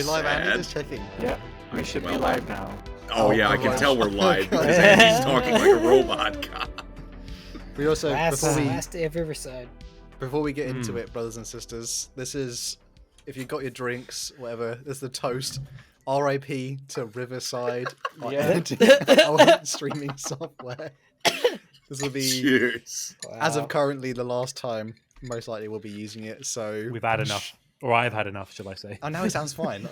live, Andy? sad. Just checking. Yeah, we should be Well, live now. Oh, yeah, I can right. tell we're live because Okay. Andy's talking like a robot. God. We also Last day of Riverside. before we get into it, brothers and sisters, this is, if you got your drinks, whatever, this is the toast. R.I.P. to Riverside, our Yeah. editing, our streaming software. This will be, Cheers. as Wow. of currently, the last time. Most likely we'll be using it. So We've had enough, or I've had enough, shall I say? Oh, now it sounds fine.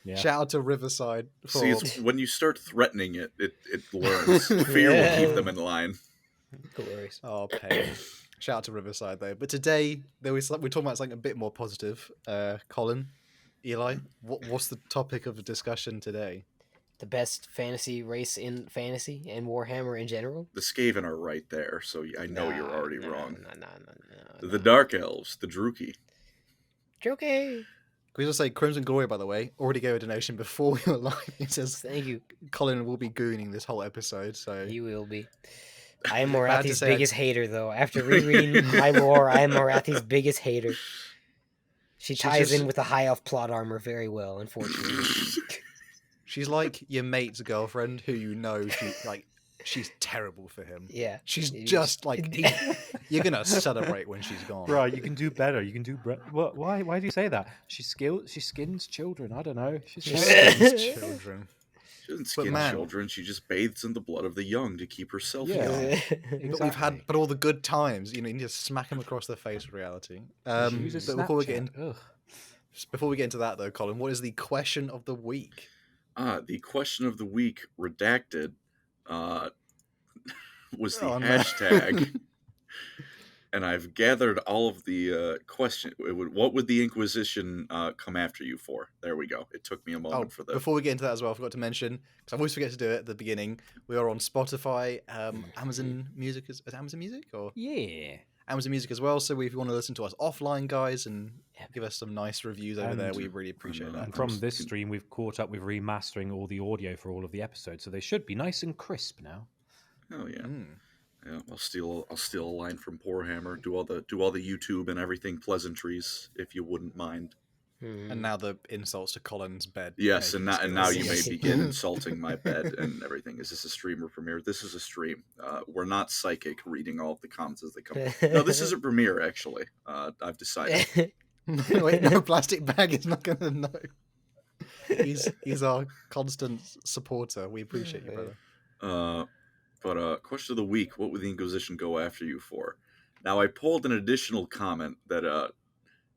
Yeah. Shout out to Riverside. For... See, it's when you start threatening it, it learns. Fear will keep them in line. Glorious. Oh, pain. Shout out to Riverside though. But today we're talking about something a bit more positive. Colin, Eli, what's the topic of the discussion today? The best fantasy race in fantasy and Warhammer in general. The Skaven are right there, so I know you're already wrong. No. The Dark Elves, the Druki. Okay. Can we just say Crimson Glory, by the way, already gave a donation before we were live. He says Thank you. Colin will be gooning this whole episode, so You will be. I am Bad to Morathi's say biggest hater, though. After rereading my lore, I am Morathi's biggest hater. She ties in with the high elf plot armor very well, unfortunately. she's like your mate's girlfriend who you know she's terrible for him. Yeah. She's It just like you're gonna celebrate when she's gone. Right, you can do better. You can do. What? Why do you say that? She skins children. I don't know. She's She terrible. skins children. She doesn't skin man- children, she just bathes in the blood of the young to keep herself Yeah. young. But we've had, all the good times, you need to smack him across the face with reality. She uses But before we get Snapchat. into that, though, Colin, what is the question of the week? The question of the week, redacted, was the Oh, no. hashtag. And I've gathered all of the question. What would the Inquisition come after you for? There we go. It took me a moment for the. Before we get into that as well, I forgot to mention, because I always forget to do it at the beginning, we are on Spotify, Amazon Music, is it Amazon Music? Or Yeah. Amazon Music as well, so if you want to listen to us offline, guys, and give us some nice reviews over there, we really appreciate that. And from this stream, we've caught up with remastering all the audio for all of the episodes, so they should be nice and crisp now. Oh yeah. Mm. Yeah, I'll steal a line from Poorhammer. Do all the YouTube and everything pleasantries, if you wouldn't mind. And now the insults to Colin's bed. Yes, and now you may Yes. begin insulting my bed and everything. Is this a stream or premiere? This is a stream. We're not psychic reading all of the comments as they come. No, this is a premiere actually. I've decided. Wait, no, plastic bag is not going to know. He's our constant supporter. We appreciate you, brother. But question of the week: what would the Inquisition go after you for? Now, I pulled an additional comment that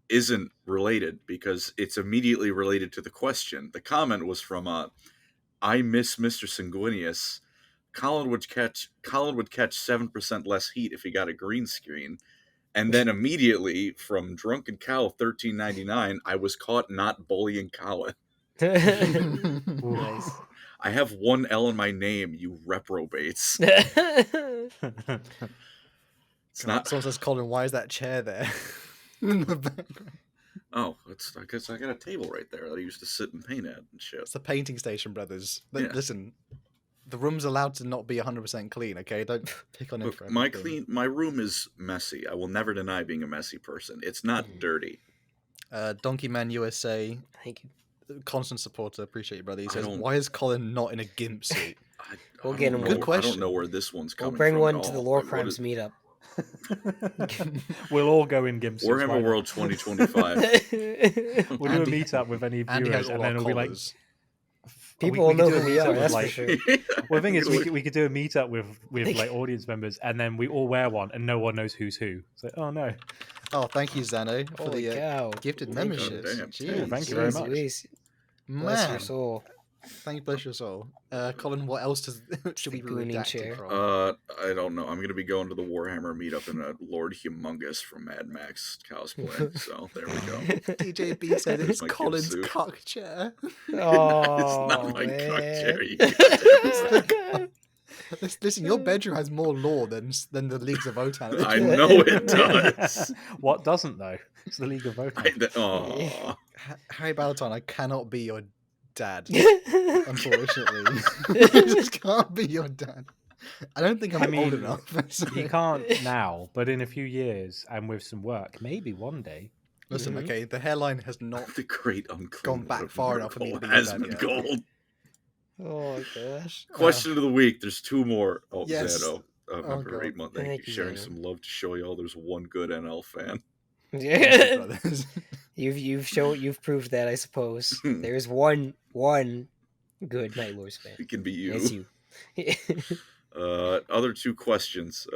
isn't related because it's immediately related to the question. The comment was from I miss Mr. Sanguinius. Colin would catch 7% less heat if he got a green screen. And then immediately from Drunken Cow 1399, I was caught not bullying Colin. Nice. I have one L in my name, you reprobates. It's not. Someone says, Colin, why is that chair there? In the background. Oh, I guess I got a table right there that I used to sit and paint at and shit. It's the painting station, brothers. Yeah. Listen, the room's allowed to not be 100% clean, okay? Don't pick on it. Look, for my everything. room is messy. I will never deny being a messy person. It's not dirty. Donkey Man USA, Thank you. constant supporter. Appreciate you, brother. He I says, don't- why is Colin not in a gimp suit? We'll get him know, one. Good question. I don't know where this one's We'll coming bring from one at to the all. Lore Like, what Crimes is- meetup. We'll all go in Gimps. Warhammer World 2025. We'll do a Andy- meetup with any Andy viewers, has all and our then it'll be like. collars. People will could know do a who we meetup are, with, that's for like- sure. Well, the thing is, we could do a meetup with like audience members, and then we all wear one, and no one knows who's who. It's like, oh no. Oh, thank you, Zano, for Holy the cow. gifted Oh, memberships. damn. Jeez. Thank you very Jeez much. Louise. Bless your Man, soul. thank you, bless your soul. Colin, what else should we be gooning redacted chair. from? I don't know. I'm going to be going to the Warhammer meetup in a Lord Humongous from Mad Max cosplay. So there we go. DJB said it's My gimp Colin's suit. cock chair. Oh, It's not my cock man. chair. You goddamn Listen, your bedroom has more lore than the Leagues of Votan. I know it does. What doesn't though? It's the League of Voting. Oh, Harry Balaton, I cannot be your dad, unfortunately. I just can't be your dad. I don't think I'm I mean, old enough. You can't now, but in a few years and with some work, maybe one day. Listen, Mhm. okay, the hairline has not The great unclean gone back word of far enough for me to miracle believe has that been yet. gold. Oh my gosh. Question of the week. There's two more. Oh, Yes. Xano. Oh, My God. berate month. Thank Thank you. you, Sharing Xano. some love to show y'all there's one good NL fan. Thank you, Yeah. brothers. You've proved that, I suppose. There's one good Night Lords fan. It can be And it's you. you. Other two questions.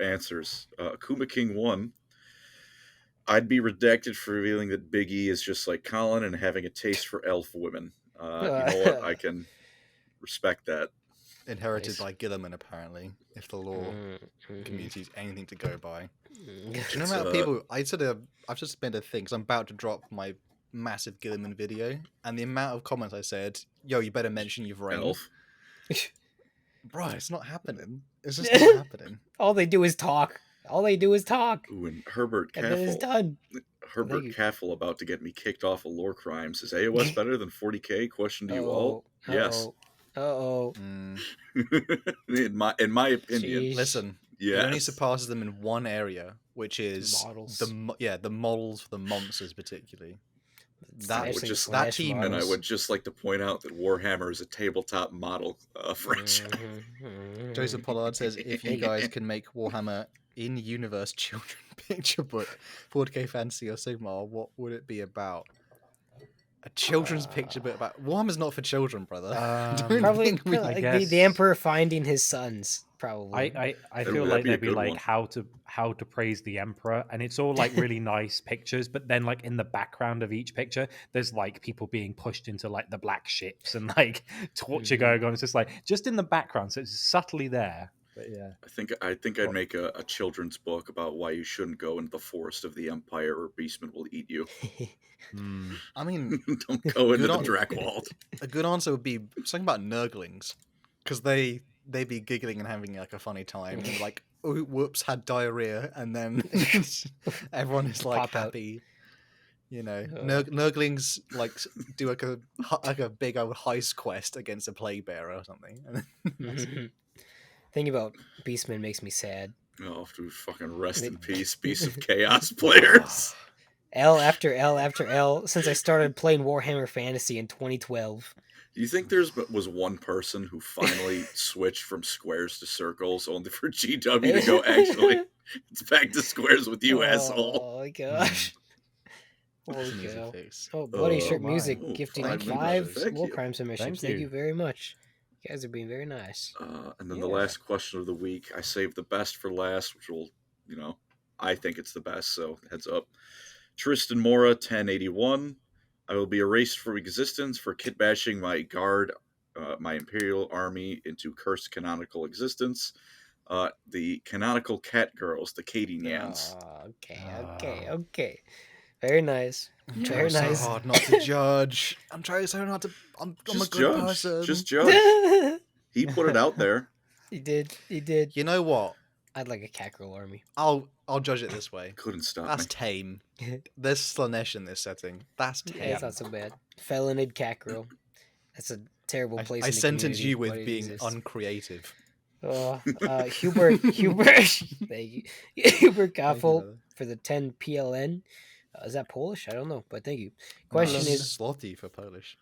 Answers. Akuma King 1. I'd be redacted for revealing that Big E is just like Colin and having a taste for elf women. You know what? I can respect that. Inherited Nice. by Gilliman, apparently, if the law Mhm. community is anything to go by. Mhm. Do you know It's, how people? I've just made a thing because I'm about to drop my massive Gilliman video, and the amount of comments I said, "Yo, you better mention you've reigned." Elf. Bro, it's not happening. It's just not happening. All they do is talk. Ooh, and Herbert And then it's Caffel. done. Herbert you. Caffel about to get me kicked off of Lorecrimes. Is AOS better than 40k? Question to you all. Uh-oh. Yes. Uh-oh. Mm. in my opinion. Sheesh. Listen, Yes. it only surpasses them in one area, which is Models. the models for the monsters, particularly. I would Especially just- the Slaanesh that team- And I models. would just like to point out that Warhammer is a tabletop model franchise. Mhm. Joseph Pollard says, if you guys can make Warhammer in-universe children picture book, 40k Fantasy or Sigmar, what would it be about? A children's picture book about... Warhammer's not for children, brother. I don't Probably, think we- I like guess- the Emperor finding his sons. Probably. I That'd feel be like a there'd be good like one. how to praise the emperor, and it's all like really nice pictures, but then like in the background of each picture there's like people being pushed into like the black ships and like torture Mhm. going on. It's just like just in the background, so it's subtly there. But yeah, I think I'd make a children's book about why you shouldn't go into the forest of the Empire or Beastmen will eat you. I mean, Don't go into Good the on- Drakewald. a good answer would be something about Nurglings, because they be giggling and having like a funny time, and like, oh, whoops, had diarrhea, and then everyone is like Pop out. happy. You know, Oh. Nurglings like do like a big old heist quest against a plague bearer or something. And then Mhm. Thinking about Beastmen makes me sad. Oh, dude, fucking rest in It- peace, Beast of Chaos players. L after L after L since I started playing Warhammer Fantasy in 2012. Do you think was one person who finally switched from squares to circles only for GW to go, actually, it's back to squares with you, asshole? Oh my gosh. It's Holy an easy cow. fix. Oh, Bloody Oh Shirt my. Music Oh, gifting thank you, 5 brothers. Thank War you. Crime submissions. Thank Thank you you. very much. You guys are being very nice. And then the Yeah. last question of the week, I saved the best for last, which will, I think it's the best, so heads up. Tristan Mora, 1081. I will be erased from existence for kit bashing my guard, my Imperial army into cursed canonical existence. The canonical cat girls, the Katie Nyans. Oh, okay. Very nice. I'm Very trying so nice. hard not to judge. I'm trying so hard to. I'm a Just good judge. person. Just judge. He put it out there. He did. You know what? I'd like a cat girl army. I'll judge it this way. Couldn't stop That's me. tame. There's Slaanesh in this setting. That's Yeah, tame. it's not so bad. Felonid cat girl. That's a terrible place. I in the sentence community, you but with it being exists. uncreative. Hubert, thank you. Hubert Kaffel brother. for the 10 PLN. Is that Polish? I don't know, but thank you. No, Question it's is, Slothy for Polish.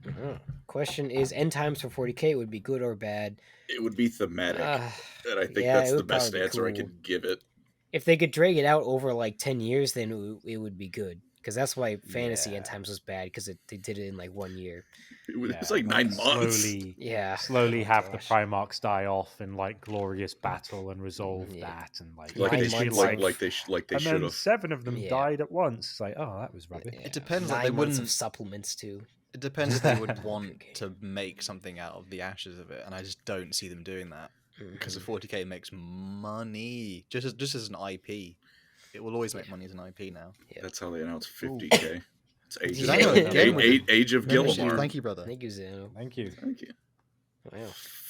end times for 40k would be good or bad? It would be thematic. And I think yeah, that's it the would best probably be answer I cool. could give it. If they could drag it out over like 10 years, then it would be good. Because that's why fantasy end Yeah. times was bad, because they did it in like 1 year. It's like 9 months. Yeah. slowly Oh, have gosh. the Primarchs die off in like glorious battle and resolve Yeah. that, and like Like 9 they, months like, of- like they and should then have. 7 of them Yeah. died at once. It's like, oh, that was rubbish. Yeah. depends, like, 9 they months of wouldn't- supplements too. It depends if they would want to make something out of the ashes of it, and I just don't see them doing that because the 40k makes money just as an IP. It will always make money as an IP now. That's how they announced 50k. It's Age, Did I know again with the Age of Membership. Gillimar. Thank you, brother. Thank you, Zeno. Thank you. Thank you. Wow.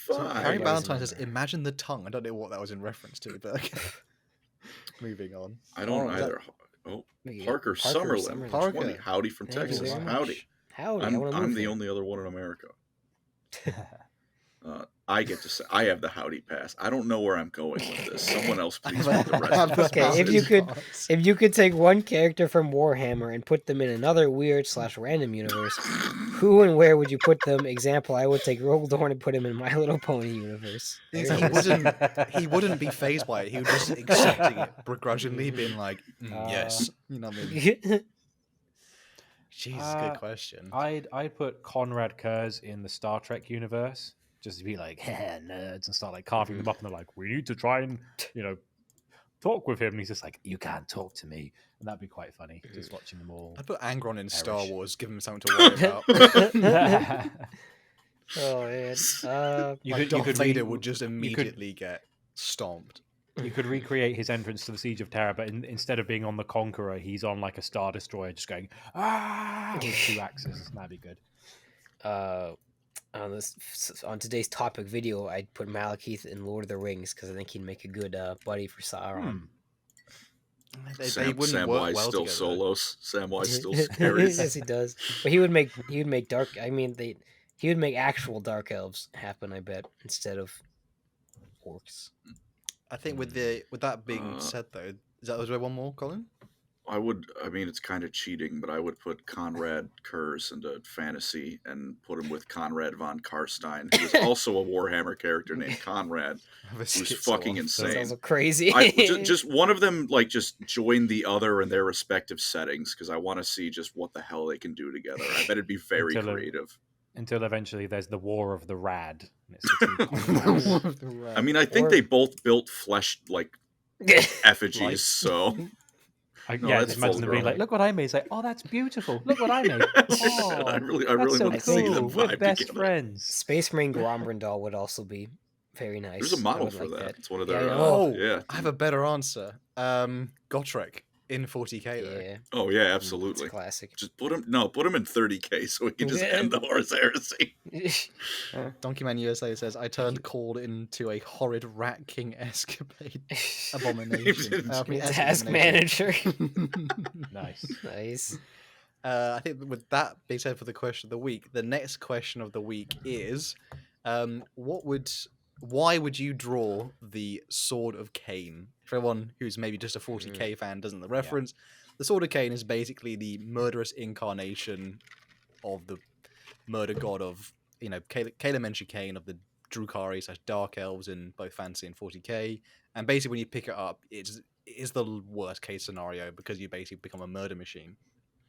So Fine. Harry Everybody's a Valentine says, member. "Imagine the tongue." I don't know what that was in reference to, but okay. Moving on. I don't Oh, is that- either. Oh, Yeah, Parker Summerlin, Summerlin. Parker. 20. Howdy from Thank you Texas. very much. Howdy. Howdy. I want to I'm move the there. only other one in America. I get to say I have the howdy pass. I don't know where I'm going with this. Someone else please I read the rest of this. Okay, if you could take one character from Warhammer and put them in another weird/random universe, who and where would you put them? Example, I would take Roldorn and put him in My Little Pony universe. He There it is. wouldn't be phased by it. He would just accepting it begrudgingly, being like, yes. You know what I mean? Jesus, good question. I'd put Conrad Kurz in the Star Trek universe, just to be like, nerds, and start like carving them up, and they're like, we need to try and talk with him, and he's just like, you can't talk to me, and that'd be quite funny, just watching them all. I'd put Angron in Star perish. Wars, give him something to worry about. Oh man, Darth Vader would just immediately get stomped. You could recreate his entrance to the Siege of Terror, but instead of being on the Conqueror, he's on like a Star Destroyer, just going with 2 axes. That'd be good. On today's topic video, I'd put Malekith in Lord of the Rings because I think he'd make a good buddy for Sauron. They wouldn't work well still together. solos. Samwise still carries. Yes, he does. But he would make dark. I mean, he would make actual Dark Elves happen. I bet instead of orcs. I think with that being said, though, was there one more, Colin? I mean, it's kind of cheating, but I would put Conrad Kurz into fantasy and put him with Conrad von Karstein, who is also a Warhammer character named Conrad, who's fucking insane. Sounds crazy. Just one of them, like, just join the other in their respective settings, because I want to see just what the hell they can do together. I bet it'd be very creative. Until eventually there's the War of the Rad. And it's I mean, I think they both built flesh, like, effigies, so... just imagine them being like, look what I made. It's like, oh, that's beautiful. Look what I made. Oh, I really so want to see them cool. We're vibe best together. friends. Space Marine Grombrindal would also be very nice. There's a model I would for like that. It's one of their... Yeah, I have a better answer. Gotrek in 40k, though. Yeah. Oh, yeah, It's absolutely. a classic. Just put him in 30k so we can just end the Horus Heresy. Donkey Man USA says, I turned Call into a horrid Rat King escapade abomination. Task manager. Nice. I think with that being said for the question of the week, the next question of the week is, why would you draw the Sword of Cain? For everyone who's maybe just a 40k fan doesn't know the reference, the Sword of Cain is basically the murderous incarnation of the murder god of, Kayla mentioned Cain of the Drukhari / Dark Elves in both fantasy and 40k. And basically when you pick it up, it is the worst case scenario because you basically become a murder machine.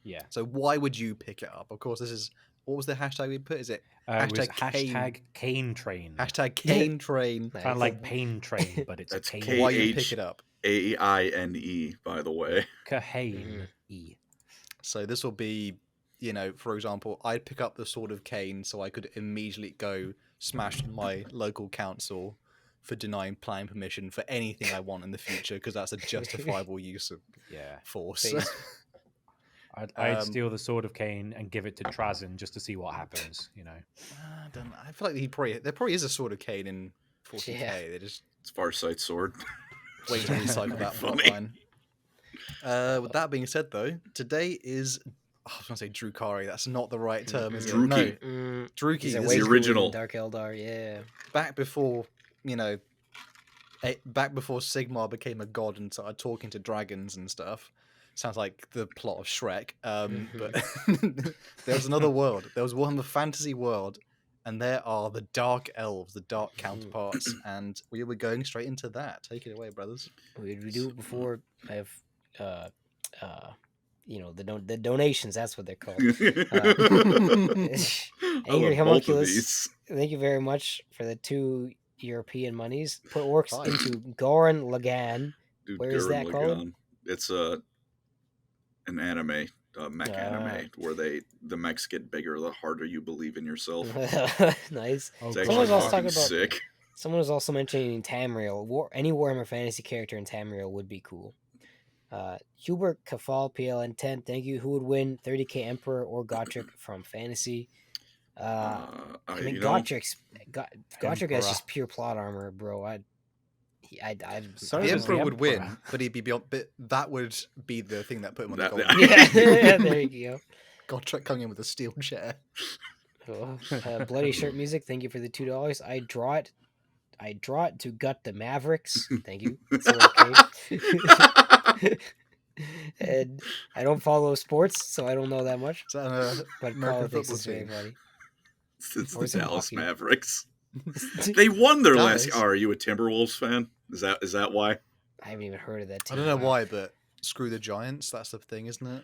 Yeah. So why would you pick it up? Of course, this is... What was the hashtag we put? Is it hashtag Cane Train? Hashtag Cane Train. Kind of like Pain Train, but it's That's Cane. Why you pick it up? AINE, by the way. Kahane. So this will be, for example, I'd pick up the Sword of Cain so I could immediately go smash my local council for denying planning permission for anything I want in the future because that's a justifiable use of force. I'd steal the Sword of Cain and give it to Trazyn just to see what happens. I don't know. I feel like there probably is a Sword of Cain in 40k. Yeah. They just It's Farsight Sword. wait to recycle that Funny. plotline. With that being said, though, today is I was going to say Drukhari. That's not the right term, is it? Druki. No, Druki. He's This way is the cooler original. than Dark Eldar, yeah. back before back before Sigmar became a god and started talking to dragons and stuff. Sounds like the plot of Shrek. But there was another world. There was one, the fantasy world, and there are the Dark Elves, the dark counterparts, and we were going straight into that. Take it away, brothers. We do it before I have, the donations. That's what they're called. Angry Homunculus, thank you very much for the 2 European monies. Put works into Goran Lagan. Dude, Where is that called? It's an anime, mech anime, where the mechs get bigger the harder you believe in yourself. Nice. It's Oh, actually Someone was also fucking talking about. sick. Someone was also mentioning Tamriel. Any Warhammer Fantasy character in Tamriel would be cool. Hubert Kafal PLN 10. Thank you. Who would win, 30k Emperor or Gotrek from Fantasy? I mean, Gotrek has just pure plot armor, bro. So The does Emperor would win, Emperor. but he'd be beyond. But that would be the thing that put him on the gold. Yeah, there you go. Gotrek coming in with a steel chair. Bloody shirt music. Thank you for the $2. I draw it to gut the Mavericks. Thank you. Sword Cave. And I don't follow sports, so I don't know that much. Is that an But American Paul thinks football it's very team? funny. It's Or the is it Dallas hockey? Mavericks. They won their last. Dallas? Oh, are you a Timberwolves fan? Is that why? I haven't even heard of that I team. don't know why, but screw the Giants. That's the thing, isn't it?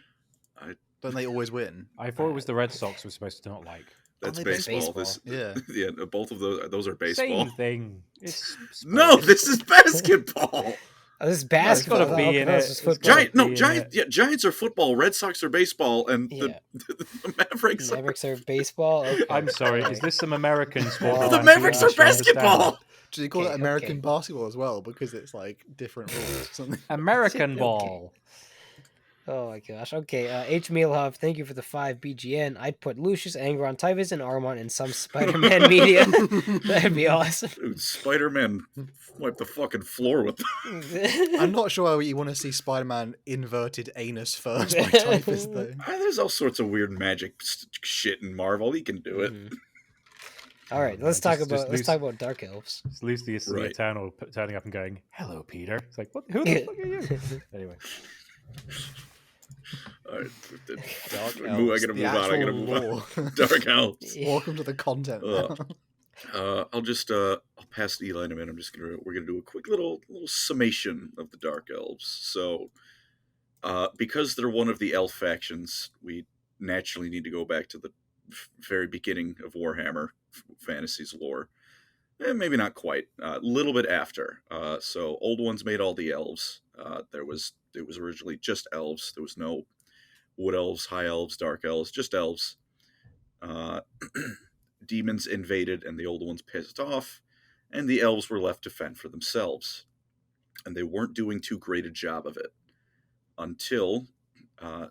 Don't they always win? I thought it was the Red Sox were supposed to not like. That's they baseball. baseball? This, Yeah. yeah. Both of those are baseball. Same thing. It's No, sports. this is basketball. Oh, this is basketball. gotta I be thought in this it. was It's football. gotta be in Giants. it. Yeah, Giants are football. Red Sox are baseball, and Yeah. the Mavericks. Mavericks are baseball. Okay. I'm sorry. All Is right. this some American sport? Oh, The that Mavericks I are should understand? basketball. Do they call Okay, it American okay. basketball as well because it's like different rules or something? American Okay. ball. Oh my gosh. Okay. H. Mealhuff, thank you for the 5 BGN. I'd put Lucius, Angron, Tyvis, and Armon in some Spider-Man media. That'd be awesome. Dude, Spider-Man wiped the fucking floor with. I'm not sure why you want to see Spider-Man inverted anus first by Typhus though. There's all sorts of weird magic shit in Marvel. He can do it. Mhm. All right, no, let's talk just about loose- Dark Elves. It's Lucius the Right. Eternal turning up and going, "Hello, Peter." It's like, what? Who the fuck are you? Anyway, All right, Dark I Elves, gotta the move on. I actual gotta move on. lore. Dark Elves. Welcome to the content. now. I'll just I'll pass to Eli in a minute. We're gonna do a quick little summation of the Dark Elves. So, because they're one of the elf factions, we naturally need to go back to the very beginning of Warhammer Fantasy's lore. Maybe not quite. A little bit after. So Old Ones made all the elves. It was originally just elves. There was no wood elves, high elves, dark elves, just elves. Demons invaded, and the Old Ones pissed off, and the elves were left to fend for themselves. And they weren't doing too great a job of it until a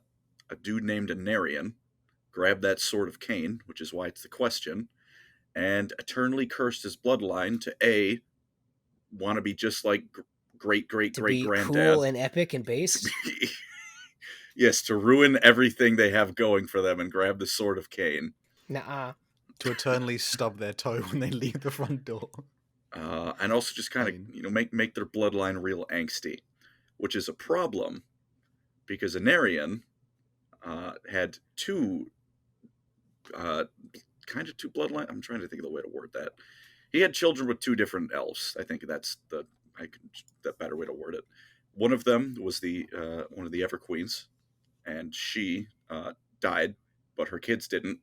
dude named Anarion grabbed that sword of Cain, which is why it's the question, and eternally cursed his bloodline to want to be just like great To be granddad. cool and epic and base. Yes, to ruin everything they have going for them and grab the sword of Cain. Nuh-uh. To eternally stub their toe when they leave the front door. And also just kind of make their bloodline real angsty, which is a problem because Anarion had two bloodline. I'm trying to think of the way to word that. He had children with two different elves. I think that's the better way to word it. One of them was one of the Ever Queens, and she died, but her kids didn't.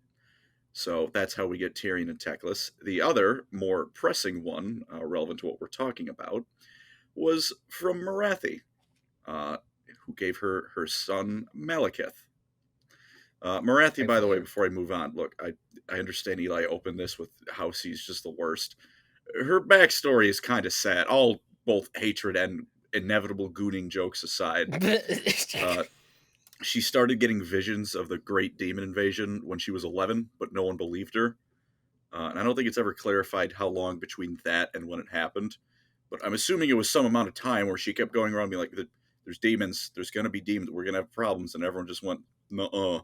So that's how we get Tyrion and Teclis. The other, more pressing one, relevant to what we're talking about, was from Marathi, who gave her son Malekith. Marathi, by the way, before I move on, look, I understand Eli opened this with how she's just the worst. Her backstory is kind of sad. Both hatred and inevitable gooning jokes aside. She started getting visions of the Great Demon Invasion when she was 11, but no one believed her. And I don't think it's ever clarified how long between that and when it happened. But I'm assuming it was some amount of time where she kept going around being like, there's demons, there's going to be demons, we're going to have problems. And everyone just went, nah,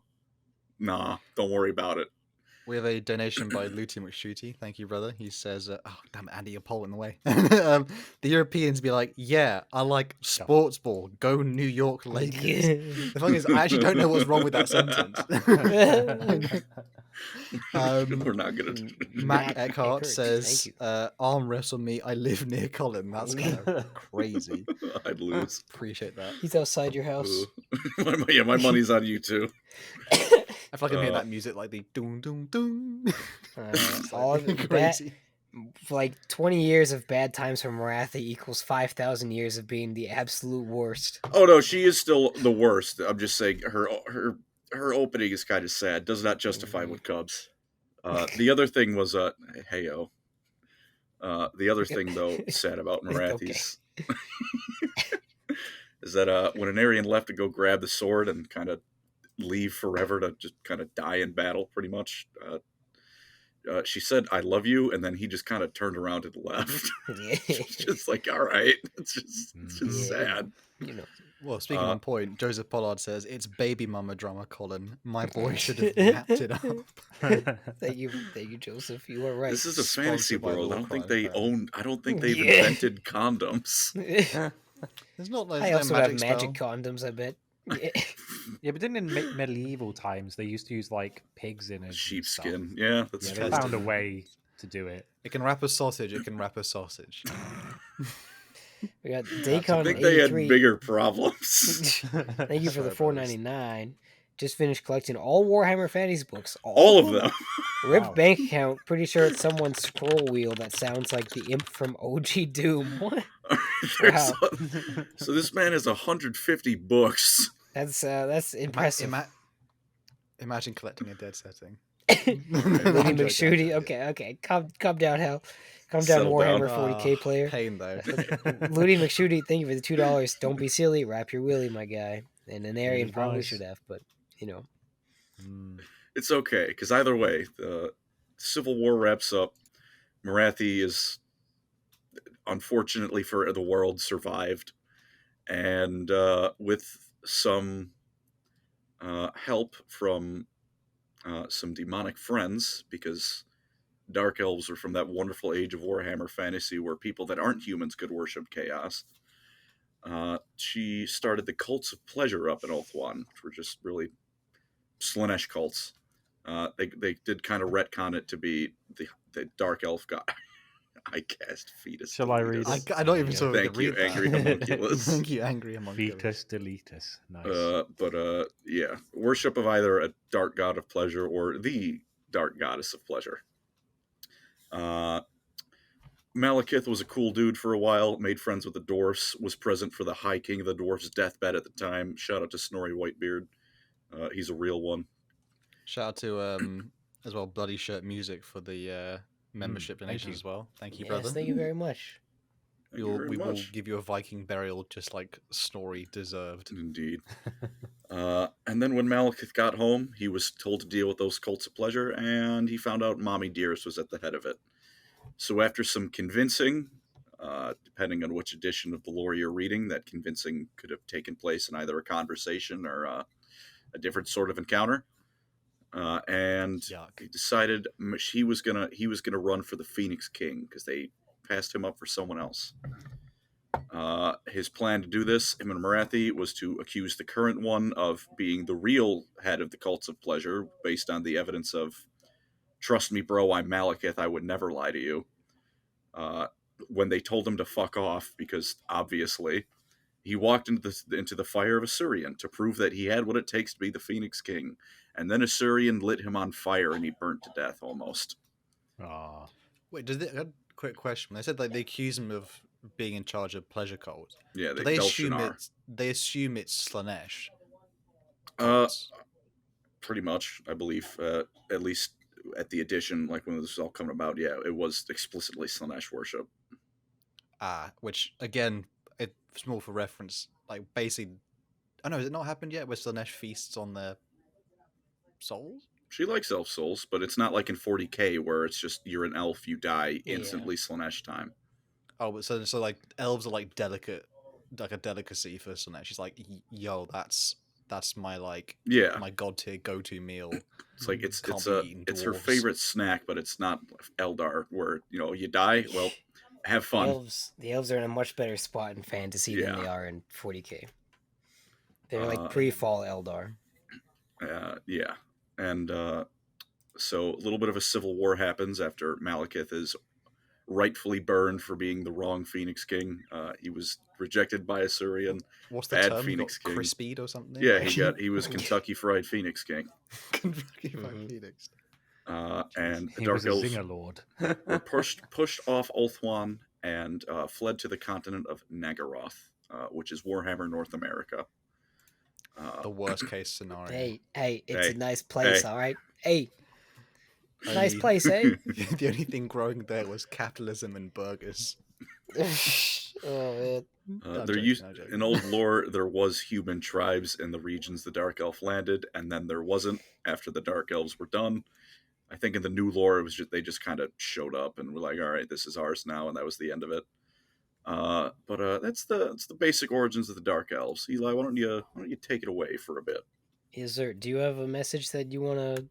don't worry about it. We have a donation by Luty McShooty. Thank you, brother. He says, oh, damn it, Andy, you're pole in the way. The Europeans be like, yeah, I like sports ball. Go New York Lakers. The thing is, I actually don't know what's wrong with that sentence. We're not going to... Mac Eckhart Eckhart, Says, thank you. arm wrestle me, I live near Colin. That's kind of crazy. I'd lose. Appreciate that. He's outside your house. My money's on you too. I feel like I'm hearing that music like the doom doom doom. It's all like of it, crazy. Like 20 years of bad times from Marathi equals 5,000 years of being the absolute worst. Oh no, she is still the worst. I'm just saying her opening is kind of sad. Does not justify with Cubs. The other thing was heyo. The other thing though sad about Marathi's is that when Anarion left to go grab the sword and kind of leave forever to just kind of die in battle, pretty much. she said, "I love you," and then he just kind of turned around and left. Yeah. It's just like, all right, it's just Yeah. sad. You know. Well, speaking Uh, on point, Joseph Pollard says it's baby mama drama, Colin. My boy should have wrapped it up. Thank you, Joseph. You are right. This is a fantasy Sponsored by world. I don't think Lorecrimes, they apparently. own. I don't think they've Yeah. invented condoms. There's no I also magic have spell. magic condoms. I bet. Yeah. Yeah, but then in medieval times they used to use like pigs in it. Sheepskin. Yeah, that's Yeah, true. they found a way to do it. It can wrap a sausage. It can wrap a sausage. We got I Dacon think they had 83. bigger problems. Thank you for the Sorry, brothers. $4.99. Just finished collecting all Warhammer Fantasy books. All of them. Ripped Wow. bank account. Pretty sure it's someone's scroll wheel that sounds like the imp from OG Doom. What? There's Wow. so this man has 150 books. That's impressive. Imagine collecting a dead setting. Lady I'm joking. McShooty. Okay. Calm down, Hell. Calm down, Settle Warhammer down. 40k player. Pain though. Ludi McShooty, thank you for the $2. Don't be silly. Wrap your willy, my guy. And an Aryan Good probably advice. should have, but you know. It's okay, because either way, the Civil War wraps up. Marathi is, unfortunately for the world, survived. And with some help from some demonic friends, because Dark Elves are from that wonderful age of Warhammer fantasy where people that aren't humans could worship chaos. She started the cults of pleasure up in Ulthuan, which were just really Slaanesh cults. They did kind of retcon it to be the Dark Elf guy. I cast fetus. Shall I deletus. read it? I don't even Yeah. sure we Thank could you, read that. Angry Homunculus. Thank you, angry homunculus. Fetus deletus. Nice. But yeah, worship of either a dark god of pleasure or the dark goddess of pleasure. Malekith was a cool dude for a while, made friends with the dwarfs, was present for the High King of the Dwarfs' deathbed at the time. Shout out to Snorri Whitebeard. He's a real one. Shout out to as well Bloody Shirt Music for the membership thank donation you. as well. Thank you, Yes, brother. thank you very much. Thank you very We will much. give you a Viking burial just like Snorri deserved. Indeed. And then when Malekith got home, he was told to deal with those cults of pleasure, and he found out Mommy Dearest was at the head of it. So after some convincing, depending on which edition of the lore you're reading, that convincing could have taken place in either a conversation or a different sort of encounter. And Yuck. he decided he was gonna run for the Phoenix King because they passed him up for someone else. His plan to do this, him and Marathi, was to accuse the current one of being the real head of the cults of pleasure, based on the evidence of, "Trust me, bro, I'm Malekith. I would never lie to you." When they told him to fuck off, because obviously he walked into the fire of Assyrian to prove that he had what it takes to be the Phoenix King, and then Assyrian lit him on fire and he burnt to death almost. Aw. Wait, quick question. They said like they accuse him of being in charge of pleasure cult. Yeah, Do they assume Belshazzar. they assume it's Slaanesh? Uh, cults? pretty much, I believe, at least at the edition, like when this was all coming about, yeah, it was explicitly Slaanesh worship. Which again, it's more for reference. Like basically, oh no, has it not happened yet? Where Slaanesh feasts on their souls? She likes elf souls, but it's not like in 40k where it's just you're an elf, you die Yeah. instantly. Slaanesh time. Oh, but so like elves are like delicate, like a delicacy for Slaanesh. She's like, yo, that's my like Yeah, my god tier go to meal. it's like it's Can't it's be a eating it's her dwarves. favorite snack, but it's not Eldar where you die. Well, have fun. The elves are in a much better spot in fantasy than Yeah. they are in 40k. They're like Uh, pre-fall Eldar. Yeah, and so a little bit of a civil war happens after Malekith is rightfully burned for being the wrong Phoenix King. He was rejected by Assyrian. What's the Bad term? Phoenix Got King. crispied or something? Yeah, he was Kentucky Fried Phoenix King. Kentucky Fried Mhm. Phoenix. And the He Dark was a Elves zinger lord. were pushed off Ulthuan and fled to the continent of Nagaroth, which is Warhammer North America. The worst case scenario. Hey, it's Hey, a nice place, hey. all right? Hey, Only- nice place, eh? The only thing growing there was capitalism and burgers. Oh man. I'm There joking, used I'm joking. in old lore there was human tribes in the regions the Dark Elf landed, and then there wasn't after the Dark Elves were done. I think in the new lore, it was just they just kind of showed up and were like, "All right, this is ours now," and that was the end of it. But that's the basic origins of the Dark Elves. Eli, why don't you take it away for a bit? Do you have a message that you want to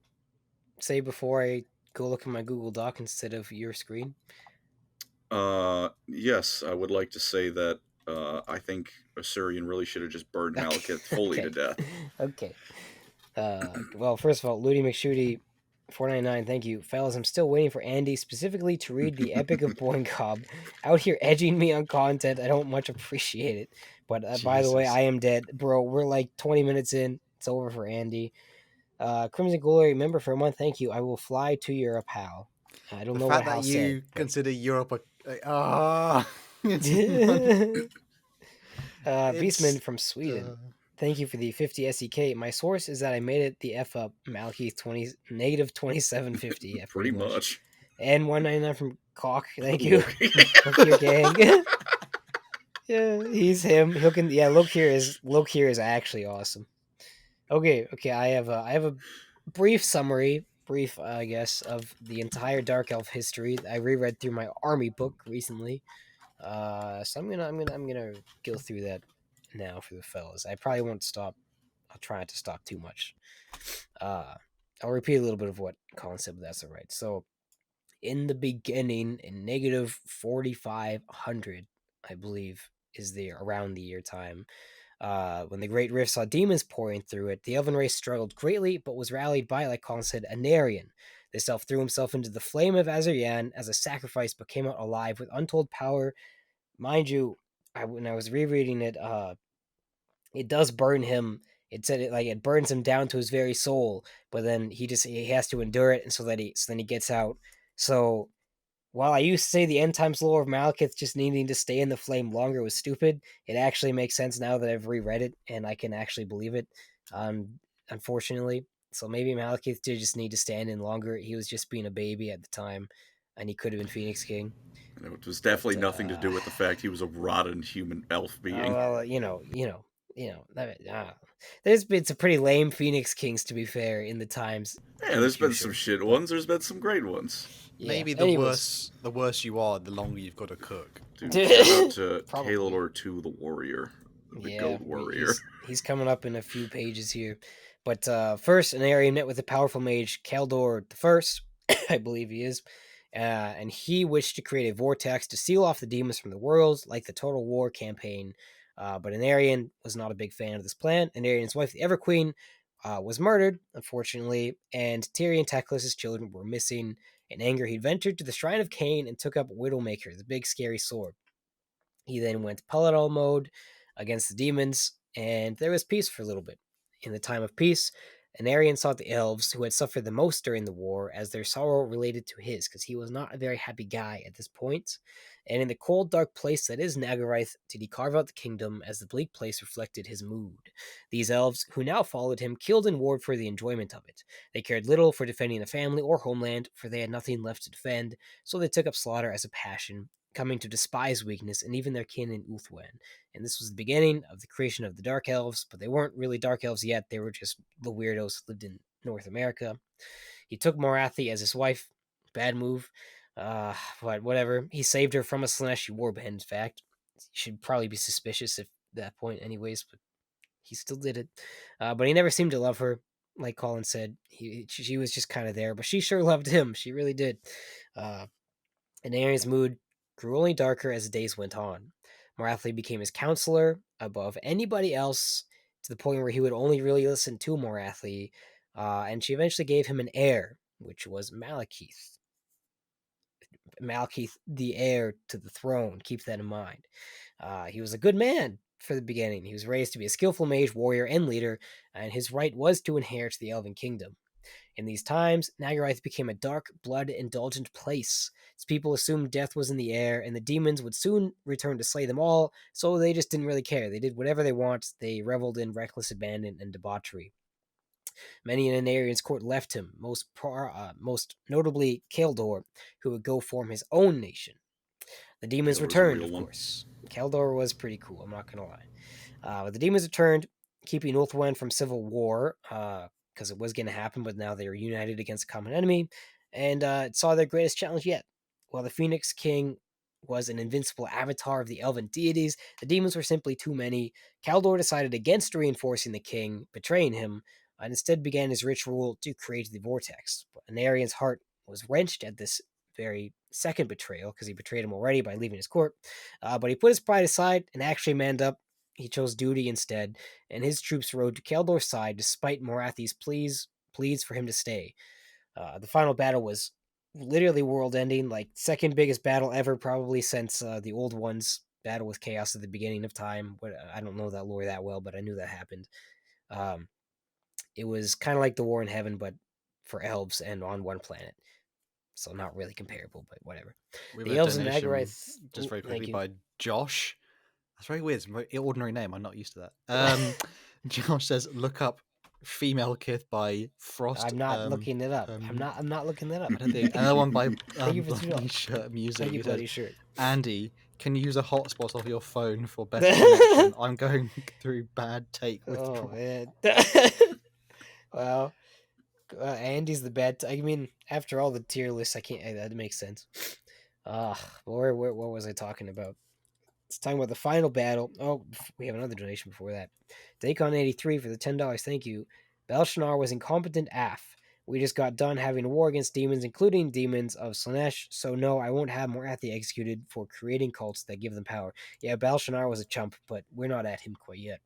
say before I go look at my Google Doc instead of your screen? Yes, I would like to say that I think Assyrian really should have just burned Malekith fully to death. Okay. Well, first of all, Ludi McShooty, 499, thank you. Fellas, I'm still waiting for Andy specifically to read the Epic of Boingob. Out here edging me on content. I don't much appreciate it. But by the way, Jesus. I am dead. Bro, we're like 20 minutes in. It's over for Andy. Crimson Glory, member for a month, thank you. I will fly to Europe, Hal. I don't The know fact what that Hal you said. consider Europe Beastman from Sweden. Thank you for the 50 SEK. My source is that I made it the F up Malkeith 20 negative 2750. Yeah, Pretty much. And 199 from Cock. Thank you. Okay. Look here, gang. Yeah, he's him. Look here is actually awesome. Okay. I have a brief summary, I guess, of the entire Dark Elf history. I reread through my army book recently. So I'm gonna go through that now for the fellas. I probably won't stop. I'll try not to stop too much. I'll repeat a little bit of what Colin said, but that's all right. So, in the beginning, in negative 4500, I believe, is the around the year time. When the Great Rift saw demons pouring through it, the Elven race struggled greatly, but was rallied by, like Colin said, a Narian. This elf threw himself into the flame of Azeryan as a sacrifice, but came out alive with untold power. Mind you, when I was rereading it, it does burn him. It said it burns him down to his very soul, but then he has to endure it, and so then he gets out. So while I used to say the end times lore of Malekith just needing to stay in the flame longer was stupid, it actually makes sense now that I've reread it and I can actually believe it. Unfortunately, so maybe Malekith did just need to stand in longer. He was just being a baby at the time, and he could have been Phoenix King. It was definitely nothing to do with the fact he was a rotten human elf being. Well, there's been some pretty lame Phoenix Kings, to be fair, in the times. Yeah, there's been some shit ones. There's been some great ones. Maybe the worse you are, the longer you've got to cook. Dude, shout out to Kalor 2, the warrior. The goat warrior. He's coming up in a few pages here. But first, an area met with a powerful mage, Kaldor the First, I believe he is. And he wished to create a vortex to seal off the demons from the worlds, like the Total War campaign. But Anarian was not a big fan of this plan. Anarian's wife, the Everqueen, was murdered, unfortunately, and Tyrion Teclis' children were missing. In anger, he ventured to the Shrine of Cain and took up Widowmaker, the big scary sword. He then went Paladol mode against the demons, and there was peace for a little bit. In the time of peace, Anarian sought the elves, who had suffered the most during the war, as their sorrow related to his, because he was not a very happy guy at this point. And in the cold, dark place that is Nagarythe, did he carve out the kingdom, as the bleak place reflected his mood. These elves, who now followed him, killed and warred for the enjoyment of it. They cared little for defending the family or homeland, for they had nothing left to defend, so they took up slaughter as a passion, coming to despise weakness and even their kin in Uthwen. And this was the beginning of the creation of the Dark Elves, but they weren't really Dark Elves yet. They were just the weirdos who lived in North America. He took Morathi as his wife. Bad move. But whatever. He saved her from a Slaanesh warband, in fact. You should probably be suspicious at that point anyways, but he still did it. But he never seemed to love her. Like Colin said, she was just kind of there, but she sure loved him. She really did. And Aaron's mood grew only darker as the days went on. Morathi became his counselor above anybody else, to the point where he would only really listen to Morathi, and she eventually gave him an heir, which was Malekith. Malekith, the heir to the throne. Keep that in mind. He was a good man for the beginning. He was raised to be a skillful mage, warrior, and leader, and his right was to inherit the Elven Kingdom. In these times, Nagarythe became a dark, blood-indulgent place. Its people assumed death was in the air, and the demons would soon return to slay them all, so they just didn't really care. They did whatever they want. They reveled in reckless abandon and debauchery. Many in Anarian's court left him, most notably Kaldor, who would go form his own nation. The demons returned, of course. Kaldor was pretty cool, I'm not going to lie. But the demons returned, keeping Ulthuan from civil war, because it was going to happen, but now they were united against a common enemy, and saw their greatest challenge yet. While the Phoenix King was an invincible avatar of the elven deities, the demons were simply too many. Kaldor decided against reinforcing the king, betraying him, and instead began his ritual to create the vortex. Anarian's heart was wrenched at this very second betrayal, because he betrayed him already by leaving his court, but he put his pride aside and actually manned up. He chose duty instead, and his troops rode to Kaldor's side despite Morathi's pleas for him to stay. The final battle was literally world-ending, like second biggest battle ever, probably since the Old Ones battle with Chaos at the beginning of time. I don't know that lore that well, but I knew that happened. It was kind of like the War in Heaven, but for elves and on one planet. So not really comparable, but whatever. We The have a elves in donation Nagarath, just very thank quickly you. by Josh. That's very weird. It's a very ordinary name. I'm not used to that. Josh says, "Look up Female Kith by Frost." I'm not looking it up. I'm not looking that up. I don't think another one by Thank you for Bloody $2. Shirt Music. Thank you, He said, bloody shirt. "Andy, can you use a hotspot off your phone for better connection? I'm going through bad take Oh withdrawal." man. Well, Andy's the bad. I mean, after all the tier lists, I can't. That makes sense. Where what was I talking about? It's talking about the final battle. Oh, we have another donation before that. Dacon83 for the $10. Thank you. Belshazzar was incompetent AF. We just got done having a war against demons, including demons of Slaanesh, so no, I won't have Morathi executed for creating cults that give them power. Yeah, Belshazzar was a chump, but we're not at him quite yet.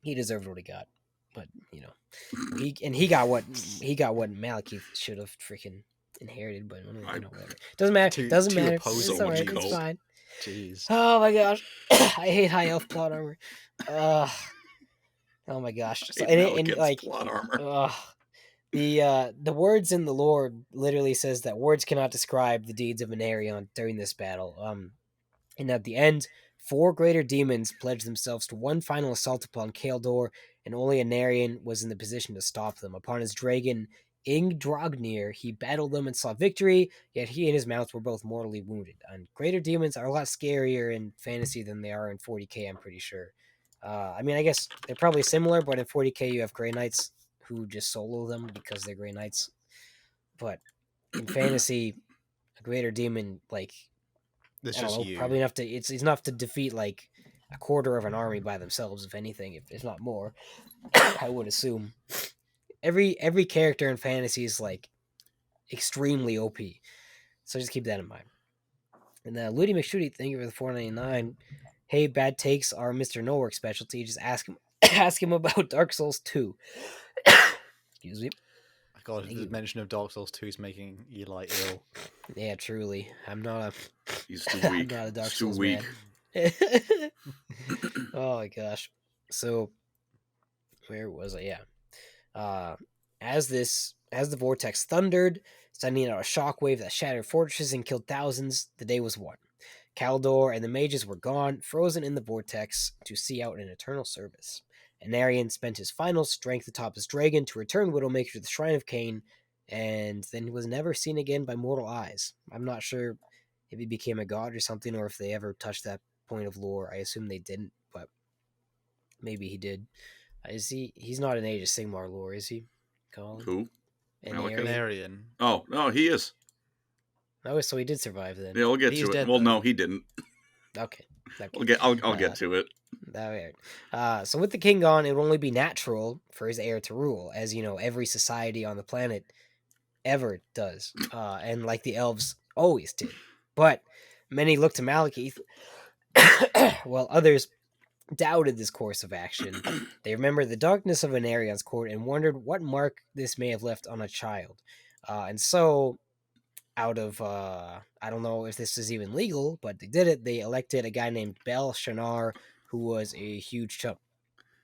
He deserved what he got. But, you know, he got what Malekith should have freaking inherited, but you know, whatever. Doesn't matter. Doesn't matter. It's so alright. much It's cult. fine. Jeez. Oh my gosh, I hate high elf plot armor. Oh my gosh. So, and like plot armor. the words in the lore literally says that words cannot describe the deeds of Anarion during this battle. And at the end, 4 greater demons pledged themselves to one final assault upon Kaldor, and only Anarion was in the position to stop them. Upon his dragon Ingdragnir, he battled them and saw victory, yet he and his mounts were both mortally wounded. And greater demons are a lot scarier in fantasy than they are in 40k, I'm pretty sure. I mean, I guess they're probably similar, but in 40k you have Grey Knights who just solo them because they're Grey Knights. But in fantasy, a greater demon, like, This I don't just know, you. probably enough to it's enough to defeat like a quarter of an army by themselves, if anything, if not more. I would assume. Every character in fantasy is like extremely OP. So just keep that in mind. And Ludi McShooty, thank you for the $4.99. Hey, bad takes are Mr. No Work specialty. Just ask him ask him about Dark Souls 2. Excuse me. God, Thank the you. mention of Dark Souls 2 is making Eli ill. Yeah, truly. I'm not He's too I'm weak. not a Dark He's too Souls weak. man. Oh my gosh. So where was I? Yeah. As the vortex thundered, sending out a shockwave that shattered fortresses and killed thousands, the day was won. Kaldor and the mages were gone, frozen in the vortex to see out an eternal service. Anarion spent his final strength atop his dragon to return Widowmaker to the Shrine of Cain, and then he was never seen again by mortal eyes. I'm not sure if he became a god or something, or if they ever touched that point of lore. I assume they didn't, but maybe he did. Is he? He's not an Age of Sigmar lore, is he? Colin? Who? Malekith? Anarion. Oh, no, he is. Oh, so he did survive then. Yeah, we'll get He's to it. dead, Well, though. no, he didn't. Okay. I'll get to it. So with the king gone, it would only be natural for his heir to rule, as you know, every society on the planet ever does, and like the elves always did. But many looked to Malekith, while others doubted this course of action. They remembered the darkness of Anarion's court and wondered what mark this may have left on a child. And so, out of I don't know if this is even legal, but they did it. They elected a guy named Belshazzar, who was a huge chump.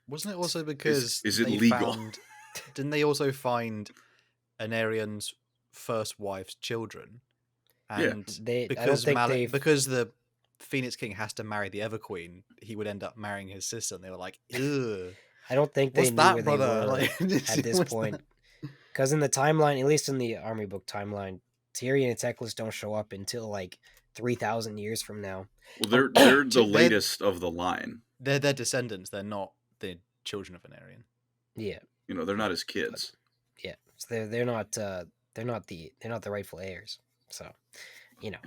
Wasn't it also because Is it they legal? found? Didn't they also find Anarion's first wife's children? And because because the Phoenix King has to marry the Everqueen, he would end up marrying his sister, and they were like, "Ugh." I don't think they What's knew that, where brother? they were Like, at this what's point. that? Because in the timeline, at least in the Army Book timeline, Tyrion and Teclis don't show up until like 3,000 years from now. Well, they're the latest of the line. They're their descendants. They're not the children of Anarion. Yeah. You know, they're not his kids. Yeah, so they're not the rightful heirs. So, you know,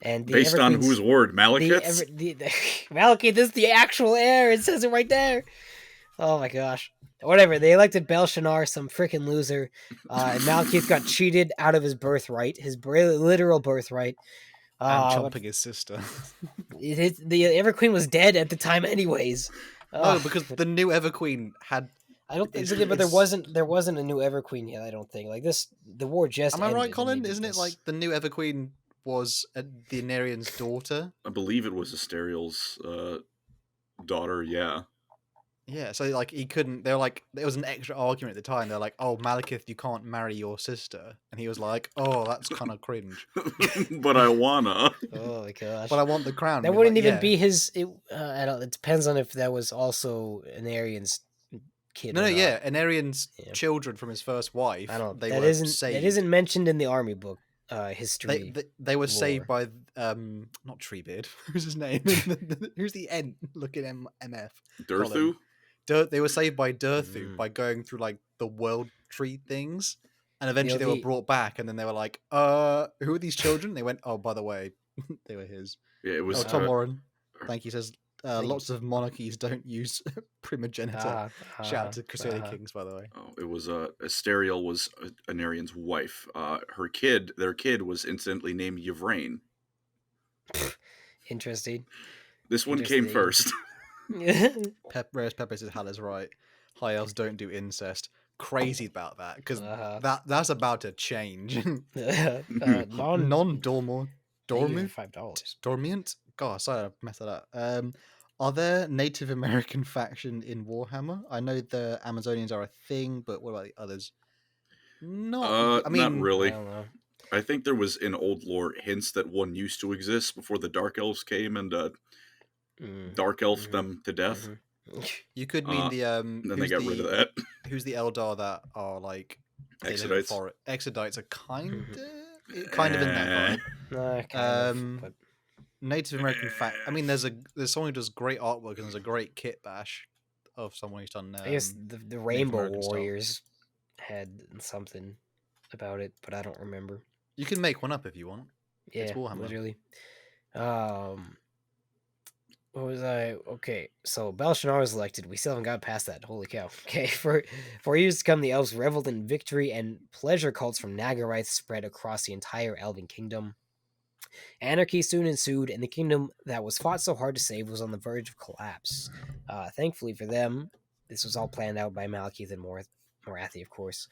and the Based on Everqueen's whose word? the Malekith's? Malekith, this is the actual heir. It says it right there. Oh my gosh. Whatever. They elected Belshazzar, some freaking loser. And Malekith got cheated out of his birthright, his literal birthright. And But chomping his sister. the Everqueen was dead at the time, anyways. No, because the new Everqueen had. I don't think, it's- but there it's- wasn't a new Everqueen yet. I don't think like this. The war just. Am I right, ended and Colin? they did Isn't it this. like the new Everqueen was the Anarian's daughter? I believe it was Asteriel's daughter, yeah. Yeah, so like he couldn't. They were like, there was an extra argument at the time. They're like, "Oh, Malekith, you can't marry your sister," and he was like, "Oh, that's kind of cringe." But I wanna. Oh my gosh! But I want the crown. That And wouldn't like, even yeah. be his. I don't. It depends on if that was also an Arian's kid. No, or no, not. yeah, Anarian's Yeah. children from his first wife. I don't. They That were isn't. saved. That isn't mentioned in the army book history. They were saved lore. by not Treebeard. Who's his name? Who's the N looking MF? Durthu? They were saved by Durthu Mm. by going through like the world tree things, and eventually they were the- brought back, and then they were like, who are these children?" They went, "Oh, by the way, they were his." Yeah, it was. Oh, Tom Warren, thank you. Says Thank lots of monarchies don't use primogeniture. Shout out to Crusader Kings, by the way. Oh, it was Asteriel was Anarian's wife. Their kid was incidentally named Yvraine. Interesting. This one came Interesting. first. Reyes Pepe says Hal is right. High elves don't do incest. Crazy about that because that's about to change. Non-dormant, dormant, $5. dormant. God, sorry, I messed that up. Are there Native American faction in Warhammer? I know the Amazonians are a thing, but what about the others? Not. I mean, not I really. don't know. I think there was in old lore hints that one used to exist before the Dark Elves came and Dark Elfed them to death. you could mean the And then they got rid of that. Who's the Eldar that are like Exodites. Exodites are kind of in that vibe. But Native American fact. I mean, there's someone who does great artwork and there's a great kit bash of someone who's done. I guess the Rainbow American stuff. Warriors had something about it, but I don't remember. You can make one up if you want. Yeah, It's Warhammer. literally. What was I? Okay, so Belshazzar was elected. We still haven't got past that. Holy cow. Okay, for years to come, the elves reveled in victory, and pleasure cults from Nagarites spread across the entire elven kingdom. Anarchy soon ensued, and the kingdom that was fought so hard to save was on the verge of collapse. Thankfully for them, this was all planned out by Malekith and Morathi, of course.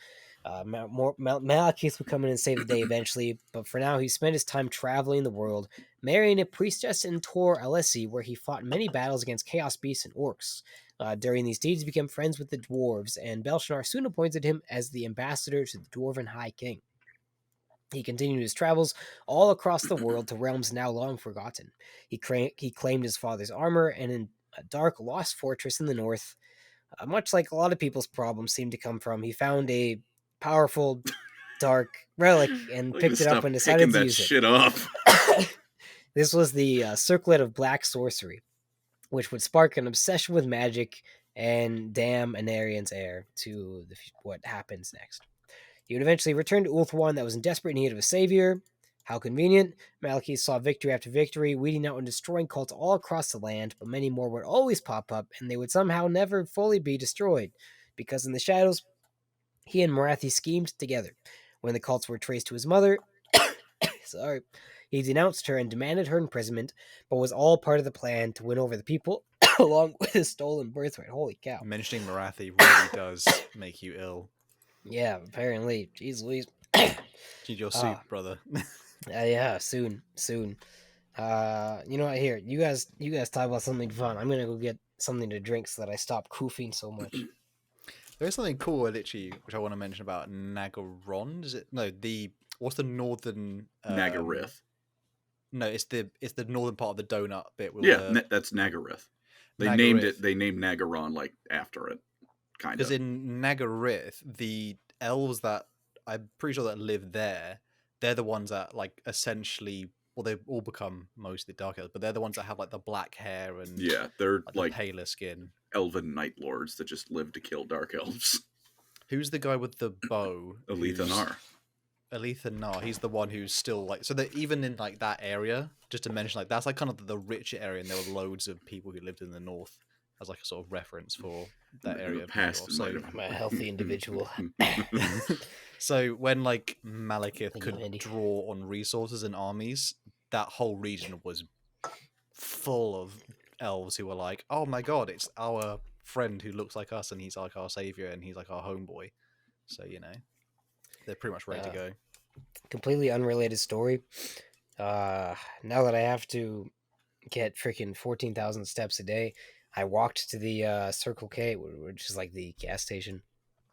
Malekith would come in and save the day eventually, but for now he spent his time traveling the world, marrying a priestess in Tor Alessi, where he fought many battles against chaos beasts and orcs. During these deeds, he became friends with the dwarves, and Belshazzar soon appointed him as the ambassador to the Dwarven High King. He continued his travels all across the world to realms now long forgotten. He claimed his father's armor, and in a dark, lost fortress in the north, much like a lot of people's problems seem to come from, he found a powerful, dark relic and picked it up and decided to use shit up. This was the Circlet of Black Sorcery, which would spark an obsession with magic and damn Anarian's heir to what happens next. He would eventually return to Ulthuan that was in desperate need of a savior. How convenient. Malekith saw victory after victory, weeding out and destroying cults all across the land, but many more would always pop up, and they would somehow never fully be destroyed, because in the shadows, he and Morathi schemed together. When the cults were traced to his mother, he denounced her and demanded her imprisonment, but was all part of the plan to win over the people, along with his stolen birthright. Holy cow. Mentioning Morathi really does make you ill. Yeah, apparently. Jeez Louise. Need your soup, brother. Yeah, soon. You know what? Here, you guys talk about something fun. I'm gonna go get something to drink so that I stop koofing so much. There is something cool, literally, which I want to mention about Nagaron. Is it what's the northern Nagarith? No, it's the northern part of the donut bit. That's Nagarith. They Nagarith. named it. They named Nagaron like after it, kind of. Because in Nagarith, the elves that I'm pretty sure that live there, they're the ones that like essentially, well, they all become mostly dark elves, but they're the ones that have like the black hair and they're like the paler skin. elven night lords that just live to kill dark elves. Who's the guy with the bow? Alethanar. Alethanar. He's the one who's still like. So that even in like that area, just to mention, like that's like kind of the richer area, and there were loads of people who lived in the north as like a sort of reference for that In area the of past, Mordor. it might So, have I'm a healthy individual. so when like Malekith Thank you, could Andy. draw on resources and armies, that whole region was full of elves who were like, "Oh my god, it's our friend who looks like us, and he's like our savior, and he's like our homeboy." So they're pretty much ready to go. Completely unrelated story. Now that I have to get freaking 14,000 steps a day, I walked to the Circle K, which is like the gas station.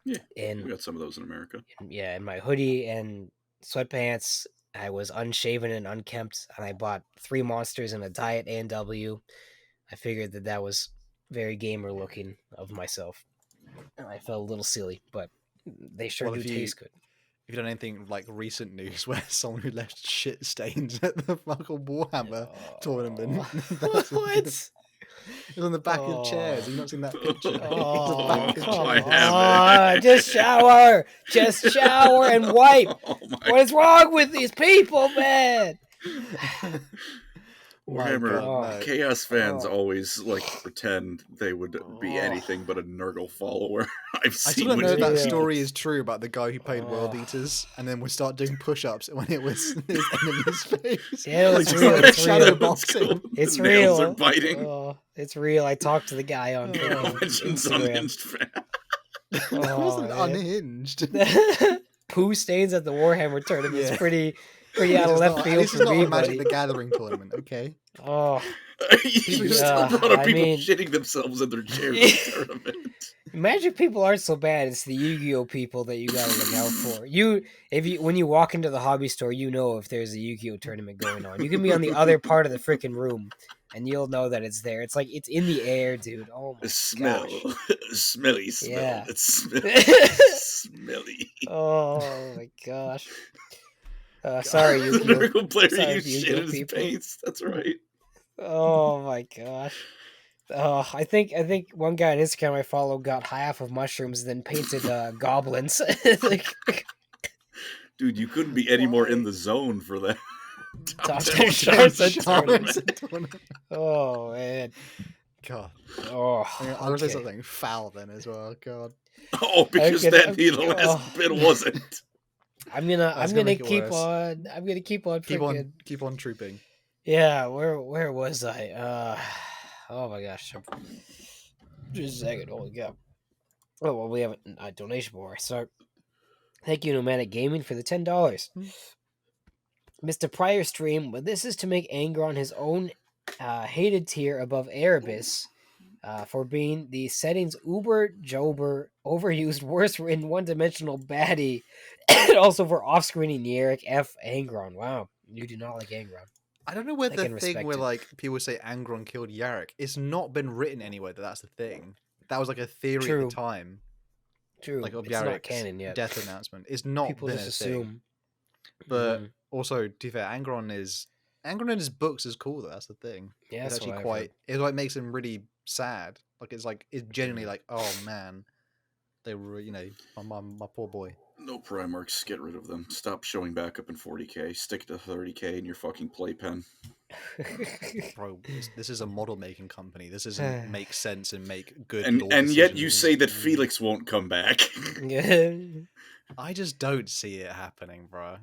Yeah, And we got some of those in America. yeah, in my hoodie and sweatpants, I was unshaven and unkempt, and I bought 3 monsters and a diet A&W. I figured that was very gamer looking of myself. And I felt a little silly, but they sure Well, do if you- taste good. Have you done anything like recent news where someone who left shit stains at the fucking Warhammer tournament? What? It was on the back of chairs. Have you not seen that picture? Oh, The back of come I chairs. haven't. on. Just shower. Just shower and wipe. Oh my What is wrong with these people, man? My Warhammer God, no. Chaos fans Oh. always like to pretend they would be anything but a Nurgle follower. I've I seen still don't know what if that he story tweets. is true about the guy who played World Oh. Eaters and then would start doing push-ups when it was his enemy's face. Yeah, Like, it's just real. like It's shadow real. boxing. It's The nails real. are biting. Oh, it's real. I talked to the guy on Mentions Instagram. unhinged fan. That Oh, wasn't man. unhinged. Poo stains at the Warhammer tournament is Yeah. pretty out of left field This is for not me, a Magic buddy. the Gathering tournament, okay? Oh, You Yeah, still brought up I people mean- shitting themselves in their chairs in the tournament. Magic people aren't so bad. It's the Yu-Gi-Oh people that you gotta look out for. When you walk into the hobby store, you know if there's a Yu-Gi-Oh tournament going on. You can be on the other part of the freaking room, and you'll know that it's there. It's like it's in the air, dude. Oh my Smell. gosh. Smelly smell. Yeah. It's smelly. Oh my gosh. Sorry, The Yu-Gi-Oh. Nurgle player Sorry, used shit Yu-Gi-Oh in his people. paints. That's right. Oh my gosh. Oh, I think one guy on Instagram I follow got high off of mushrooms and then painted goblins. Like, Dude, you couldn't be any more in the zone for that. Top Top 10 ten shards and tournament. tournaments. Oh man. God. Oh, I would say okay. something foul then as well. God. Oh, because gonna- that the last oh. bit wasn't. I'm gonna That's gonna make it keep worse. on. I'm gonna keep on. Freaking, Keep on trooping. Yeah, where was I? Oh my gosh. Just a second. Holy cow. Oh well, we have a donation more. So, thank you, Nomadic Gaming, for the $10. Mr. Prior stream, but this is to make Angron his own hated tier above Erebus for being the settings uber jober overused worst written one-dimensional baddie and also for off-screening Yerick F. Angron. Wow, you do not like Angron. I don't know where I the can thing respect where it. like people say Angron killed Yarick. It's not been written anywhere that that's the thing. That was like a theory True. at the time, True, like of it's not Yarick's canon yet. death announcement. It's not People been just a thing. assume. But Mhm. also, to be fair, Angron in his books is cool. That's the thing. Yeah, It's that's actually what I've quite. heard. It like makes him really sad. Like it's genuinely like, oh man, they were my poor boy. No Primarchs, get rid of them. Stop showing back up in 40k. Stick to 30k in your fucking playpen. Bro, this is a model making company. This isn't make sense and make good. And lore yet you decisions. say that Felix won't come back. I just don't see it happening, bro.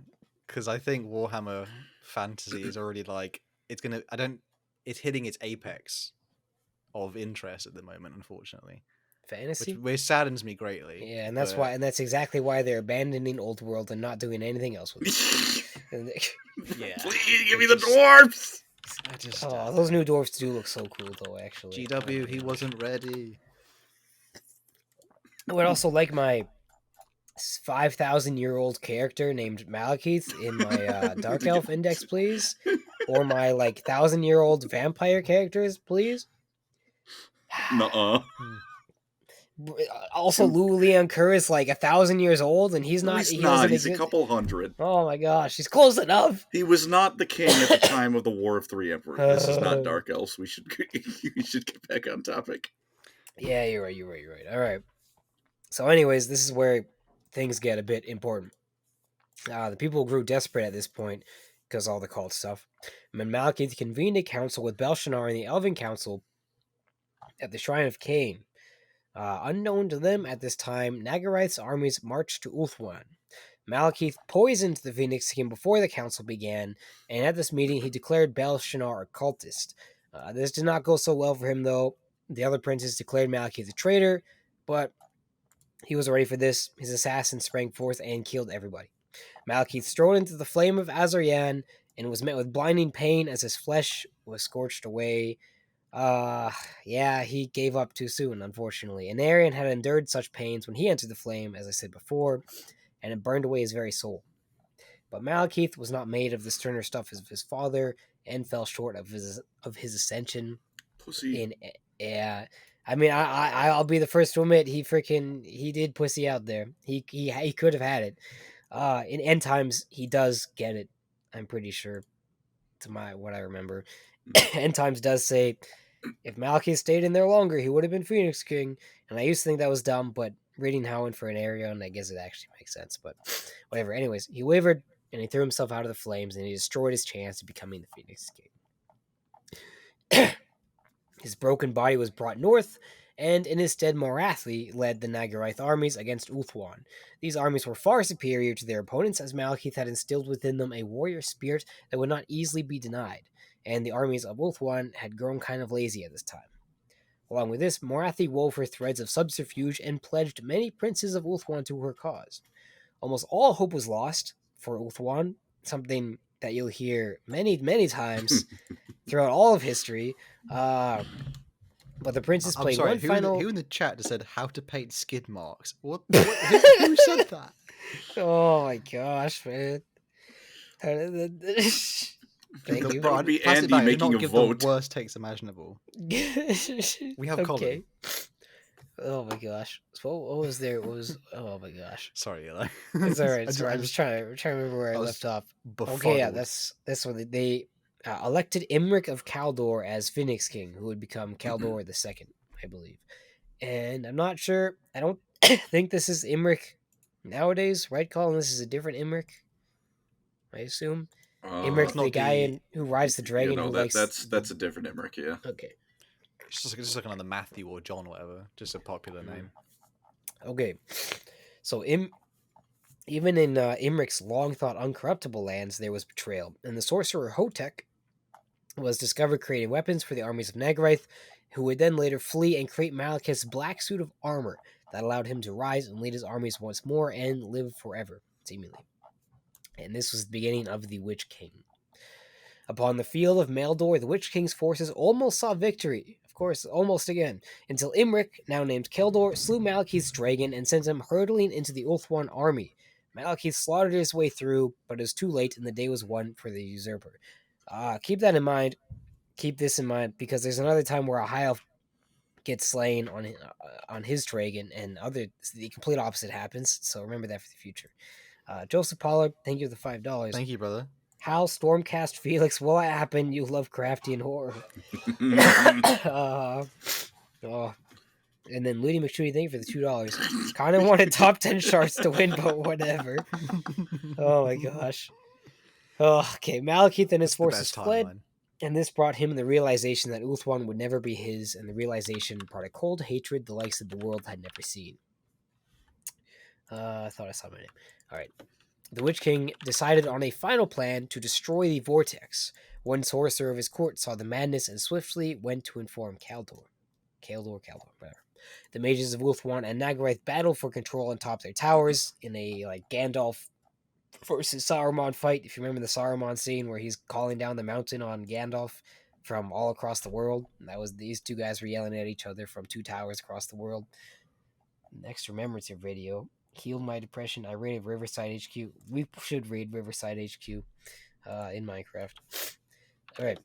Because I think Warhammer Fantasy is already like it's gonna. It's hitting its apex of interest at the moment, unfortunately, Fantasy. which saddens me greatly. Yeah, and that's but- why, and that's exactly why they're abandoning Old World and not doing anything else with it. And Yeah. Please give me the dwarves. I just oh, those new dwarfs do look so cool, though. Actually, GW, Oh, he gosh. wasn't ready. I would also like my 5,000-year-old character named Malekith in my Dark Elf index, please, or my 1,000-year-old vampire characters, please. Nuh-uh. Also, Lou Leon Kerr is 1,000 years old, and he's not. He's he not. doesn't He's a exist. couple hundred. Oh my gosh, he's close enough. He was not the king at the time of the War of Three Emperors. This is not Dark Elves. We should get back on topic. Yeah, you're right. All right. So, anyways, this is where things get a bit important. The people grew desperate at this point because all the cult stuff. When Malekith convened a council with Belshazzar and the Elven Council at the Shrine of Cain. Unknown to them at this time, Nagarith's armies marched to Ulthuan. Malekith poisoned the Phoenix King before the council began, and at this meeting he declared Belshazzar a cultist. This did not go so well for him, though. The other princes declared Malekith a traitor, but he was ready for this. His assassins sprang forth and killed everybody. Malekith strode into the flame of Azaryan and was met with blinding pain as his flesh was scorched away. Yeah, he gave up too soon, unfortunately. And Arian had endured such pains when he entered the flame, as I said before, and it burned away his very soul. But Malekith was not made of the sterner stuff of his father and fell short of his ascension. Pussy. Yeah, I mean, I'll be the first to admit he did pussy out there. He could have had it. In End Times, he does get it. I'm pretty sure, to what I remember. End Times does say, if Malekith stayed in there longer, he would have been Phoenix King. And I used to think that was dumb, but reading Howin for an Arion, I guess it actually makes sense. But whatever. Anyways, he wavered and he threw himself out of the flames and he destroyed his chance of becoming the Phoenix King. His broken body was brought north, and in his stead Morathi led the Nagarith armies against Ulthuan. These armies were far superior to their opponents, as Malekith had instilled within them a warrior spirit that would not easily be denied, and the armies of Ulthuan had grown kind of lazy at this time. Along with this, Morathi wove her threads of subterfuge and pledged many princes of Ulthuan to her cause. Almost all hope was lost for Ulthuan, something that you'll hear many, many times throughout all of history. But the princes I'm played sorry, one final. Who in the chat just said how to paint skid marks? Who said that? Oh my gosh, man! Thank you. That would be Plastic Andy bag, do making not a give vote. The worst takes imaginable. We have Colin. Oh my gosh! So what was there? What was? Oh my gosh! Sorry, Eli. It's all right. It's all right. I'm just trying to remember where I left off. Okay, yeah, that's what they elected Imric of Kaldor as Phoenix King, who would become Kaldor II, I believe. And I'm not sure. I don't think this is Imric nowadays, right, Colin? This is a different Imric, I assume. Imric, the guy who rides the dragon. No, that's a different Imric. Yeah. Okay. It's just looking on the Matthew or John, or whatever. Just a popular name. Okay. So even in Imric's long thought uncorruptible lands, there was betrayal, and the sorcerer Hotek was discovered creating weapons for the armies of Nagarith, who would then later flee and create Malekith's black suit of armor that allowed him to rise and lead his armies once more and live forever, seemingly. And this was the beginning of the Witch King. Upon the field of Maldor, the Witch King's forces almost saw victory. Of course, almost again, until Imric, now named Keldor, slew Malekith's dragon and sent him hurtling into the Ulthuan army. Malekith slaughtered his way through, but it was too late and the day was won for the usurper. Keep that in mind. Keep this in mind, because there's another time where a high elf gets slain on his dragon, and the complete opposite happens. So remember that for the future. Joseph Pollard, thank you for the $5. Thank you, brother. How Stormcast Felix will it happen? You Lovecraftian horror. And then Ludi McShooty, thank you for the $2. Kind of wanted top 10 shards to win, but whatever. Oh my gosh. Oh, okay, Malekith and his forces fled, and this brought him the realization that Ulthuan would never be his, and the realization brought a cold hatred the likes of the world had never seen. I thought I saw my name. All right. The Witch King decided on a final plan to destroy the vortex. One sorcerer of his court saw the madness and swiftly went to inform Kaldor, whatever. The mages of Ulthuan and Nagarith battled for control on top of their towers in a Gandalf versus Saruman fight. If you remember the Saruman scene where he's calling down the mountain on Gandalf from all across the world, these two guys were yelling at each other from two towers across the world. Next Remembrancer video. Healed my depression. I raided Riverside HQ. We should raid Riverside HQ in Minecraft. Alright.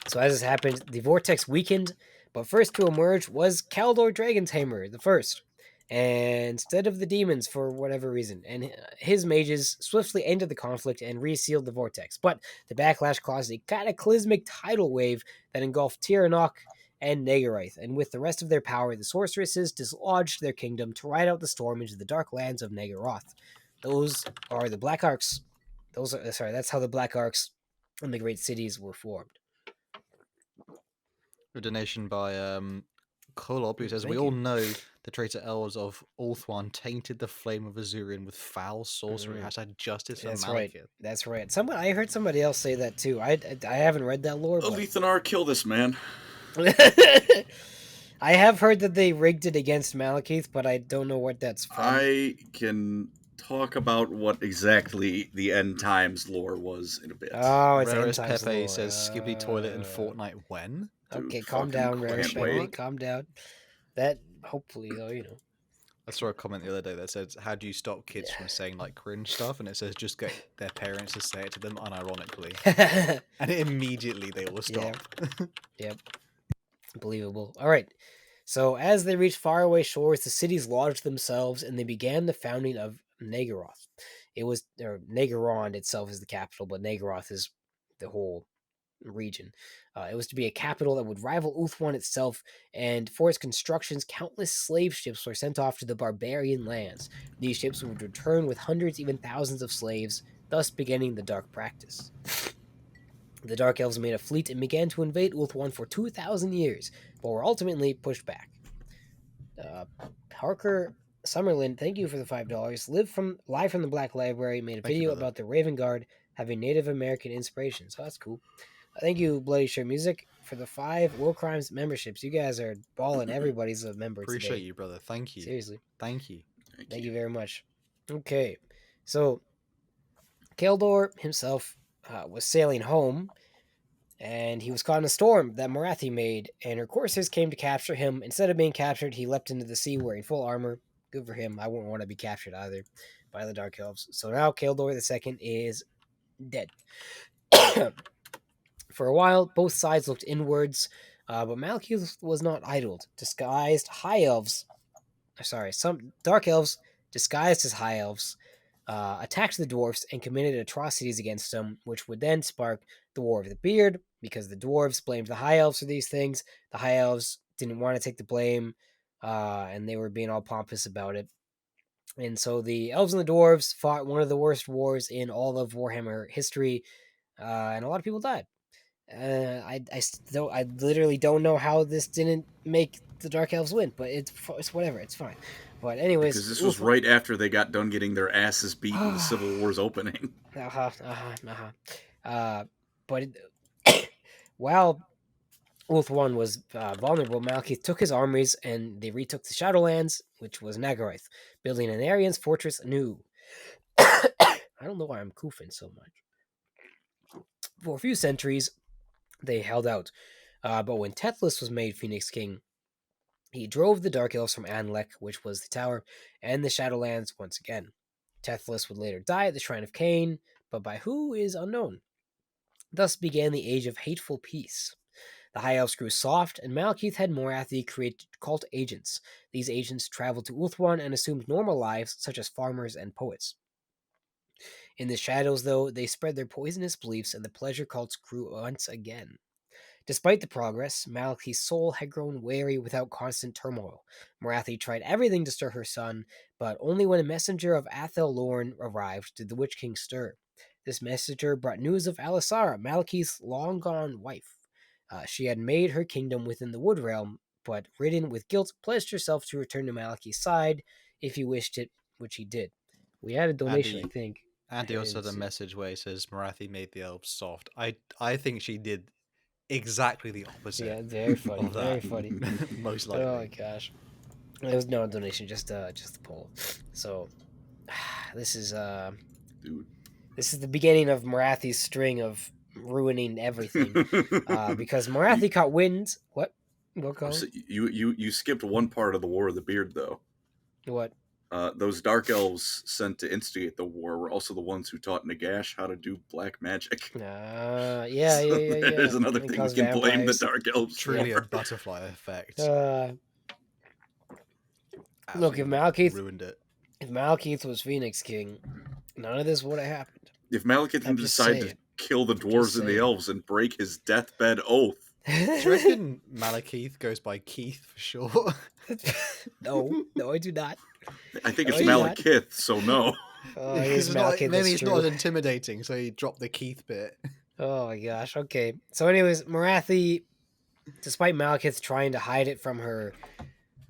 So as this happened, the vortex weakened, but first to emerge was Kaldor Dragontamer, the first. And instead of the demons, for whatever reason. And his mages swiftly ended the conflict and resealed the vortex. But the backlash caused a cataclysmic tidal wave that engulfed Tiranoc and Nagorith, and with the rest of their power, the sorceresses dislodged their kingdom to ride out the storm into the dark lands of Nagoroth. Those are the Black Arcs. That's how the Black Arcs and the Great Cities were formed. A donation by Kolob, who says, Thank "We all you. know the traitor elves of Ulthuan tainted the flame of Azurian with foul sorcery. Hashtag justice for That's Malekith." right. That's right. I heard somebody else say that too. I haven't read that lore, but Alethanar, kill this man. I have heard that they rigged it against Malekith, but I don't know what that's from. I can talk about what exactly the end times lore was in a bit. Oh, it's Rarest end times Pepe lore. says, "Skibbly toilet in Fortnite when?" Dude, Okay, calm fucking down, Rare can't Pepe. wait. Calm down. That hopefully though, I saw a comment the other day that said, "How do you stop kids from saying like cringe stuff?" And it says, "Just get their parents to say it to them unironically." And immediately they will stop. Yep. Believable. All right. So as they reached faraway shores, the cities lodged themselves, and they began the founding of Nagoroth. Nagorond itself is the capital, but Nagoroth is the whole region. It was to be a capital that would rival Ulthuan itself, and for its constructions, countless slave ships were sent off to the barbarian lands. These ships would return with hundreds, even thousands of slaves, thus beginning the dark practice. The Dark Elves made a fleet and began to invade Ulthuan for 2,000 years, but were ultimately pushed back. Parker Summerlin, thank you for the $5. Live from the Black Library, made a Thank you, video brother. about the Raven Guard having Native American inspiration, so that's cool. Thank you, Bloody Shirt Music, for the 5 Lorecrimes memberships. You guys are balling. Everybody's a member Appreciate today. you, brother. Thank you. Seriously. Thank you. Thank you very much. Okay, so Keldor himself was sailing home, and he was caught in a storm that Morathi made, and her coursers came to capture him. Instead of being captured, he leapt into the sea wearing full armor. Good for him. I wouldn't want to be captured either by the Dark Elves. So now Keldor II is dead. For a while, both sides looked inwards, but Malekith was not idled. Some Dark Elves, disguised as High Elves, attacked the dwarfs and committed atrocities against them, which would then spark the War of the Beard, because the dwarves blamed the High Elves for these things. The High Elves didn't want to take the blame, and they were being all pompous about it. And so the elves and the dwarves fought one of the worst wars in all of Warhammer history, and a lot of people died. I literally don't know how this didn't make the Dark Elves win, but it's whatever. It's fine. But anyways, Because this was right after they got done getting their asses beat in the Civil War's opening. But while Ulthuan was vulnerable, Malekith took his armies and they retook the Shadowlands, which was Nagorith, building an Aryan's fortress anew. I don't know why I'm koofing so much. For a few centuries, they held out. But when Tethlis was made Phoenix King, he drove the Dark Elves from Anlek, which was the tower, and the Shadowlands once again. Tethlis would later die at the Shrine of Cain, but by who is unknown. Thus began the Age of Hateful Peace. The High Elves grew soft, and Malekith had Morathi create cult agents. These agents traveled to Ulthuan and assumed normal lives, such as farmers and poets. In the shadows, though, they spread their poisonous beliefs, and the pleasure cults grew once again. Despite the progress, Malekith's soul had grown wary without constant turmoil. Morathi tried everything to stir her son, but only when a messenger of Athel Lorn arrived did the Witch King stir. This messenger brought news of Alisara, Malekith's long-gone wife. She had made her kingdom within the Wood Realm, but ridden with guilt, pledged herself to return to Malekith's side if he wished it, which he did. We had a donation, I think. Andy also had a message where he says Morathi made the elves soft. I think she did exactly the opposite. Yeah, very funny. of Very that. funny. Most likely. Oh my gosh. It was no donation, just the poll. So this is Dude. this is the beginning of Morathi's string of ruining everything. Because Morathi caught wind. What? What call? So you skipped one part of the War of the Beard, though. What? Those Dark Elves sent to instigate the war were also the ones who taught Nagash how to do black magic. Yeah. There's another thing we can blame the vampires. Dark Elves Truly for. a butterfly effect. Look, if Absolutely Malekith ruined it. If Malekith was Phoenix King, none of this would have happened. If Malekith I'm didn't just decide saying. to kill the dwarves and the saying. elves and break his deathbed oath, Do you reckon Malekith goes by Keith for short? No, I do not. I think No, it's I do not. Malekith, so no. Oh, it is Malekith. Maybe That's it's not true. as intimidating, so he dropped the Keith bit. Oh my gosh. Okay. So, anyways, Morathi, despite Malekith trying to hide it from her,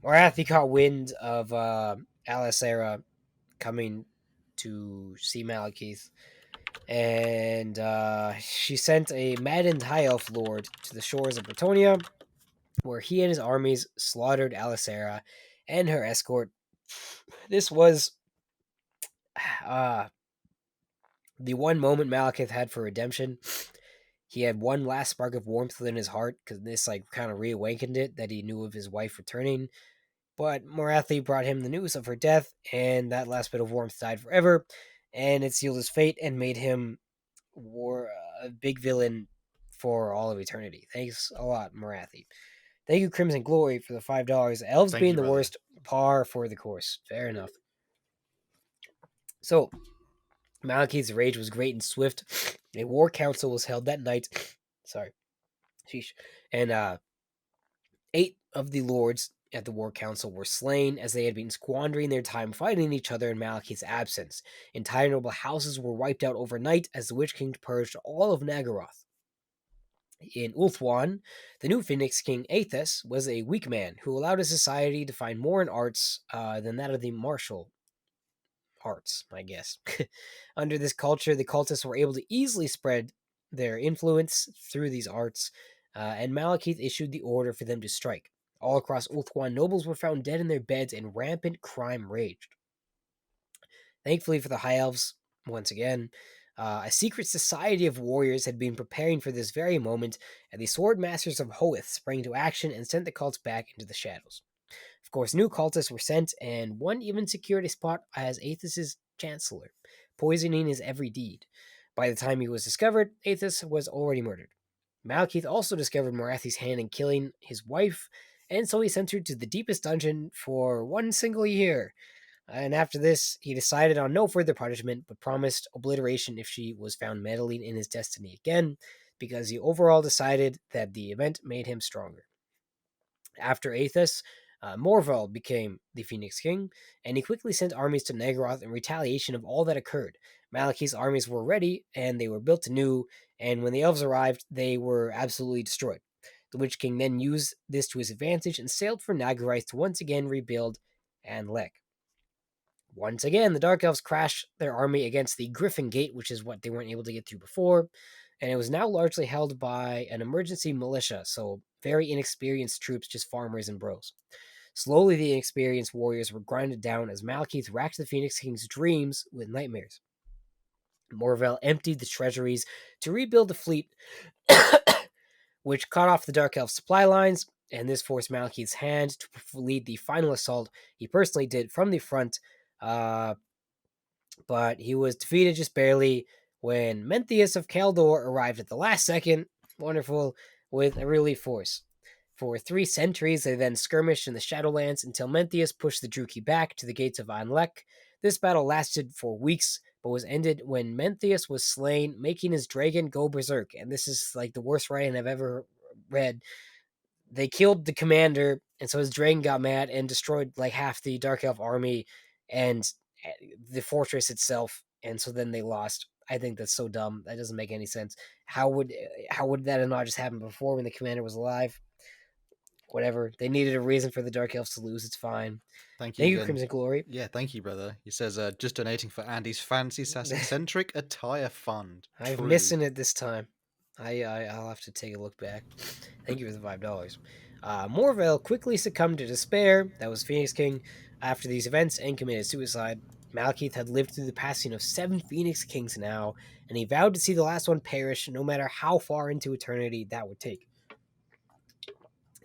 Morathi caught wind of Alicera coming to see Malekith, and she sent a maddened high elf lord to the shores of Bretonia, where he and his armies slaughtered Alicera and her escort. This was the one moment Malekith had for redemption. He had one last spark of warmth within his heart, because this kind of reawakened it, that he knew of his wife returning. But Morathi brought him the news of her death, and that last bit of warmth died forever, and it sealed his fate and made him a big villain for all of eternity. Thanks a lot, Morathi. Thank you, Crimson Glory, for the $5. Elves Thank being you, the brother. worst, par for the course. Fair enough. So, Malekith's rage was great and swift. A war council was held that night. Sorry. Sheesh. And 8 of the lords at the war council were slain, as they had been squandering their time fighting each other in Malekith's absence. Entire noble houses were wiped out overnight as the Witch King purged all of Nagaroth. In Ulthuan, the new Phoenix King Aethys was a weak man who allowed his society to find more in arts than that of the martial arts, I guess. Under this culture, the cultists were able to easily spread their influence through these arts, and Malekith issued the order for them to strike. All across Ulthuan, nobles were found dead in their beds, and rampant crime raged. Thankfully for the High Elves, once again, a secret society of warriors had been preparing for this very moment, and the Sword Masters of Hoeth sprang to action and sent the cults back into the shadows. Of course, new cultists were sent, and one even secured a spot as Aethys' chancellor, poisoning his every deed. By the time he was discovered, Aethys was already murdered. Malekith also discovered Morathi's hand in killing his wife, and so he sent her to the deepest dungeon for 1 single year. And after this, he decided on no further punishment, but promised obliteration if she was found meddling in his destiny again, because he overall decided that the event made him stronger. After Aethys, Morval became the Phoenix King, and he quickly sent armies to Nagaroth in retaliation of all that occurred. Malekith's armies were ready, and they were built anew, and when the elves arrived, they were absolutely destroyed. The Witch King then used this to his advantage and sailed for Nagaroth to once again rebuild Anlek. Once again, the Dark Elves crashed their army against the Griffin Gate, which is what they weren't able to get through before, and it was now largely held by an emergency militia, so very inexperienced troops, just farmers and bros. Slowly, the inexperienced warriors were grinded down as Malekith racked the Phoenix King's dreams with nightmares. Morvel emptied the treasuries to rebuild the fleet, which cut off the Dark Elf supply lines, and this forced Malekith's hand to lead the final assault. He personally did from the front, but he was defeated just barely when Menthius of Kaldor arrived at the last second, wonderful, with a relief force. For 3 centuries, they then skirmished in the Shadowlands until Menthius pushed the Druki back to the gates of Anlek. This battle lasted for weeks, but was ended when Menthius was slain, making his dragon go berserk. And this is like the worst writing I've ever read. They killed the commander, and so his dragon got mad and destroyed like half the Dark Elf army and the fortress itself, and so then they lost. I think that's so dumb. That doesn't make any sense. How would that not just happen before when the commander was alive? Whatever. They needed a reason for the Dark Elves to lose. It's fine. Thank Thank you, again. Crimson Glory. Yeah, thank you, brother. He says, just donating for Andy's fancy centric attire fund. I'm True. missing it this time. I'll have to take a look back. Thank you for the $5. Morvel quickly succumbed to despair. That was Phoenix King. After these events and committed suicide. Malekith had lived through the passing of 7 Phoenix Kings now, and he vowed to see the last one perish, no matter how far into eternity that would take.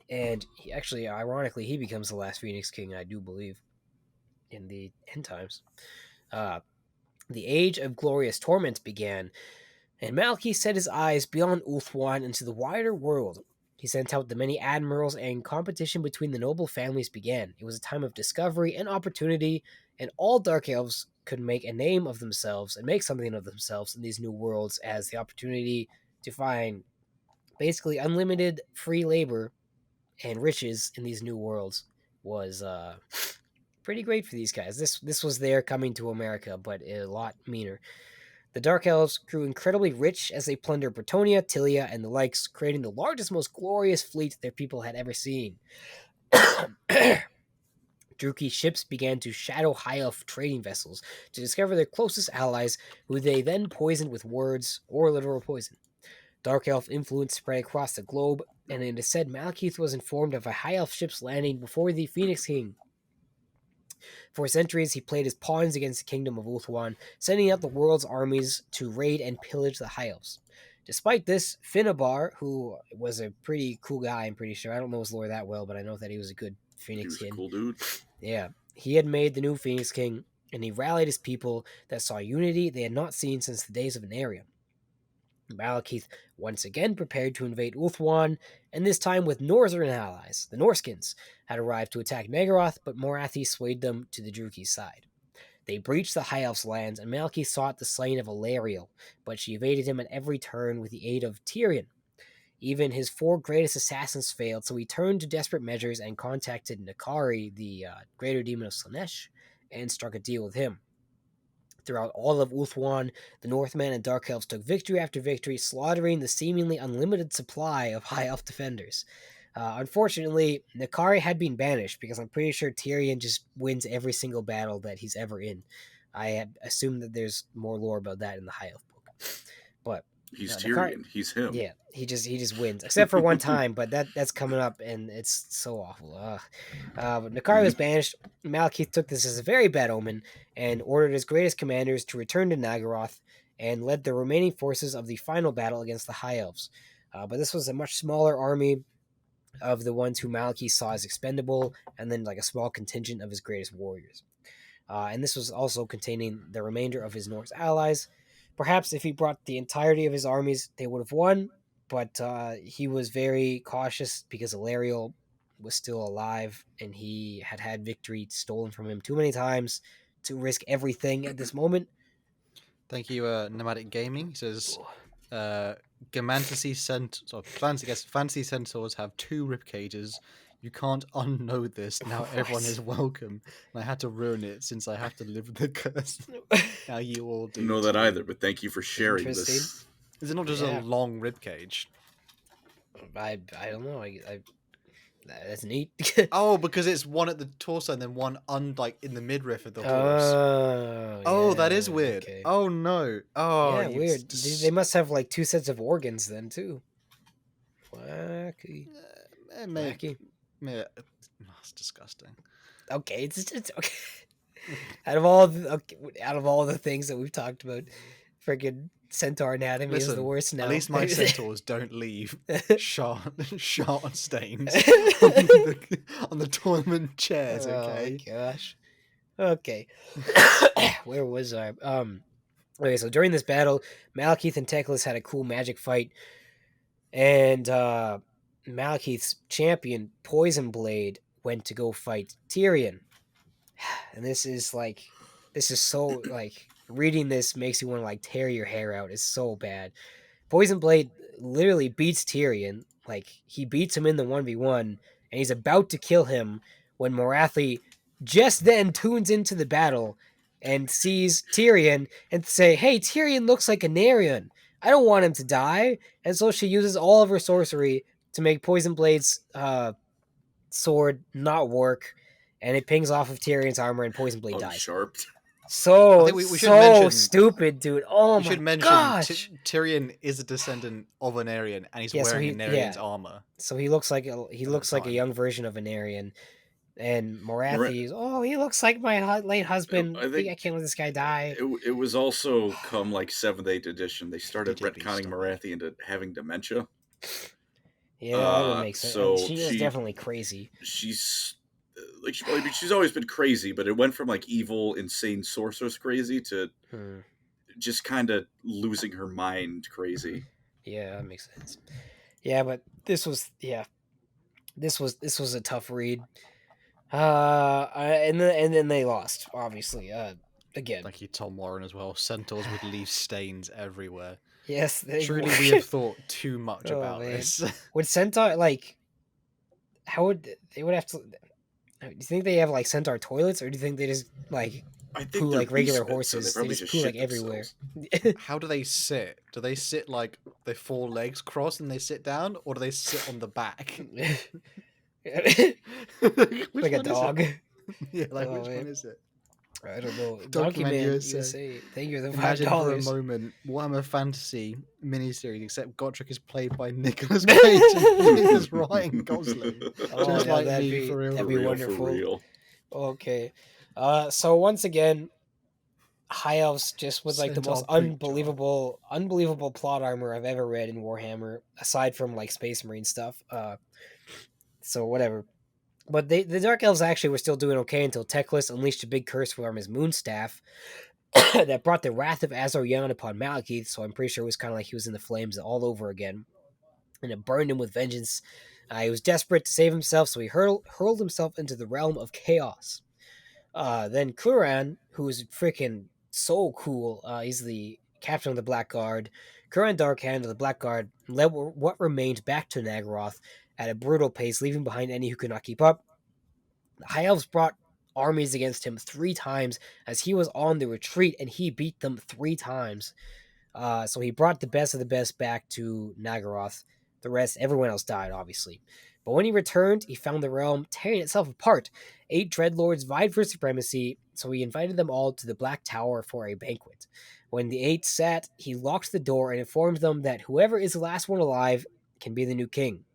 And he, actually, ironically, he becomes the last Phoenix King, I do believe, in the end times. The Age of Glorious Torment began, and Malekith set his eyes beyond Ulthuan into the wider world. He sent out the many admirals, and competition between the noble families began. It was a time of discovery and opportunity, and all Dark Elves could make a name of themselves and make something of themselves in these new worlds, as the opportunity to find basically unlimited free labor and riches in these new worlds was pretty great for these guys. This was their coming to America, but a lot meaner. The Dark Elves grew incredibly rich as they plundered Bretonia, Tilia, and the likes, creating the largest, most glorious fleet their people had ever seen. Druchii ships began to shadow high elf trading vessels to discover their closest allies, who they then poisoned with words or literal poison. Dark elf influence spread across the globe, and it is said Malekith was informed of a high elf ship's landing before the Phoenix King. For centuries, he played his pawns against the kingdom of Ulthuan, sending out the world's armies to raid and pillage the high elves. Despite this, Finnabar, who was a pretty cool guy, I'm pretty sure. I don't know his lore that well, but I know that he was a good He Phoenix was a King. cool dude. Yeah, he had made the new Phoenix King, and he rallied his people that saw unity they had not seen since the days of Anarion. Malekith once again prepared to invade Ulthuan, and this time with northern allies. The Norskins had arrived to attack Megaroth, but Morathi swayed them to the Druchii side. They breached the High Elf's lands, and Malekith sought the slaying of Ilariel, but she evaded him at every turn with the aid of Tyrion. Even his 4 greatest assassins failed, so he turned to desperate measures and contacted Nakari, the greater demon of Slaanesh, and struck a deal with him. Throughout all of Ulthuan, the Northmen and Dark Elves took victory after victory, slaughtering the seemingly unlimited supply of High Elf defenders. Unfortunately, Nakari had been banished because I'm pretty sure Tyrion just wins every single battle that he's ever in. I had assumed that there's more lore about that in the High Elf book. But He's Nakari, Tyrion. He's him. yeah, he just wins, except for one time, but that's coming up, and it's so awful. But Nakari was banished. Malekith took this as a very bad omen and ordered his greatest commanders to return to Nagaroth and led the remaining forces of the final battle against the High Elves. But this was a much smaller army of the ones who Malekith saw as expendable, and then like a small contingent of his greatest warriors. And this was also containing the remainder of his Norse allies. Perhaps if he brought the entirety of his armies, they would have won, but he was very cautious because Ilariel was still alive, and he had victory stolen from him too many times to risk everything at this moment. Thank you, Nomadic Gaming. He says, Fantasy centaurs have 2 rib cages. You can't unknow this. Now everyone is welcome. And I had to ruin it since I have to live with the curse. Now you all do. Didn't know that too. either, but thank you for sharing Interesting. this. Is it not just Yeah. a long rib cage? I don't know. That's neat. Oh, because it's one at the torso and then one like in the midriff of the horse. Oh, that yeah, is weird. okay. Oh no. Oh, Yeah, weird. They must have like 2 sets of organs then too. Wacky. Maybe. That's disgusting. Okay, it's okay. Out of all the things that we've talked about, freaking centaur anatomy is the Listen, worst now. At least my centaurs don't leave shot stains on the tournament chairs. Okay. Oh gosh. Okay. Where was I? Okay, so during this battle, Malekith and Teclis had a cool magic fight, and Malekith's champion, Poison Blade, went to go fight Tyrion. And this is so like reading this makes you want to like tear your hair out. It's so bad. Poison Blade literally beats Tyrion. Like he beats him in the 1v1, and he's about to kill him when Morathi just then tunes into the battle and sees Tyrion and say, "Hey, Tyrion looks like an Aryan. I don't want him to die." And so she uses all of her sorcery to make Poison Blade's sword not work, and it pings off of Tyrion's armor, and Poison Blade dies. Sharp. I think we should mention- stupid, dude. Oh We my should mention gosh! Tyrion is a descendant of an Aryan, and he's Yeah, so wearing he- an Aryan's yeah. armor. So he looks like a time. young version of an Aryan, and Morathi's he looks like my late husband. I think- I can't let this guy die. It was also come like 7th, 8th edition. They started Did you retconning stop? Morathi into having dementia. Yeah, that would make sense. so She is she- definitely crazy. She's like, she's always been crazy, but it went from like evil, insane sorceress crazy to just kind of losing her mind crazy. Yeah, that makes sense. Yeah, but this was a tough read. And then they lost, obviously. Again. Thank you, Tom Warren, as well. Centaurs would leave stains everywhere. Yes, they Truly, would. we have thought too much Oh, about man. this. Would centaur like? How would they would have to? Do you think they have like centaur toilets, or do you think they just like I think poo they're like regular beast-fed, so they horses? They probably just poo like shit everywhere. themselves. How do they sit? Do they sit like their four legs crossed and they sit down, or do they sit on the back? Which Like a one is it? dog. Yeah, like Oh, which one man. is it? I don't know. Donkey Donkey Man Man USA. USA. Thank you for the Imagine for a $5. moment Warhammer Fantasy miniseries, except Gotrek is played by Nicolas Cage and he is Ryan Gosling. Oh, Just yeah, like that'd me, be for real. that'd For be real, wonderful. for real. Okay. So once again, High Elves just with like the most Centaur poop unbelievable plot armor I've ever read in Warhammer, aside from like Space Marine stuff. So whatever. But the Dark Elves actually were still doing okay until Teclis unleashed a big curse from his Moonstaff that brought the wrath of Azor-Yan upon Malekith, so I'm pretty sure it was kind of like he was in the flames all over again. And it burned him with vengeance. He was desperate to save himself, so he hurled himself into the realm of chaos. Then Kuran, who is freaking so cool, he's the captain of the Black Guard. Kuran Darkhand of the Black Guard led what remained back to Nagaroth at a brutal pace, leaving behind any who could not keep up. The High Elves brought armies against him 3 times as he was on the retreat, and he beat them 3 times. So he brought the best of the best back to Nagaroth. The rest, everyone else died, obviously. But when he returned, he found the realm tearing itself apart. 8 dreadlords vied for supremacy, so he invited them all to the Black Tower for a banquet. When the 8 sat, he locked the door and informed them that whoever is the last one alive can be the new king.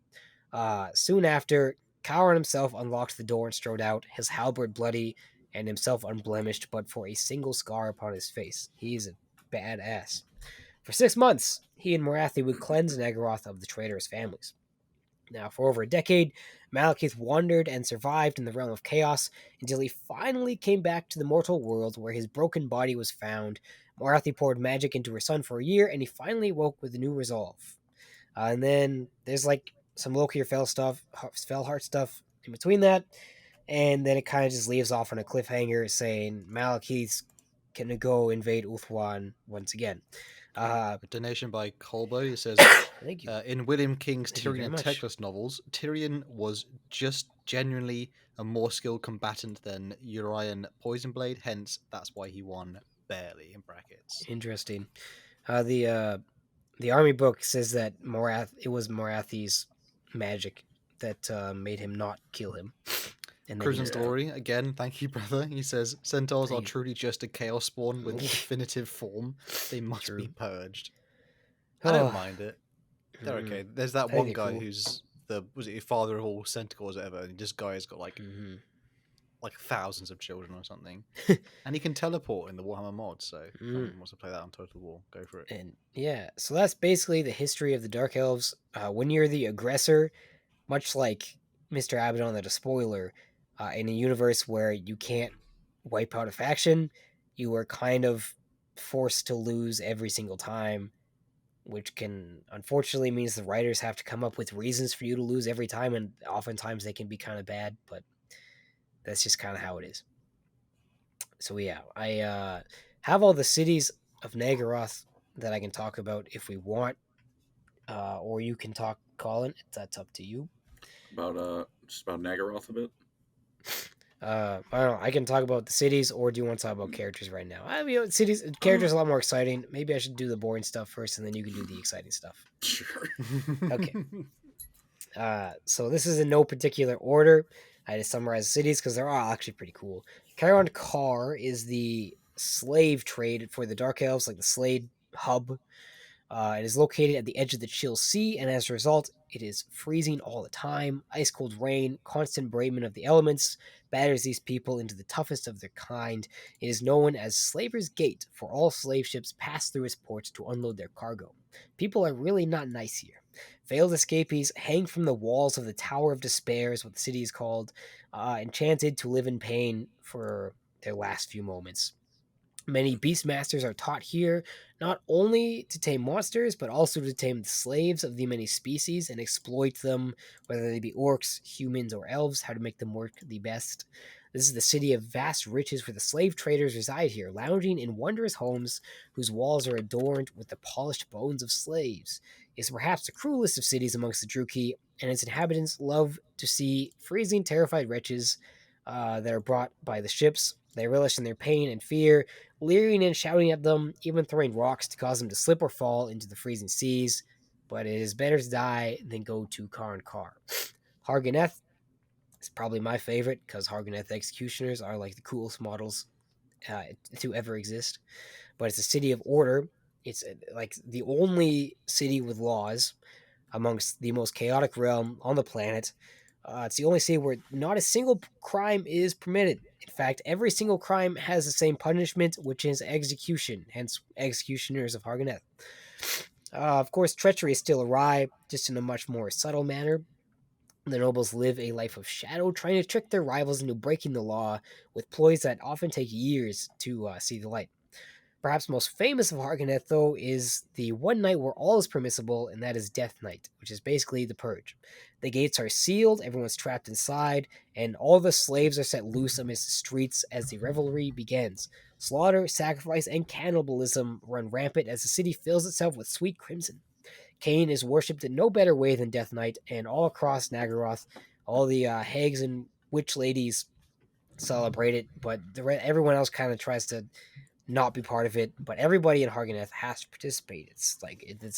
Soon after, Cowran himself unlocked the door and strode out, his halberd bloody and himself unblemished, but for a single scar upon his face. He's a badass. For 6 months, he and Morathi would cleanse Nagaroth of the traitorous families. Now, for over a decade, Malekith wandered and survived in the realm of chaos until he finally came back to the mortal world where his broken body was found. Morathi poured magic into her son for a year, and he finally woke with a new resolve. And then there's like some Loki or Felheart stuff in between that, and then it kind of just leaves off on a cliffhanger saying Malekith's gonna go invade Uthwan once again. A donation by Colbo. He says, Thank you. in William King's Thank you Tyrion very and much. Teclis novels, Tyrion was just genuinely a more skilled combatant than Urian Poisonblade, hence that's why he won barely, in brackets. Interesting. The army book says that it was Morathi's magic that made him not kill him. And then Cruisen's Yeah. Glory, again, thank you, brother. He says, Centaurs are Thank you. truly just a chaos spawn with definitive form. They must be True. purged. I don't Oh, mind it. They're mm, okay. There's that I think one they're guy cool. who's was it father of all centaurs or whatever, and this guy's got like thousands of children or something. And he can teleport in the Warhammer mod, so if anyone wants to play that on Total War, go for it. And yeah, so that's basically the history of the Dark Elves. When you're the aggressor, much like Mr. Abaddon, the spoiler, in a universe where you can't wipe out a faction, you are kind of forced to lose every single time, which can unfortunately means the writers have to come up with reasons for you to lose every time, and oftentimes they can be kind of bad, but that's just kind of how it is. So yeah, I have all the cities of Nagaroth that I can talk about if we want, or you can talk, Colin. That's up to you. About just about Nagaroth a bit. I don't know. I can talk about the cities, or do you want to talk about characters right now? I mean, characters are a lot more exciting. Maybe I should do the boring stuff first, and then you can do the exciting stuff. Sure. Okay. So this is in no particular order. I just summarize the cities because they're all actually pretty cool. Chiron Kar is the slave trade for the Dark Elves, like the slave hub. It is located at the edge of the chill sea, and as a result, it is freezing all the time. Ice cold rain, constant bravement of the elements, batters these people into the toughest of their kind. It is known as Slaver's Gate, for all slave ships pass through its ports to unload their cargo. People are really not nice here. Veiled escapees hang from the walls of the Tower of Despair, is what the city is called, enchanted to live in pain for their last few moments. Many beastmasters are taught here not only to tame monsters, but also to tame the slaves of the many species and exploit them, whether they be orcs, humans, or elves, how to make them work the best. This is the city of vast riches where the slave traders reside here, lounging in wondrous homes whose walls are adorned with the polished bones of slaves. It's perhaps the cruelest of cities amongst the Druki, and its inhabitants love to see freezing, terrified wretches that are brought by the ships. They relish in their pain and fear, leering and shouting at them, even throwing rocks to cause them to slip or fall into the freezing seas. But it is better to die than go to Karn Kar. Harganeth is probably my favorite because Harganeth executioners are like the coolest models to ever exist. But it's a city of order. It's like the only city with laws amongst the most chaotic realm on the planet. It's the only city where not a single crime is permitted. In fact, every single crime has the same punishment, which is execution, hence executioners of Harganeth. Of course, treachery is still awry, just in a much more subtle manner. The nobles live a life of shadow, trying to trick their rivals into breaking the law with ploys that often take years to see the light. Perhaps most famous of Harganeth, though, is the one night where all is permissible, and that is Death Night, which is basically the purge. The gates are sealed, everyone's trapped inside, and all the slaves are set loose amidst the streets as the revelry begins. Slaughter, sacrifice, and cannibalism run rampant as the city fills itself with sweet crimson. Cain is worshipped in no better way than Death Knight, and all across Nagaroth, all the hags and witch ladies celebrate it, but everyone else kind of tries to not be part of it. But everybody in Harganeth has to participate. It's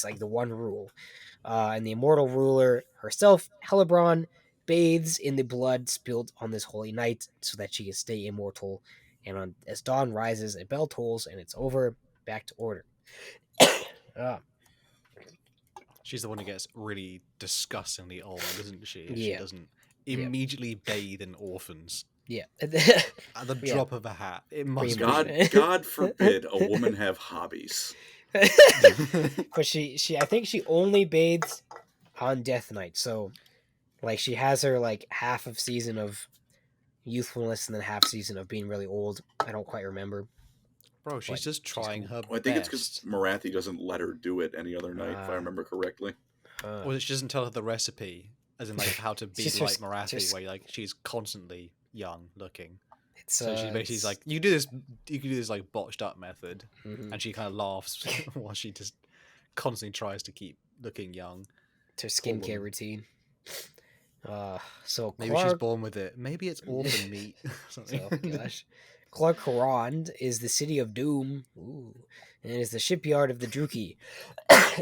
like the one rule. And the immortal ruler herself, Helebron, bathes in the blood spilled on this holy night so that she can stay immortal. And as dawn rises, a bell tolls, and it's over. Back to order. She's the one who gets really disgustingly old, isn't she? If she Yeah. doesn't immediately bathe in orphans Yeah. at the Yeah. drop of a hat. It Pretty must much. be. God forbid a woman have hobbies. But she I think she only bathes on Death Night. So like she has her like half of season of youthfulness and then half season of being really old. I don't quite remember. Bro, she's But just she's trying cool. her Well, I think it's because best. Marathi doesn't let her do it any other night, if I Ah. remember correctly. Or she doesn't tell her the recipe, as in like how to be Just like her- Marathi, just- where like she's constantly young looking. It's So she basically's like, you can do this like botched up method, mhm. and she kind of laughs while she just constantly tries to keep looking young. It's her Poor skincare woman. routine. So Maybe she's Clark, born with it. Maybe it's orphan meat. oh gosh, Clark Harand is the city of doom. Ooh, and it is the shipyard of the Druki.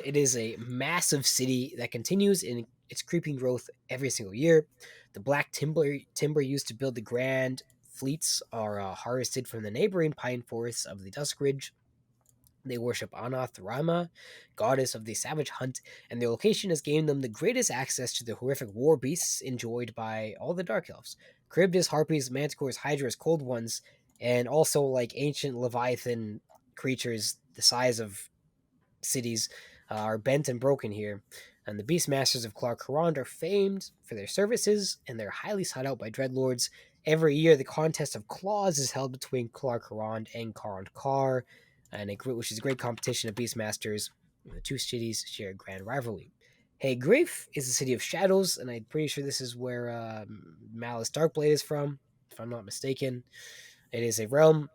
It is a massive city that continues in its creeping growth every single year. The black timber used to build the grand fleets are harvested from the neighboring pine forests of the Dusk Ridge. They worship Anath Rama, goddess of the savage hunt, and their location has gained them the greatest access to the horrific war beasts enjoyed by all the Dark Elves. Charybdis, Harpies, Manticores, Hydras, Cold Ones, and also like ancient Leviathan creatures the size of cities are bent and broken here. And the Beastmasters of Clark Harand are famed for their services, and they're highly sought out by dreadlords. Every year, the contest of claws is held between Clark Harand and Karn Kar, which is a great competition of Beastmasters. The two cities share a grand rivalry. Hey Grief is the city of shadows, and I'm pretty sure this is where Malice Darkblade is from, if I'm not mistaken. It is a realm.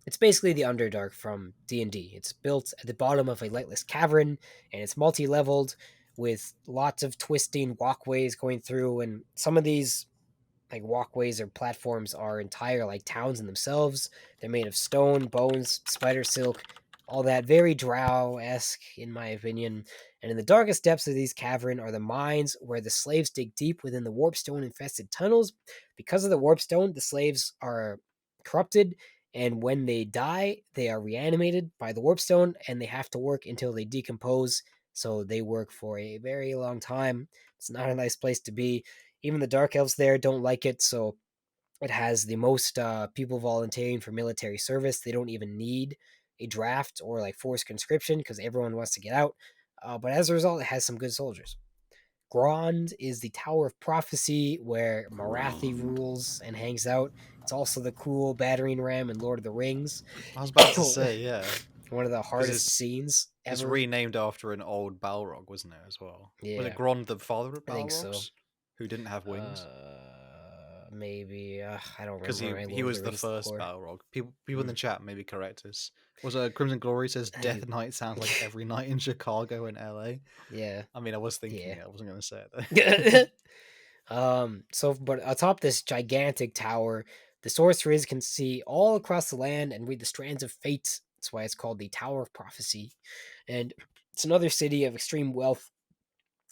It's basically the Underdark from D&D. It's built at the bottom of a lightless cavern, and it's multi-leveled with lots of twisting walkways going through, and some of these like walkways or platforms are entire like towns in themselves. They're made of stone, bones, spider silk, all that very drow-esque in my opinion. And in the darkest depths of these caverns are the mines where the slaves dig deep within the warpstone infested tunnels. Because of the warpstone, the slaves are corrupted, and when they die, they are reanimated by the warpstone and they have to work until they decompose. So they work for a very long time. It's not a nice place to be. Even the Dark Elves there don't like it, so it has the most people volunteering for military service. They don't even need a draft or like forced conscription because everyone wants to get out. But as a result, it has some good soldiers. Grond is the Tower of Prophecy where Marathi Grond. rules and hangs out. It's also the cool battering ram in Lord of the Rings. I was about to say, yeah. One of the hardest it's- scenes It's ever. renamed after an old Balrog, wasn't it, as well? Was Yeah. it Grond, the father of I think so. Balrogs? Who didn't have wings? maybe. I don't Because remember. he was the first Balrog. People in the chat maybe correct us. Was Crimson Glory says Death Night sounds like every night in Chicago and LA. Yeah. I mean, I was thinking Yeah. it. I wasn't going to say it though. But atop this gigantic tower, the sorcerers can see all across the land and read the strands of fate. That's why it's called the Tower of Prophecy. And it's another city of extreme wealth.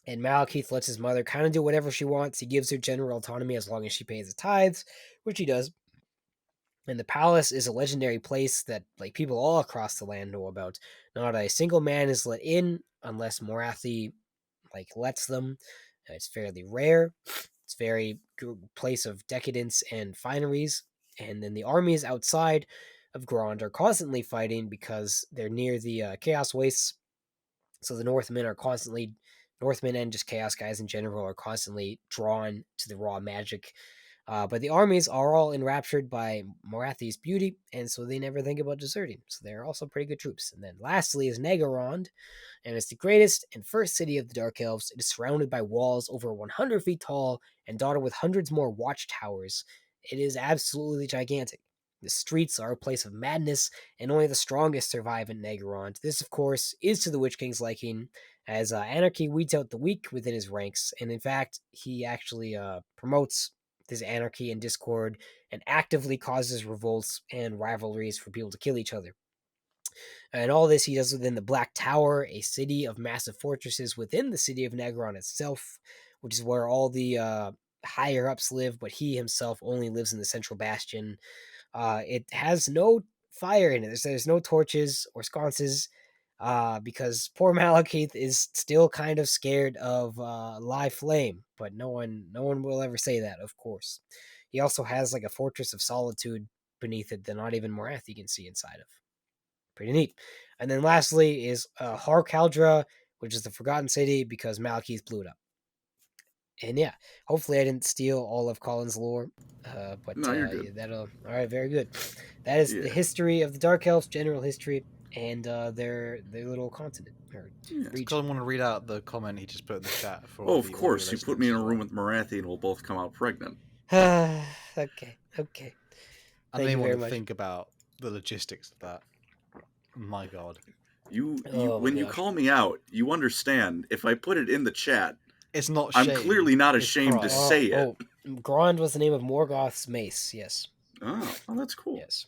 And Malekith lets his mother kind of do whatever she wants. He gives her general autonomy as long as she pays the tithes, which he does. And the palace is a legendary place that like people all across the land know about. Not a single man is let in unless Morathi like lets them. It's fairly rare. It's very good place of decadence and fineries. And then the armies outside of Grond are constantly fighting because they're near the Chaos Wastes. So the Northmen and just Chaos guys in general are constantly drawn to the raw magic. But the armies are all enraptured by Morathi's beauty, and so they never think about deserting. So they're also pretty good troops. And then lastly is Negorond, and it's the greatest and first city of the Dark Elves. It is surrounded by walls over 100 feet tall and dotted with hundreds more watchtowers. It is absolutely gigantic. The streets are a place of madness, and only the strongest survive in Negorond. This, of course, is to the Witch King's liking, as anarchy weeds out the weak within his ranks, and in fact, he actually promotes this anarchy and discord and actively causes revolts and rivalries for people to kill each other. And all this he does within the Black Tower, a city of massive fortresses within the city of Negron itself, which is where all the higher ups live, but he himself only lives in the central bastion. It has no fire in it. There's no torches or sconces because poor Malekith is still kind of scared of live flame, but no one will ever say that, of course. He also has like a fortress of solitude beneath it that not even Morathi can see inside of. Pretty neat. And then lastly is Harkaldra, which is the Forgotten City because Malekith blew it up. And yeah, hopefully I didn't steal all of Colin's lore. But No, you're good. That'll all right. Very good. That is the history of the Dark Elves, general history, and their little continent or region. Colin, want to read out the comment he just put in the chat for? Oh, of course. You put me in a room with Morathi, and we'll both come out pregnant. Okay. I don't even want to think about the logistics of that. My God. When you call me out, you understand. If I put it in the chat, it's not shame. I'm clearly not ashamed to say it. Grond was the name of Morgoth's mace, yes. Oh, that's cool. Yes.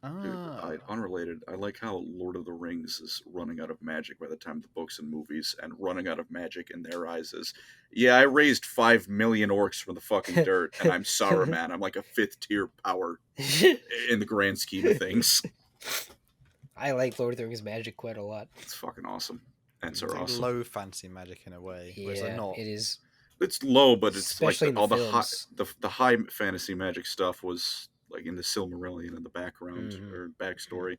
Dude, unrelated, I like how Lord of the Rings is running out of magic by the time the books and movies, and running out of magic in their eyes is, yeah, I raised 5 million orcs from the fucking dirt, and I'm Saruman. I'm like a 5th tier power in the grand scheme of things. I like Lord of the Rings magic quite a lot. It's fucking awesome. Ents it's are like awesome. Low fantasy magic in a way. Yeah, not. it is. It's low, but it's especially like all films. the high fantasy magic stuff was like in the Silmarillion in the background or backstory.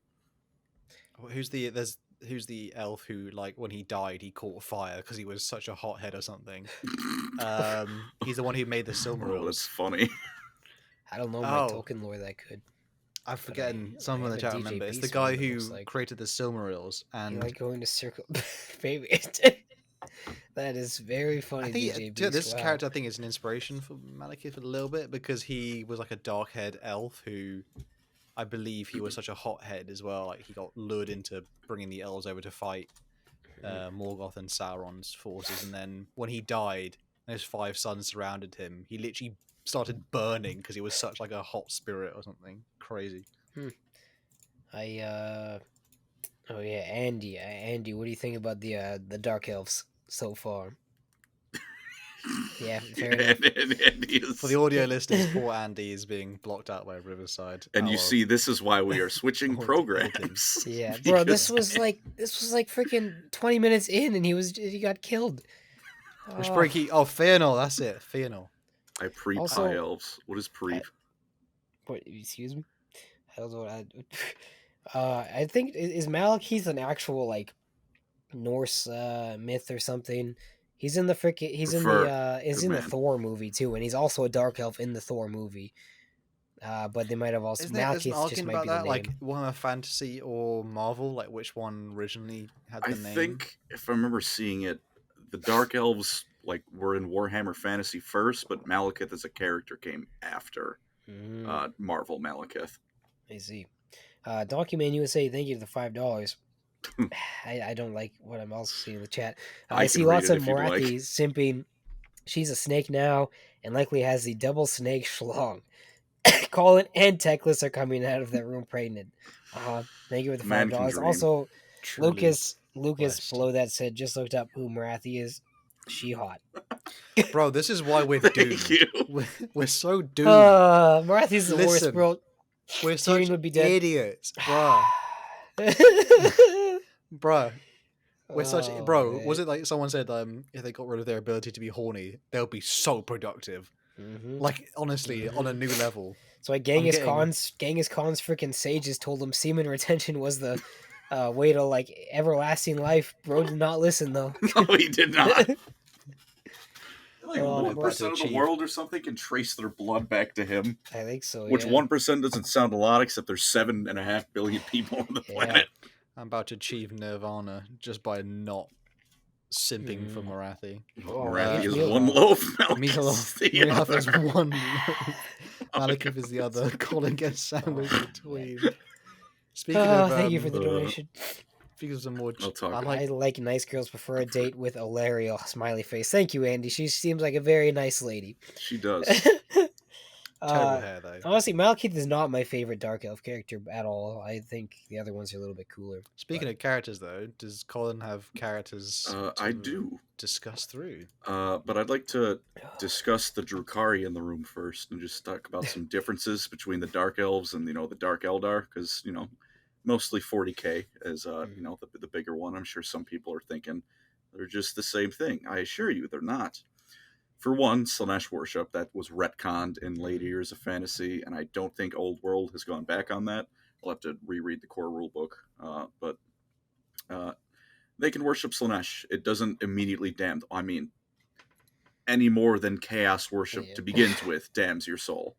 Who's the elf who, like, when he died he caught fire because he was such a hothead or something? He's the one who made the Silmarils. Oh, that's funny. I don't know my Tolkien lore that good. I'm forgetting. Someone in the chat remember. It's the guy who created the Silmarils, and you like going to circle, baby. That is very funny. I think this character, I think, is an inspiration for Malekith a little bit because he was like a dark-haired elf who, I believe, he was such a hothead as well. Like he got lured into bringing the elves over to fight Morgoth and Sauron's forces, and then when he died, and his 5 sons surrounded him, he literally started burning because he was such like a hot spirit or something crazy. Oh yeah, Andy, what do you think about the Dark Elves so far? Yeah, fair enough. For the audio listeners, poor Andy is being blocked out by Riverside. And you see, this is why we are switching programs. Yeah, bro, this was like freaking 20 minutes in, and he got killed. Which Fëanor, that's it, Fëanor. I preep high elves. What is preep? What? Excuse me. I don't know what I think is Malekith an actual like Norse myth or something. He's in the the Thor movie too, and he's also a dark elf in the Thor movie. But they might have also Malekith just might be the name. Like Warhammer Fantasy or Marvel, like which one originally had the name? I think if I remember seeing it, the Dark Elves like were in Warhammer Fantasy first, but Malekith as a character came after Marvel Malekith. I see. Document USA, thank you for the $5. I don't like what I'm also seeing in the chat. I I see can read lots it of if you'd like. Morathi simping. She's a snake now and likely has the double snake schlong. Colin and Teclis are coming out of that room pregnant. Thank you for the Man can $5. dream. Also, Truly Lucas blessed. below that said, just looked up who Morathi is. She hot. Bro, this is why we're Thank doomed. you. We're so doomed. Morathi's the worst, Listen, bro. We're Tyrion such would be dead. idiots, bruh. Bruh. We're such was it like someone said if they got rid of their ability to be horny, they'll be so productive. Like honestly, on a new level. So like Genghis Khan's freaking sages told him semen retention was the way to like everlasting life. Bro did not listen though. No, he did not. Like Oh, 1% of the world or something can trace their blood back to him. I think so. Which yeah. 1% doesn't sound a lot, except there's 7.5 billion people on the planet. I'm about to achieve nirvana just by not simping for Morathi. Morathi is one loaf. Meatloaf is one loaf. Malekith is the other. Colin gets sandwiched between. Speaking of, thank you for the donation. Speaking of some more, I like nice girls prefer a date with a Lariel smiley face. Thank you, Andy. She seems like a very nice lady. She does. Terrible hair though. Honestly, Malekith is not my favorite Dark Elf character at all. I think the other ones are a little bit cooler. Speaking of characters, though, does Colin have characters? I do discuss through. But I'd like to discuss the Drukhari in the room first, and just talk about some differences between the Dark Elves and the Dark Eldar, because mostly 40k is the bigger one. I'm sure some people are thinking they're just the same thing. I assure you, they're not. For one, Slaanesh worship, that was retconned in later years of fantasy, and I don't think Old World has gone back on that. I'll have to reread the core rulebook, but they can worship Slaanesh. It doesn't immediately damn. I mean, any more than chaos worship to begin with damns your soul.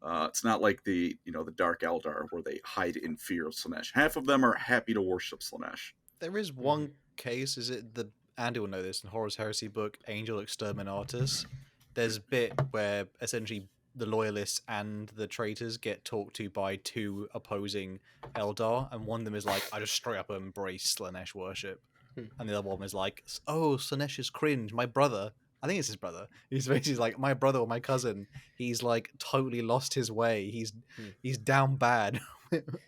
It's not like the Dark Eldar where they hide in fear of Slaanesh. Half of them are happy to worship Slaanesh. There is one case. Is it the Andy will know this in Horus Heresy book, Angel Exterminatus? There's a bit where essentially the loyalists and the traitors get talked to by two opposing Eldar, and one of them is like, I just straight up embrace Slaanesh worship. And the other one is like, oh, Slaanesh is cringe. My brother, I think it's his brother. He's basically like, my brother or my cousin, he's like totally lost his way. He's down bad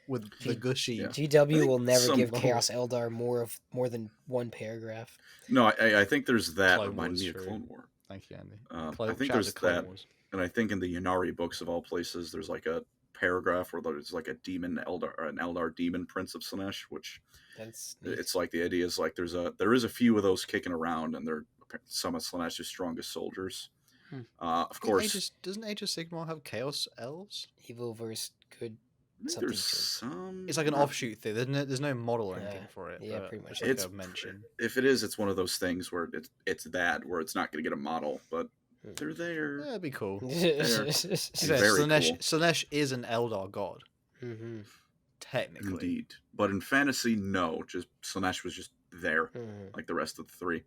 with the gushy. GW will never give Chaos Eldar more than one paragraph. No, I think there's that. Clone Reminded me of Wars, Clone War. Thank you, Andy. I think there's that. And I think in the Yanari books of all places, there's like a paragraph where there's like a demon Eldar, or an Eldar demon prince of Slaanesh, which it's like the idea is like there is a few of those kicking around, and they're some of Slaanesh's strongest soldiers. Of course, doesn't Age of Sigmar have Chaos Elves? Evil versus good. There's some. It's like an offshoot thing. There's no model or anything for it. Yeah, pretty much. It's like a mention. If it is, it's one of those things where it's that where it's not going to get a model, but they're there. Yeah, it'd be cool. Slaanesh is an Eldar god. Technically, indeed, but in fantasy, no. Just Slaanesh was just there, like the rest of the three.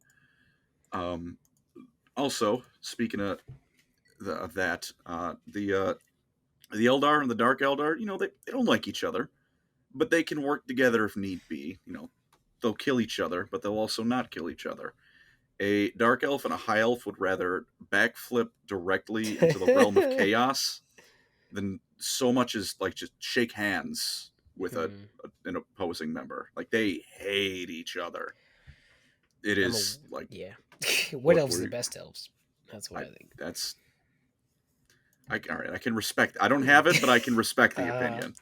Also, speaking of that, the Eldar and the Dark Eldar, they don't like each other, but they can work together if need be. They'll kill each other, but they'll also not kill each other. A Dark Elf and a High Elf would rather backflip directly into the realm of chaos than so much as like just shake hands with an opposing member. Like they hate each other. It is like what elves are the best elves? That's what I think. All right, I can respect. I don't have it, but I can respect the opinion.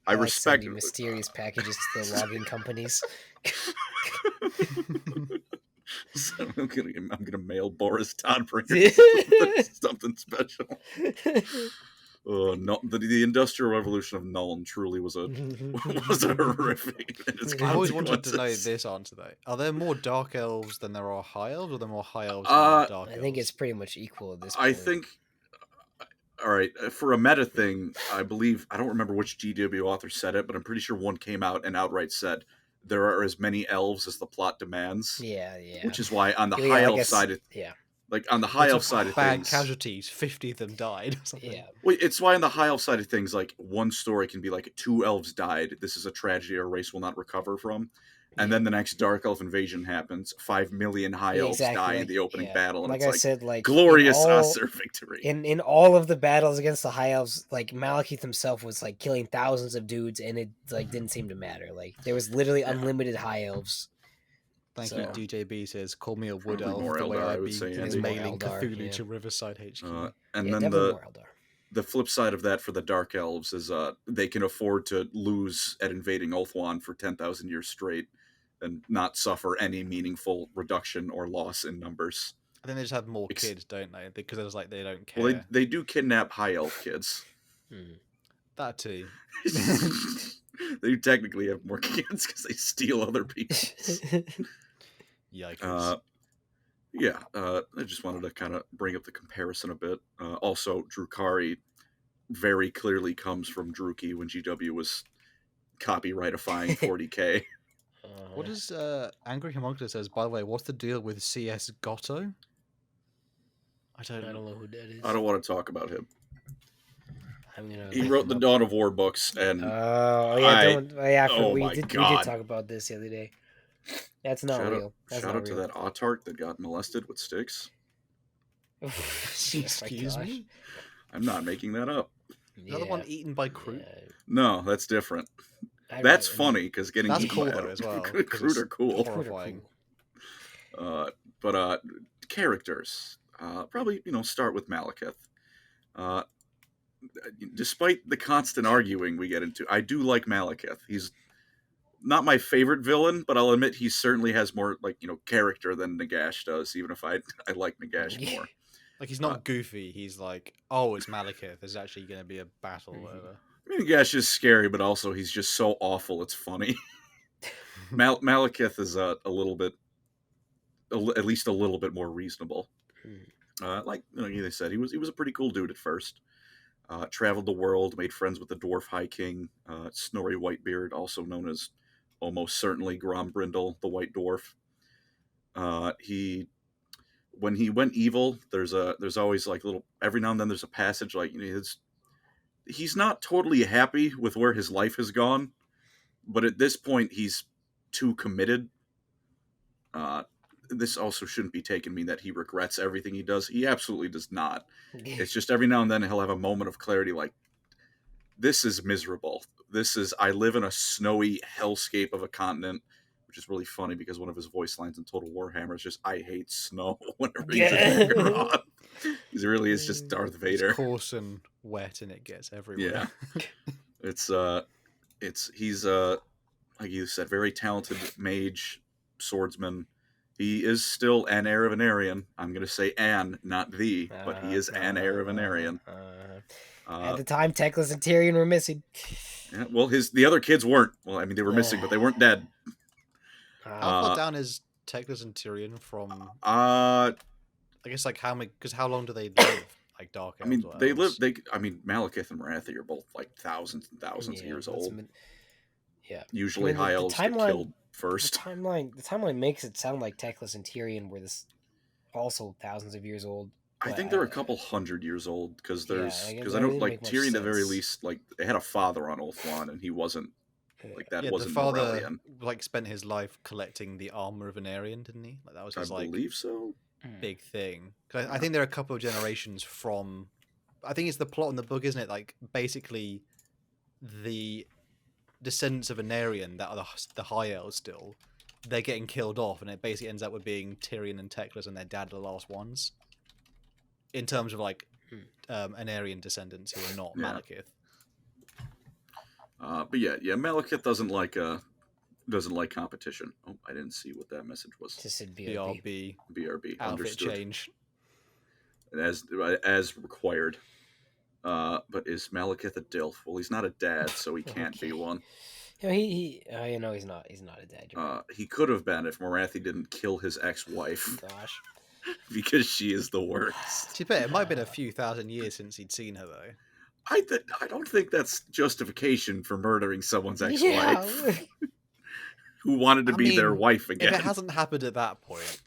I like respect mysterious packages to the logging companies. So I'm gonna mail Boris Todbringer something special. No, the Industrial Revolution of Nuln truly was a horrific. I always wanted to know this answer though. Are there more Dark Elves than there are High Elves, or are there more High Elves than Dark Elves? I think it's pretty much equal at this point. I think. All right, for a meta thing, I don't remember which GW author said it, but I'm pretty sure one came out and outright said there are as many elves as the plot demands. Yeah. Which is why on the Yeah, high I elf guess- side, yeah. like on the high They elf took side of bad things, casualties. 50 of them died. Or something. Yeah. well, it's why on the high elf side of things, like one story can be like 2 elves died. This is a tragedy our race will not recover from. And then the next Dark Elf invasion happens. 5 million high elves die in the opening battle, and Like it's I like said, like glorious in all, Aesir victory. in all of the battles against the high elves, like Malekith himself was like killing thousands of dudes, and it like didn't seem to matter. Like there was literally unlimited high elves. Thank So- you, DJB says, call me a wood Probably elf more the way Eldar, I I would be say, It is Andy. more mailing Eldar, Cthulhu yeah. to Riverside HQ. And Yeah, then definitely more Eldar. the flip side of that for the Dark Elves is they can afford to lose at invading Ulthuan for 10,000 years straight and not suffer any meaningful reduction or loss in numbers. I think they just have more kids, don't they? Because it's like they don't care. Well, they do kidnap high elf kids. That too. They technically have more kids because they steal other people's. Yikers. I just wanted to kind of bring up the comparison a bit. Also, Drukari very clearly comes from Druki when GW was copyrightifying 40k. What does Angry Homunculus says, by the way, what's the deal with CS Gotto? I don't know. know who that is. I don't want to talk about him. I'm gonna. He wrote the Dawn of War books, and Oh yeah, we my did God. talk about this the other day. That's not shout real. That's out not to real. that Autark that got molested with sticks. Excuse me? I'm not making that up. Another one eaten by Kroot? No, that's different. That's funny because getting That's eaten cool by though as well. Kroot are cool. Horrifying. But characters. Probably start with Malekith. Despite the constant arguing we get into, I do like Malekith. He's not my favorite villain, but I'll admit he certainly has more character than Nagash does. Even if I like Nagash more. Like he's not goofy. He's like, oh, it's Malekith. There's actually going to be a battle. Or whatever. I mean, Nagash is scary, but also he's just so awful. It's funny. Malekith is a little bit, at least a little bit more reasonable. Like they said, he was a pretty cool dude at first. Traveled the world, made friends with the Dwarf High King, Snorri Whitebeard, also known as almost certainly Grombrindle, the White Dwarf. When he went evil, there's always like little, every now and then there's a passage like he's not totally happy with where his life has gone, but at this point he's too committed. This also shouldn't be taken mean that he regrets everything he does. He absolutely does not. It's just every now and then he'll have a moment of clarity like, this is miserable. I live in a snowy hellscape of a continent, which is really funny because one of his voice lines in Total Warhammer is just, I hate snow whenever he's a finger on. He really is just Darth Vader. It's coarse and wet and it gets everywhere. Yeah. He's like you said, very talented mage, swordsman. He is still an heir of an Aryan. I'm going to say an, not the, but he is an heir of an Aryan. At the time, Teclis and Tyrion were missing. Yeah, well, the other kids weren't. Well, I mean, they were missing, but they weren't dead. How far down is Teclis and Tyrion from? I guess like how long do they live? Like Dark Elves. I mean, or they elves? live. Malekith and Marathi are both like thousands and thousands of years old. Yeah. Usually, high elves get killed first. The timeline makes it sound like Teclis and Tyrion were also thousands of years old. I think they're a couple hundred years old because I that don't didn't like make much Tyrion at the very sense. least. Like they had a father on Ulthuan, and he wasn't like that. Yeah, wasn't the father Morellian. like spent his life collecting the armor of an Aryan, didn't he? Like that was I his like believe so. big thing. 'Cause I think there are a couple of generations from. I think it's the plot in the book, isn't it? Like basically, the descendants of an Aryan that are the High Elves still, they're getting killed off, and it basically ends up with being Tyrion and Teclis and their dad are the last ones. In terms of like an Aryan descendants who are not Malekith. But yeah, Malekith doesn't like competition. Oh, I didn't see what that message was. Just said BRB. BRB. Outfit Understood. change. As required. But is Malekith a DILF? Well, he's not a dad, so he can't be one. He's not. He's not a dad. He could have been if Morathi didn't kill his ex-wife. Gosh. Because she is the worst. To be fair, it might have been a few thousand years since he'd seen her, though. I don't think that's justification for murdering someone's ex-wife. who wanted to I be their mean, wife If again. it hasn't happened at that point,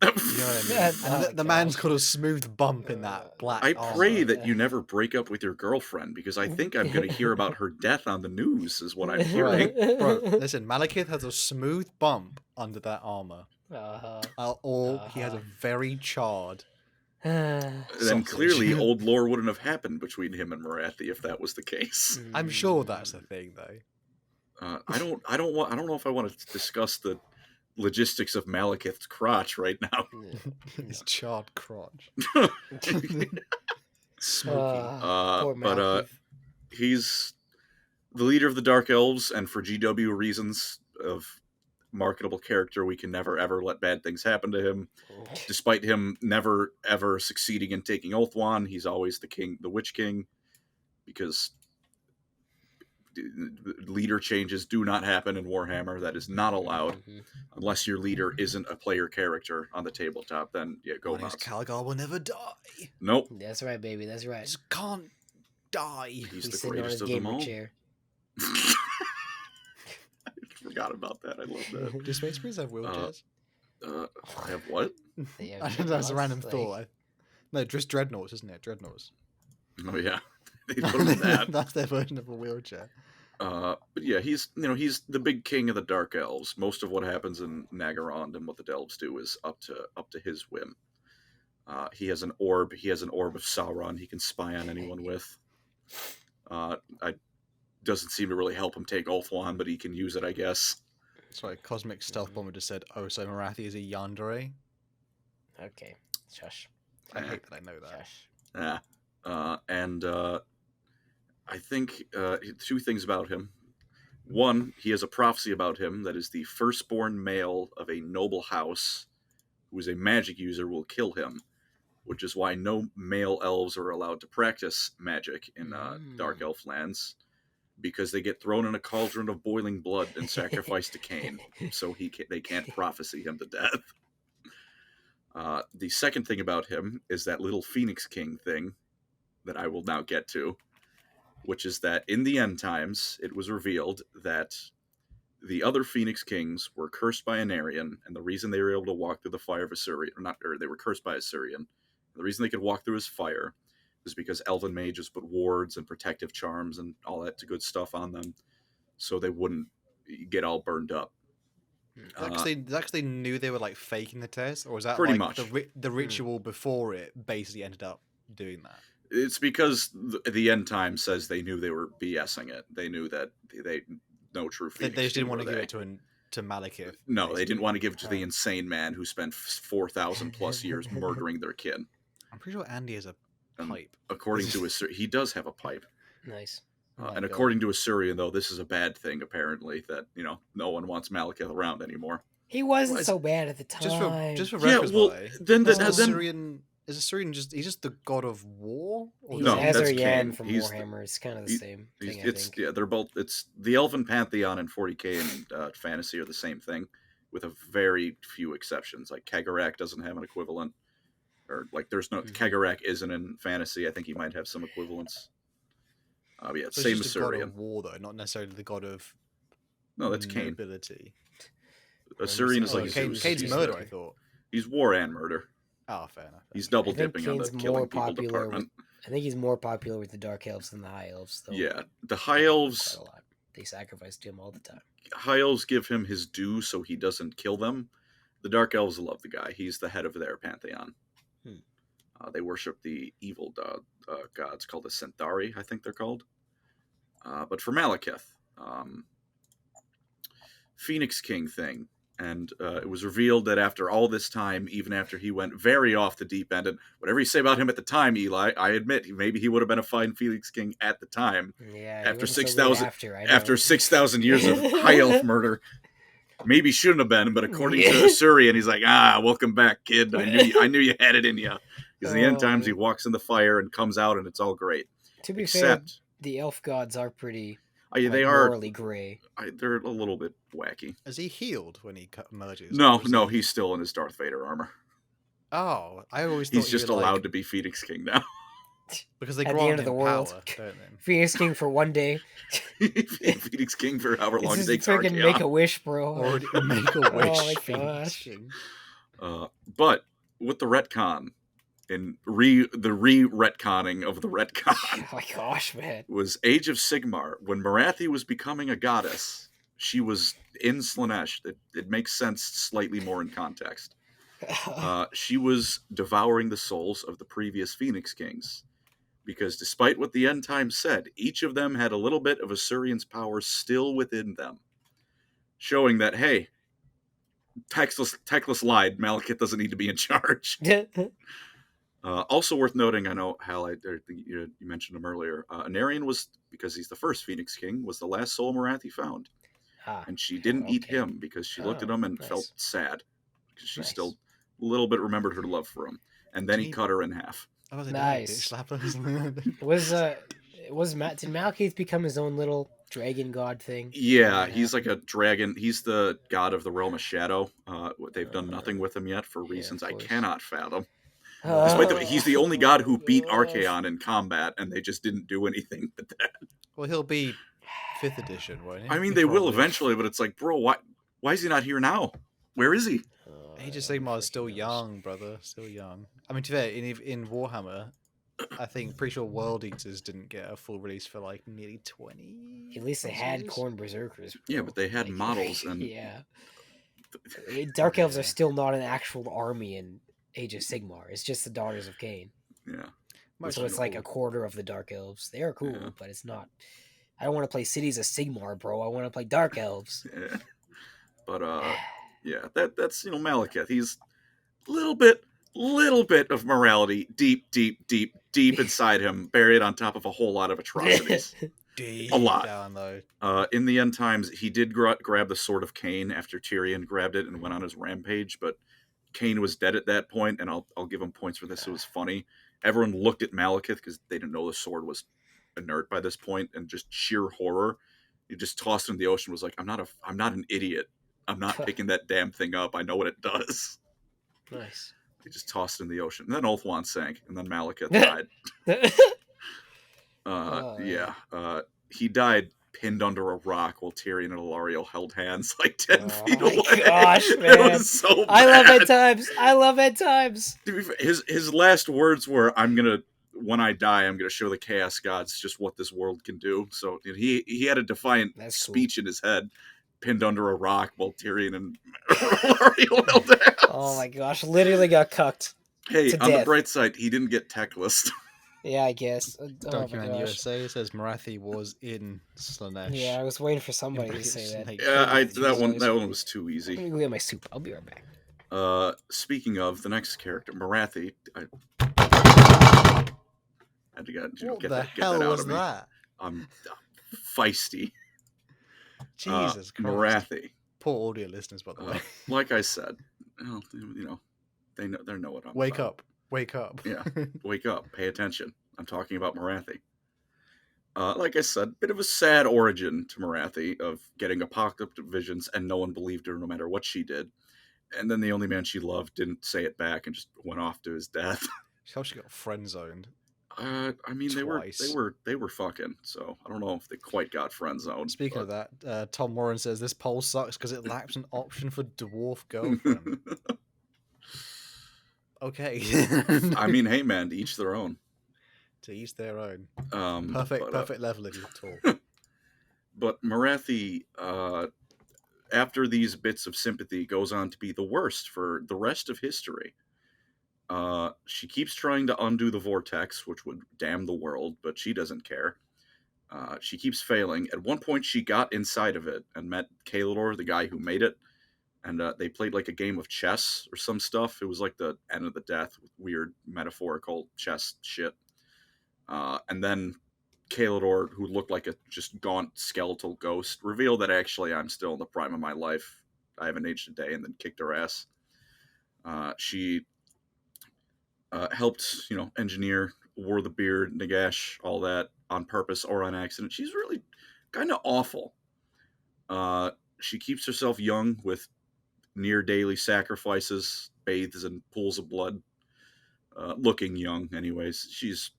you know what I mean? Yeah, And oh the my man's gosh. got a smooth bump in that black I armor. pray that you never break up with your girlfriend, because I think I'm going to hear about her death on the news, is what I'm hearing. Bro, listen, Malekith has a smooth bump under that armor. Or he has a very charred Then sausage. clearly, old lore wouldn't have happened between him and Marathi if that was the case. I'm sure that's the thing, though. I don't know if I want to discuss the logistics of Malekith's crotch right now. His charred crotch. Uh, Smoky. Poor But Malekith. he's the leader of the Dark Elves, and for GW reasons of marketable character, we can never ever let bad things happen to him. Despite him never ever succeeding in taking Ulthuan, he's always the king, the Witch King, because leader changes do not happen in Warhammer. That is not allowed unless your leader isn't a player character on the tabletop. Then yeah, go Honest nuts. Calgar will never die. Nope, That's right, baby. That's right. Just can't die. he's the sitting on greatest his of them gamer all. chair. I forgot about that. I love that. Do Space Marines have wheelchairs? I have what? Yeah, I don't know, that's a random like- thought. No, just dreadnoughts, isn't it? Dreadnoughts. Oh yeah, they put him in that. That's their version of a wheelchair. But yeah, he's the big king of the Dark Elves. Most of what happens in Nagarond and what the Delves do is up to his whim. He has an orb. He has an orb of Sauron. He can spy on anyone with. I doesn't seem to really help him take Ulthuan, but he can use it, I guess. Sorry, Cosmic Stealth Bomber just said, "Oh, so Marathi is a yandere." Okay, shush. I hate that I know that. Shush. Yeah. And I think two things about him. One, he has a prophecy about him that is the firstborn male of a noble house who is a magic user will kill him, which is why no male elves are allowed to practice magic in Dark Elf lands, because they get thrown in a cauldron of boiling blood and sacrificed to Cain, so they can't prophecy him to death. The second thing about him is that little Phoenix King thing that I will now get to, which is that in the end times, it was revealed that the other Phoenix Kings were cursed by Anarion, and the reason they were able to walk through the fire of Assyrian, they were cursed by Assyrian. The reason they could walk through his fire is because elven mages put wards and protective charms and all that good stuff on them, so they wouldn't get all burned up. They knew they were like faking the test, or was that Pretty like much. the ritual before it basically ended up doing that? It's because the end time says they knew they were BSing it. They knew that they no true Phoenix. They just didn't King want to were give they. it to Malekith. No, they didn't want to give it to the insane man who spent 4,000 plus years murdering their kid. I'm pretty sure Andy has a pipe. According to he does have a pipe. Nice. Oh my And God. according to Assyrian, though, this is a bad thing, apparently, that, no one wants Malekith around anymore. He wasn't Well, so bad at the time. Just for Yeah, reference, well, by the way, then is then Assyrian he's just the god of war? Or He's No, that's Azar Yan Cain. from He's Warhammer. It's kind of the he- same thing, I it's think. yeah, they're both. It's the Elven Pantheon and 40k and fantasy are the same thing, with a very few exceptions. Like Kagarak doesn't have an equivalent, or like there's no Kagarak isn't in fantasy. I think he might have some equivalents. Yeah, So same it's just the god Assyrian. of war, though, not necessarily the god of No, that's Cain. nobility. Assyrian is Oh, like Cain's he's murder, I thought. He's war and murder. Oh, fair enough. He's double I think dipping on the Cain's killing more people popular department. I think he's more popular with the Dark Elves than the High Elves, though. Yeah, the High Elves. Quite a lot. They sacrifice to him all the time. High Elves give him his due so he doesn't kill them. The Dark Elves love the guy. He's the head of their pantheon. They worship the evil gods called the Centauri, I think they're called. But for Malekith, Phoenix King thing. And it was revealed that after all this time, even after he went very off the deep end, and whatever you say about him at the time, Eli, I admit maybe he would have been a fine Phoenix King at the time. Yeah. After he wasn't 6,000 so great I After know. 6,000 years of high elf murder, maybe shouldn't have been. But according to Assyrian, he's like, welcome back, kid. I knew you had it in you. Because in the end times, he walks in the fire and comes out, and it's all great. To be Except, fair, the elf gods are pretty they are morally gray. they're a little bit wacky. Is he healed when he merges? No, or is no, he- he's still in his Darth Vader armor. Oh, I always thought He's he just would, allowed like, to be Phoenix King now. Because they At the grant end of the him world. power, don't they? Phoenix King for one day. Phoenix King for however long it This is takes freaking Archeon. Make a Wish, bro. Already a Make a Wish Oh my Phoenix gosh. King. But with the retcon and the retconning of the retcon Oh my gosh, man. was Age of Sigmar. When Marathi was becoming a goddess, she was in Slaanesh. It makes sense slightly more in context. She was devouring the souls of the previous Phoenix Kings. Because despite what the end times said, each of them had a little bit of Assyrian's power still within them. Showing that, hey, Teclis lied. Malekith doesn't need to be in charge. Also worth noting, I know, Hal, you mentioned him earlier. Anarion was, because he's the first Phoenix King, was the last soul Marathi found. And she didn't eat okay. him because she looked at him and nice. felt sad. Because she Nice. still a little bit remembered her love for him. And then he cut her in half. Oh, they Nice. Bitch slap her or something. Did Malekith become his own little dragon god thing? Yeah, he's like a dragon. He's the god of the realm of shadow. They've done nothing with him yet for reasons I course. cannot fathom. Despite the, he's the only god who beat gosh. Archeon in combat, and they just didn't do anything with that. Well, he'll be 5th edition, won't he? I mean, He they will probably- eventually, but it's like, bro, why is he not here now? Where is he? Age of Sigmar is still young, brother. Still young. I mean, to be fair, in Warhammer, I think pretty sure World Eaters didn't get a full release for like nearly 20. At least they had years. corn berserkers. Yeah, bro. but they had Like, models and yeah. Dark Elves Yeah. are still not an actual army in Age of Sigmar. It's just the Daughters of Cain. yeah. Much So it's like cool. a quarter of the Dark Elves. They are cool, Yeah. but it's not. I don't want to play Cities of Sigmar, bro. I want to play Dark Elves. Yeah. But yeah, that's Malekith. He's a little bit of morality deep inside him, buried on top of a whole lot of atrocities. Deep a lot. down though. In the end times, he did grab the Sword of Cain after Tyrion grabbed it and went on his rampage, but Cain was dead at that point, and I'll give him points for this. It was funny. Everyone looked at Malekith because they didn't know the sword was inert by this point, and just sheer horror. He just tossed him in the ocean. Was like, I'm not an idiot. I'm not picking that damn thing up. I know what it does. Nice. He just tossed it in the ocean. And then Ulthuan sank, and then Malekith died. He died pinned under a rock while Tyrion and Ilariel held hands like 10 feet my away. gosh, It man. was so I love bad. End Times. I love End Times. To be fair, his last words were, when I die, I'm gonna show the Chaos Gods just what this world can do. So he had a defiant That's cool. speech in his head, pinned under a rock while Tyrion and Ilariel held hands. Oh my gosh, literally got cucked. Hey, to on the death. bright side, he didn't get tech list. Yeah, I guess. Oh my Document gosh. USA says Marathi was in Slaanesh. Yeah, I was waiting for somebody to say that. Snake. Yeah, Jesus. that one was too Let easy. me go get my soup. I'll be right back. Speaking of the next character, Marathi, I had to get What that the out hell was of me. that? I'm feisty. Jesus Christ. Marathi. Poor audio listeners, by the way. Like I said, well, they know what I'm Wake about. up. Wake up. Yeah. Wake up. Pay attention. I'm talking about Marathi. Like I said, bit of a sad origin to Marathi of getting apocalyptic visions and no one believed her no matter what she did. And then the only man she loved didn't say it back and just went off to his death. How she got friend zoned. I mean, Twice. they were fucking. So I don't know if they quite got friend zoned. Speaking of that, Tom Warren says this poll sucks because it lacks an option for dwarf girlfriend. Okay. I mean, hey man, to each their own. To each their own. But, Perfect level of talk. But Marathi, after these bits of sympathy, goes on to be the worst for the rest of history. She keeps trying to undo the vortex, which would damn the world, but she doesn't care. She keeps failing. At one point, she got inside of it and met Kalidor, the guy who made it, and they played like a game of chess or some stuff. It was like the end of the death with weird metaphorical chess shit. And then Kalidor, who looked like a just gaunt skeletal ghost, revealed that actually I'm still in the prime of my life. I haven't aged a day, and then kicked her ass. She helped, engineer, wore the beard, Nagash, all that on purpose or on accident. She's really kind of awful. She keeps herself young with near daily sacrifices, bathes in pools of blood, looking young anyways. She's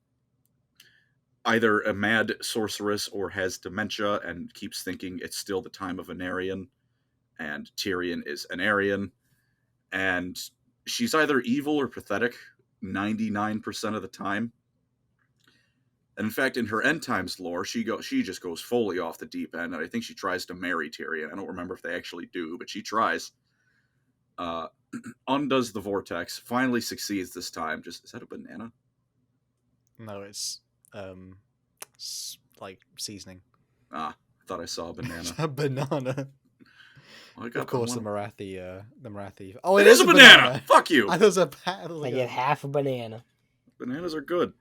either a mad sorceress or has dementia and keeps thinking it's still the time of an Aryan, and Tyrion is an Aryan, and she's either evil or pathetic 99% of the time. And in fact, in her end times lore, she just goes fully off the deep end, and I think she tries to marry Tyrion. I don't remember if they actually do, but she tries. Undoes the vortex, finally succeeds this time. Is that a banana? No, it's like seasoning. I thought I saw a banana. A banana. Of course, the Marathi. Oh, it is a banana. Fuck you. I was a pat. I get half a banana. Bananas are good.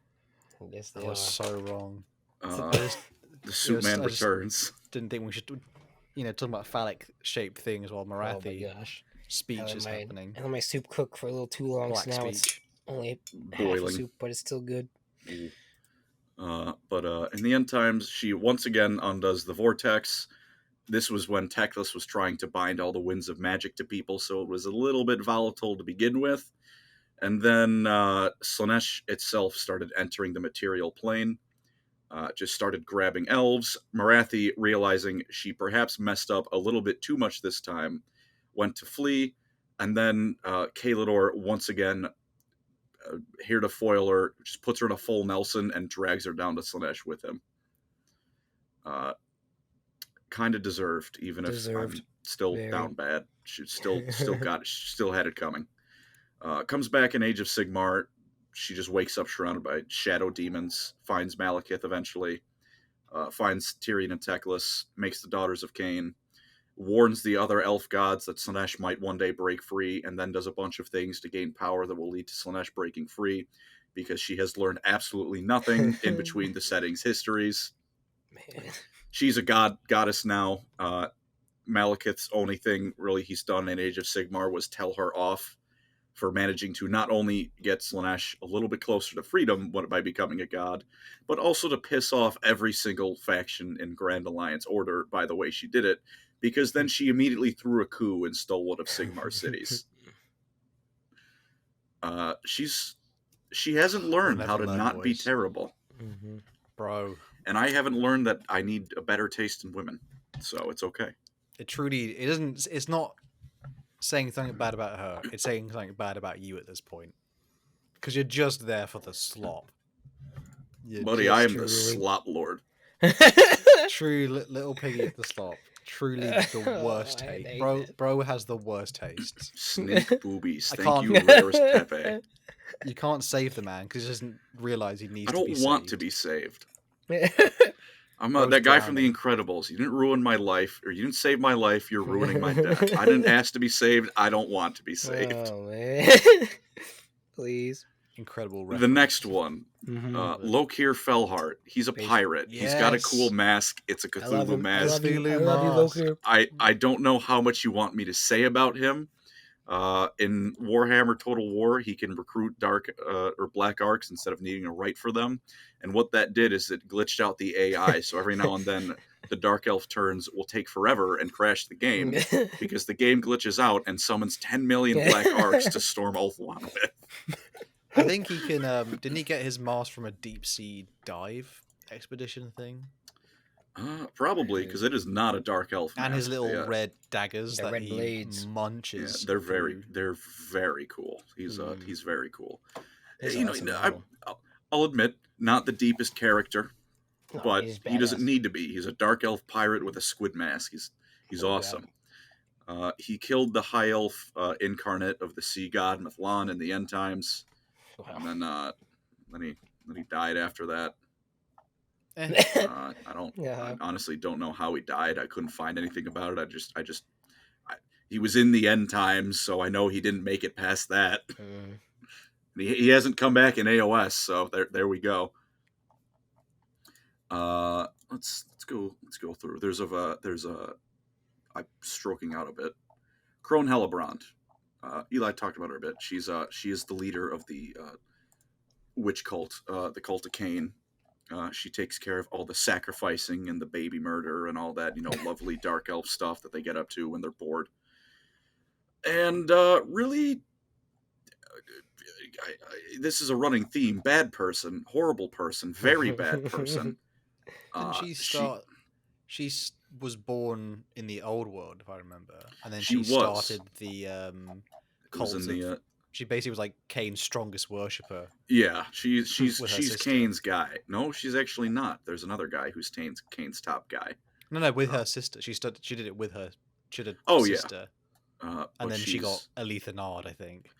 Yes, I they was are. so wrong. The Soup Man returns. Didn't think we should, talking about phallic-shaped things while Marathi speech is happening. I let my soup cook for a little too long, so now it's only half a soup, but it's still good. But in the end times, she once again undoes the vortex. This was when Teclis was trying to bind all the winds of magic to people, so it was a little bit volatile to begin with. And then Slaanesh itself started entering the material plane, just started grabbing elves. Marathi, realizing she perhaps messed up a little bit too much this time, went to flee, and then Kalidor once again, here to foil her, just puts her in a full Nelson and drags her down to Slaanesh with him. Kind of deserved, even if I'm still down bad. She still had it coming. Comes back in Age of Sigmar. She just wakes up surrounded by shadow demons, finds Malekith eventually, finds Tyrion and Teclis, makes the Daughters of Cain, warns the other elf gods that Slaanesh might one day break free, and then does a bunch of things to gain power that will lead to Slaanesh breaking free, because she has learned absolutely nothing in between the settings' histories. Man. She's a goddess now. Malekith's only thing really he's done in Age of Sigmar was tell her off for managing to not only get Slaanesh a little bit closer to freedom by becoming a god, but also to piss off every single faction in Grand Alliance Order by the way she did it, because then she immediately threw a coup and stole one of Sigmar's cities. She hasn't learned how to not be terrible. Mm-hmm. Bro. And I haven't learned that I need a better taste in women, so it's okay. It's not saying something bad about her. It's saying something bad about you at this point. Because you're just there for the slop. Buddy, I am the slop lord. True little piggy at the slop. Truly the worst taste. Bro has the worst taste. Snake boobies. Thank you, rarest Pepe. You can't save the man because he doesn't realize he needs to be saved. I don't want to be saved. I'm that guy from The Incredibles. You didn't ruin my life, or you didn't save my life. You're ruining my death. I didn't ask to be saved. I don't want to be saved. Oh, man. Please. Incredible reference. The next one, Lokir Fellheart. He's a pirate. Yes. He's got a cool mask. It's a Cthulhu mask. I love you, Lokir. I don't know how much you want me to say about him. In Warhammer Total War, he can recruit dark or black arcs instead of needing to write for them. And what that did is it glitched out the AI. So every now and then the Dark Elf turns will take forever and crash the game because the game glitches out and summons 10 million black arcs to storm Ulthuan with. I think he can. Didn't he get his mask from a deep sea dive expedition thing? Probably, because it is not a dark elf. And mask. his little red daggers that red he blades. munches. Yeah, they're very cool. He's very cool. I'll admit, not the deepest character, but he doesn't need to be. He's a dark elf pirate with a squid mask. He's awesome. He killed the high elf incarnate of the sea god Mithlan in the end times, and then he died after that. I honestly don't know how he died. I couldn't find anything about it. He was in the end times, so I know he didn't make it past that. He hasn't come back in AOS, so there we go. Let's go through. I'm stroking out a bit. Crone Hellebrand. Eli talked about her a bit. She is the leader of the witch cult, the cult of Cain. She takes care of all the sacrificing and the baby murder and all that, lovely dark elf stuff that they get up to when they're bored. And really this is a running theme: bad person, horrible person, very bad person. Didn't she start? Was born in the old world, if I remember, and then She she was. started the It cult was in the. She basically was like Kane's strongest worshipper. Yeah, she's With her sister. Kane's guy. No, she's actually not. There's another guy who's Kane's top guy. No, with her sister. She did it with her. She did Oh, sister. Yeah. And then she got Aletha Nard, I think.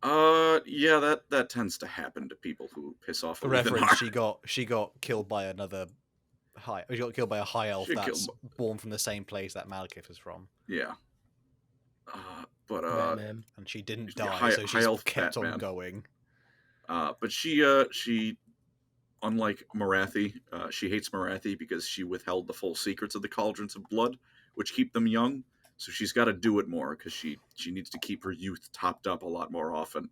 Yeah, that tends to happen to people who piss off. For reference, she got killed by another she got killed by a high elf that's born from the same place that Malekith is from. Yeah. But Batman. And she didn't die, so she kept on going. But she unlike Morathi, she hates Morathi because she withheld the full secrets of the Cauldrons of Blood, which keep them young. So she's got to do it more because she needs to keep her youth topped up a lot more often.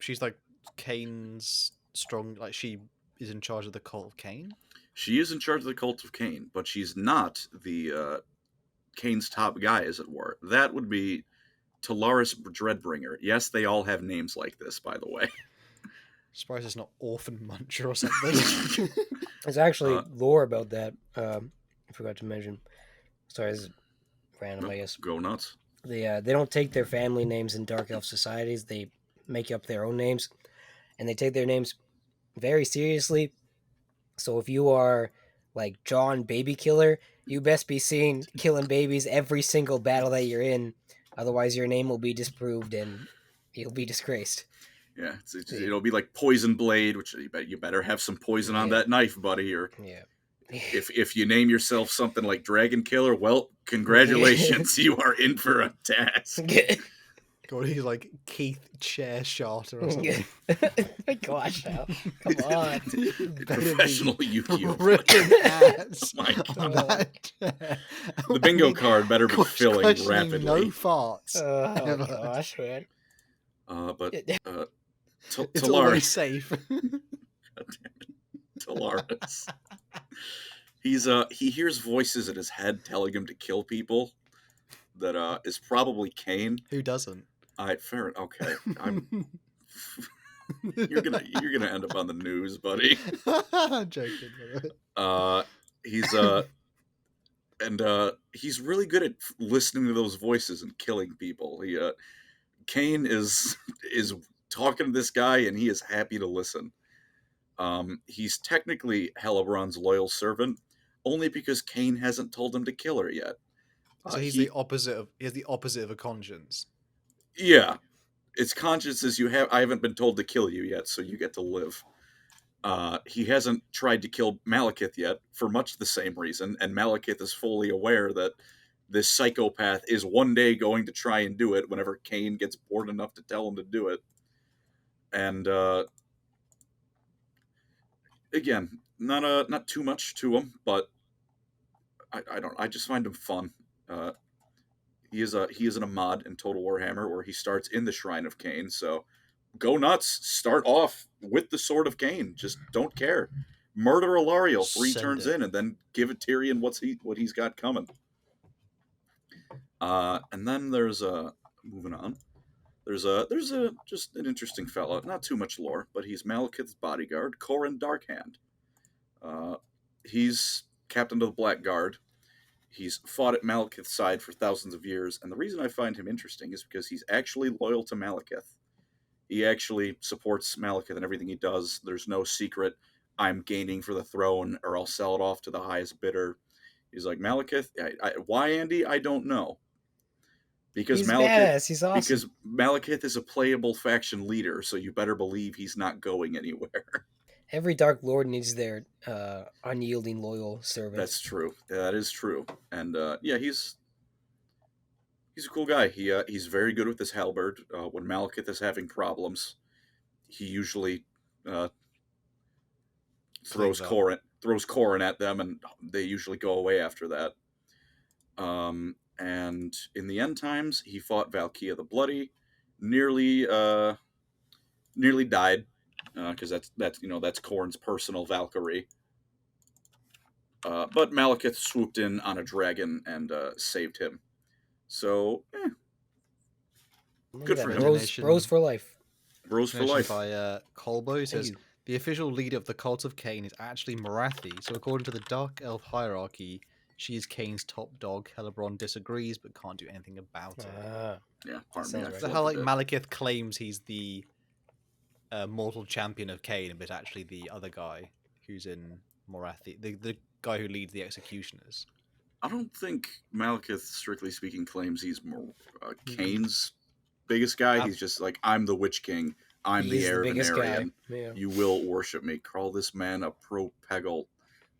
She's like Kane's strong. Like she is in charge of the cult of Kane. She is in charge of the cult of Kane, but she's not the Kane's top guy, as it were. That would be Talaris Dreadbringer. Yes, they all have names like this, by the way. Surprised it's not Orphan Muncher or something. There's actually lore about that. I forgot to mention. Sorry, this is random, I guess. Go nuts. They don't take their family names in Dark Elf societies. They make up their own names, and they take their names very seriously. So if you are like John Baby Killer, you best be seen killing babies every single battle that you're in. Otherwise, your name will be disproved and you'll be disgraced. Yeah, it'll be like Poison Blade, which you better have some poison on that knife, buddy. Or if you name yourself something like Dragon Killer, well, congratulations, you are in for a task. God, he's like Keith Chairshot or something. My gosh, now. Come on. Professional Yu-Gi-Oh! Ass. Oh my God. The bingo card better be filling rapidly. No farts. Oh gosh, man. But it's always safe. Talaris. He hears voices in his head telling him to kill people. That is probably Kane. Who doesn't? Fair. Okay, you're gonna end up on the news, buddy. I'm joking. He's really good at listening to those voices and killing people. Kane is talking to this guy, and he is happy to listen. He's technically Hellebron's loyal servant, only because Kane hasn't told him to kill her yet. So he has the opposite of a conscience. Yeah, its conscience is I haven't been told to kill you yet, so you get to live. He hasn't tried to kill Malekith yet, for much the same reason, and Malekith is fully aware that this psychopath is one day going to try and do it whenever Kane gets bored enough to tell him to do it. And again, not too much to him, but I just find him fun. He is in a mod in Total Warhammer where he starts in the Shrine of Kane, so go nuts. Start off with the Sword of Kane. Just don't care. Murder Alariel 3 turns in, and then give it Tyrion what he's got coming. And then there's moving on. There's just an interesting fella. Not too much lore, but he's Malekith's bodyguard, Corran Darkhand. He's captain of the Black Guard. He's fought at Malekith's side for thousands of years, and the reason I find him interesting is because he's actually loyal to Malekith. He actually supports Malekith in everything he does. There's no secret, I'm gaining for the throne, or I'll sell it off to the highest bidder. He's like, Malekith, why, Andy? I don't know. Because he's Malekith, badass. He's awesome. Because Malekith is a playable faction leader, so you better believe he's not going anywhere. Every Dark Lord needs their unyielding, loyal servant. That's true. That is true. And yeah, he's a cool guy. He's very good with his halberd. When Malekith is having problems, he usually throws Corran at them, and they usually go away after that. And in the end times, he fought Valkia the Bloody, nearly died, because that's Corran's personal Valkyrie. But Malekith swooped in on a dragon and saved him. So, Look Good at for that. him. Bros, Nation. bros for life. Bros for Mentioned life. by Colbo. He Thank says you. the official leader of the cult of Cain is actually Morathi. So according to the Dark Elf hierarchy, she is Cain's top dog. Helebron disagrees but can't do anything about it. Ah, Yeah, pardon me. Sounds I right. So flubbed how a like bit. Malekith claims he's the mortal champion of Cain, but actually the other guy who's in Morathi, the guy who leads the executioners. I don't think Malekith, strictly speaking, claims he's more Mm. Kane's biggest guy. Ab- He's just like, I'm the Witch King. I'm he the is heir the of an biggest guy. Aryan. Yeah. You will worship me. Call this man a pro-Peggle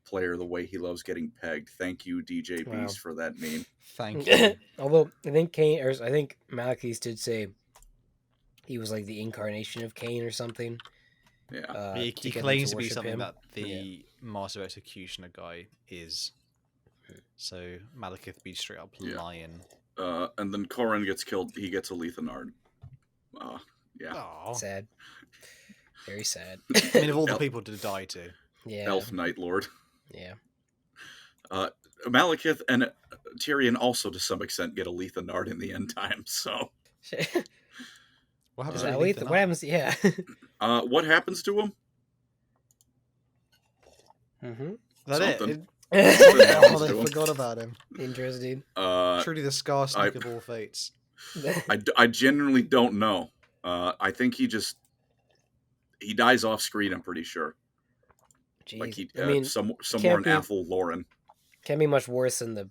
player the way he loves getting pegged. Thank you, DJ Wow. Beast, for that meme. Thank you. Although I think I think Malekith did say he was like the incarnation of Cain or something. Yeah. He get them claims to be worship something him. that the Master Executioner guy is. So Malekith be straight up Yeah. lying. And then Corrin gets killed. He gets a Lethanard. Yeah. Aw. Sad. Very sad. I mean, of all the people to die to. Yeah. Elf Knight Lord. Yeah. Malekith and Tyrion also, to some extent, get a Lethanard in the end time. So, What happens Is that to Lethan? What happens? Yeah. what happens to him? Mm-hmm. That Something. Oh, they forgot about him. Interesting. Truly the scar snake of all fates. I genuinely don't know. I think he dies off screen. I'm pretty sure. Jeez. Like he, I mean, somewhere can't in be- Athel Lauren. can't be much worse than the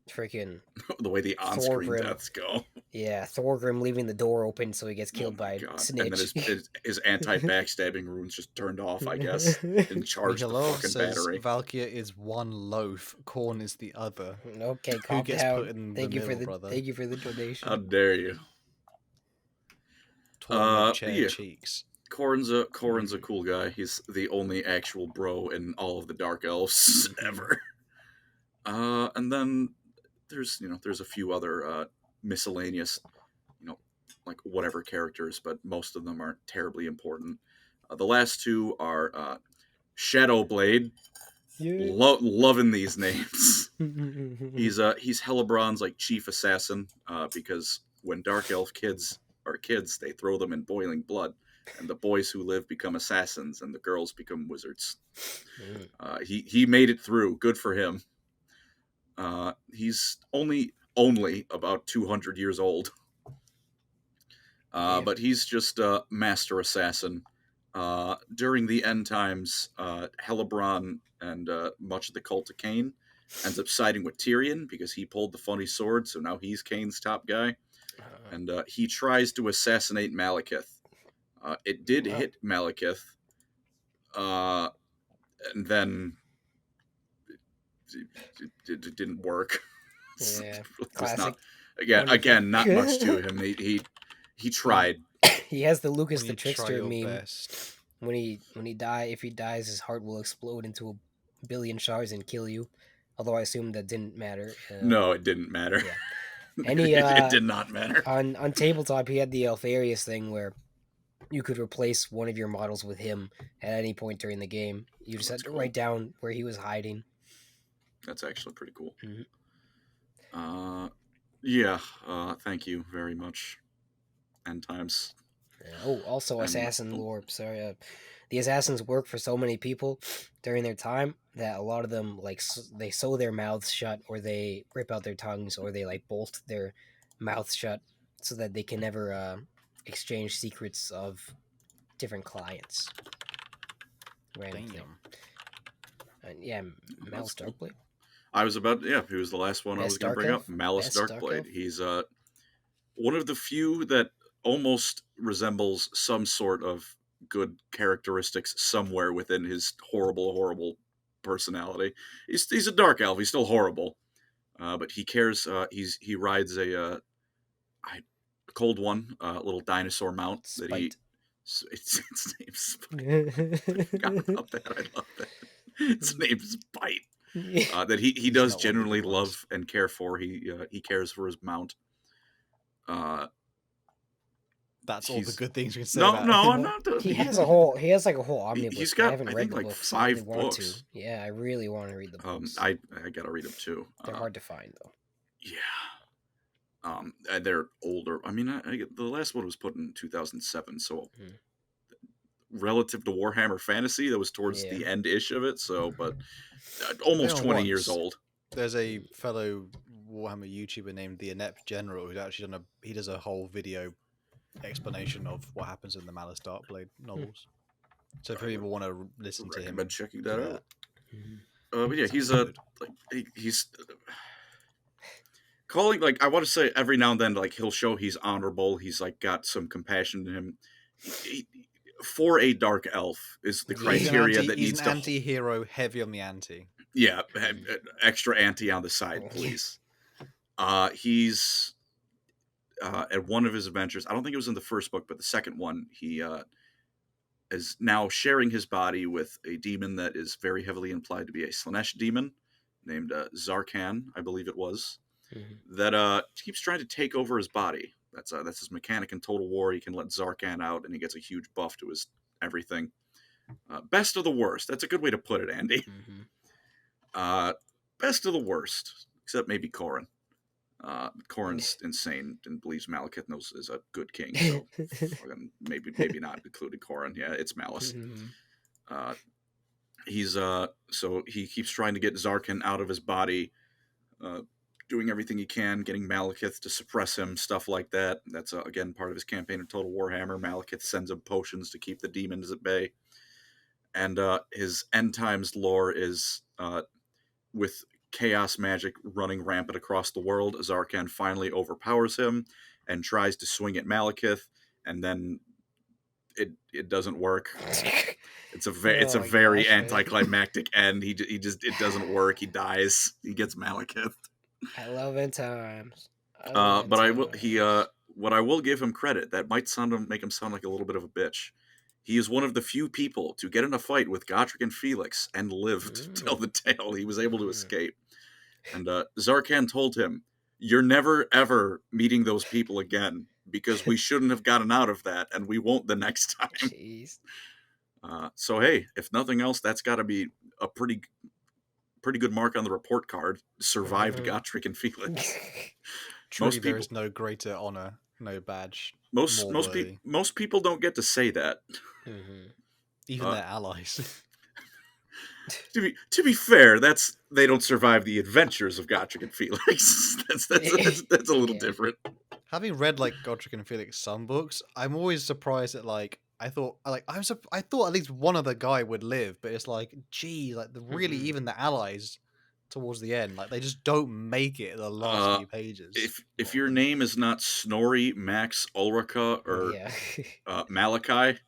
freaking The way the on-screen Thorgrim. deaths go. Thorgrim leaving the door open so he gets Oh killed my by God. Snitch. And then his anti-backstabbing runes just turned off, I guess, and charged the Michalov fucking says battery. Valkyr is one loaf, Corn is the other. Okay, calm gets down. put in Thank the you for middle, the brother? thank you for the donation. How dare you? Tall red chair yeah. cheeks. Corrin's a cool guy. He's the only actual bro in all of the Dark Elves ever. And then there's a few other miscellaneous, like whatever characters, but most of them aren't terribly important. The last two are Shadowblade. Loving these names. He's Helebron's like chief assassin, because when Dark Elf kids are kids, they throw them in boiling blood, and the boys who live become assassins, and the girls become wizards. He made it through. Good for him. He's only about 200 years old. But he's just a master assassin. During the end times, Helebron and much of the cult of Cain ends up siding with Tyrion because he pulled the funny sword, so now he's Cain's top guy. And he tries to assassinate Malekith. It did hit Malekith, and then it didn't work. Yeah, It's classic. Again, not much to him. He tried. He has the Lucas When the you try Trickster your meme. best. When he if he dies, his heart will explode into a billion shards and kill you. Although I assume that didn't matter. No, it didn't matter. Yeah. Any it did not matter. on tabletop, he had the Alfarius thing where you could replace one of your models with him at any point during the game. You just had to write down where he was hiding. That's actually pretty cool. Mhm. Thank you very much. End times. Also And- assassin lore. Sorry, the assassins work for so many people during their time that a lot of them they sew their mouths shut, or they rip out their tongues, or they like bolt their mouths shut so that they can never exchange secrets of different clients. Random thing. Damn. And yeah, Mal's cool. Darkblade. I was about he was the last one I was Best going to Dark bring Elf? up. Malice Best Dark Darkblade. Elf? He's one of the few that almost resembles some sort of good characteristics somewhere within his horrible personality. He's a dark elf. He's still horrible, but he cares. He rides a cold one, little dinosaur mount that he. Its name's Spite. I forgot about that. I love that. Its name's Spite. That he does not one of the genuinely good ones. love and care for. He cares for his mount. That's all the He's- good things we can say No, about no, him. I'm not. He has like a whole omnibus. He's I got, haven't I read think, the like books. I really 5 want books. to. Yeah, I really want to read the books. I gotta read them too. They're hard to find though. Yeah. They're older. I mean, the last one was put in 2007, so Mhm. relative to Warhammer Fantasy, that was towards Yeah. the end-ish of it. So, but They almost on 20 years once. old. There's a fellow Warhammer YouTuber named the Inept General who's actually he does a whole video explanation of what happens in the Malice Darkblade novels. So if I would people want to listen to him, recommend checking do that that. out. Mhm. But yeah, It's he's actually good. he's calling, like, I want to say every now and then, like, he'll show he's honorable. He's like got some compassion in him. For a dark elf is the Yeah. criteria that He's needs an to anti-hero, heavy on the anti. yeah, Mhm. extra ante on the side, please. He's at one of his adventures. I don't think it was in the first book, but the second one, he is now sharing his body with a demon that is very heavily implied to be a Slaanesh demon named Zarkan, I believe it was, Mhm. that keeps trying to take over his body. That's his mechanic in Total War. He can let Zarkan out, and he gets a huge buff to his everything. Best of the worst. That's a good way to put it, Andy. Mhm. Best of the worst, except maybe Corrin. Corrin's insane and believes Malekith knows is a good king, so maybe not including Corrin. Yeah, it's Malice. Mhm. He's so he keeps trying to get Zarkan out of his body, doing everything he can, getting Malekith to suppress him, stuff like that. That's again part of his campaign in Total Warhammer. Malekith sends him potions to keep the demons at bay, and his end times lore is with chaos magic running rampant across the world. Zarkan finally overpowers him and tries to swing at Malekith, and then it doesn't work. It's a Oh my very gosh, man. anticlimactic end. He just it doesn't work. He dies. He gets Malekith. I love end times. But I will what I will give him credit, that might make him sound like a little bit of a bitch. He is one of the few people to get in a fight with Gotrek and Felix and live to tell the tale. He was able to escape. And Zarkan told him, "You're never ever meeting those people again because we shouldn't have gotten out of that, and we won't the next time." Jeez. So hey, if nothing else, that's got to be a pretty good mark on the report card. Survived Mhm. Gotrek and Felix. Truly, there people- is no greater honor, no badge, Most more most worthy. people most people don't get to say that. Mhm. Even their allies. To be fair, they don't survive the adventures of Gotrek and Felix. that's a little Yeah. different. Having read like Godric and Felix some books, I'm always surprised that I thought at least one other guy would live, but it's like, gee, like really Mhm. even the allies towards the end, like they just don't make it the last few pages. If your name is not Snorri, Max, Ulrika, or Yeah. Malachi,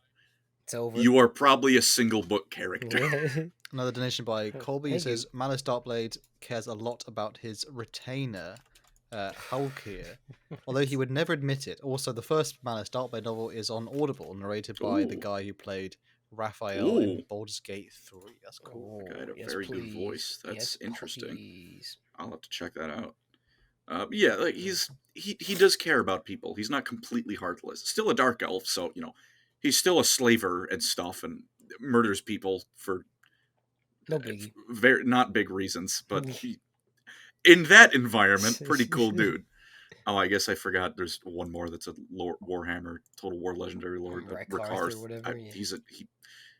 It's over. you are probably a single book character. Another donation by Colby who Thank you. says Malice Darkblade cares a lot about his retainer, Halkir, although he would never admit it. Also, the first Malice Darkblade novel is on Audible, narrated by the Ooh. guy who played Raphael in Ooh. Baldur's Gate 3. That's cool. The guy had a Yes, very good please. voice. That's Yes, interesting. please. I'll have to check that out. Yeah, like he does care about people. He's not completely heartless. Still a dark elf, so he's still a slaver and stuff, and murders people for No biggie. very not big reasons. But in that environment, pretty cool dude. Oh, I guess I forgot. There's one more that's a Warhammer Total War Legendary Lord, Rakarth or whatever. Yeah.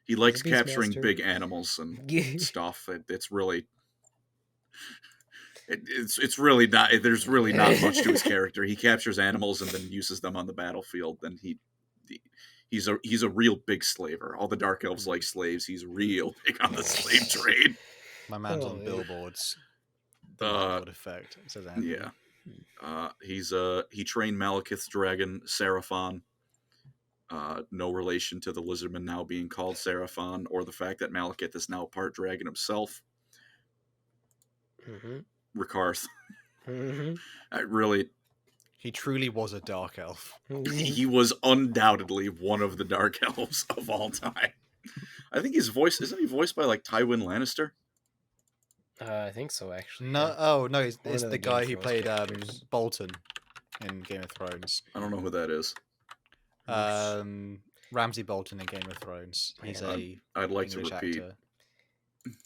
He likes He's a capturing beastmaster. big animals and stuff. It's really. It's really not. There's really not much to his character. He captures animals and then uses them on the battlefield. Then he's a real big slaver. All the dark elves like slaves. He's real big on the slave trade. My man's Oh, on man. billboards. The Nightwood effect, says Andy. Yeah. He trained Malekith's dragon Seraphon. No relation to the lizardman now being called Seraphon, or the fact that Malekith is now part dragon himself. Rakarth. He truly was a dark elf. He was undoubtedly one of the dark elves of all time. I think his voice isn't he voiced by like Tywin Lannister? I think so, actually. No, yeah. oh no, it's One of the the guy Game who of played Thrones characters. Bolton in Game of Thrones. I don't know who that is. Ramsay Bolton in Game of Thrones. He's I'd like English to repeat. actor.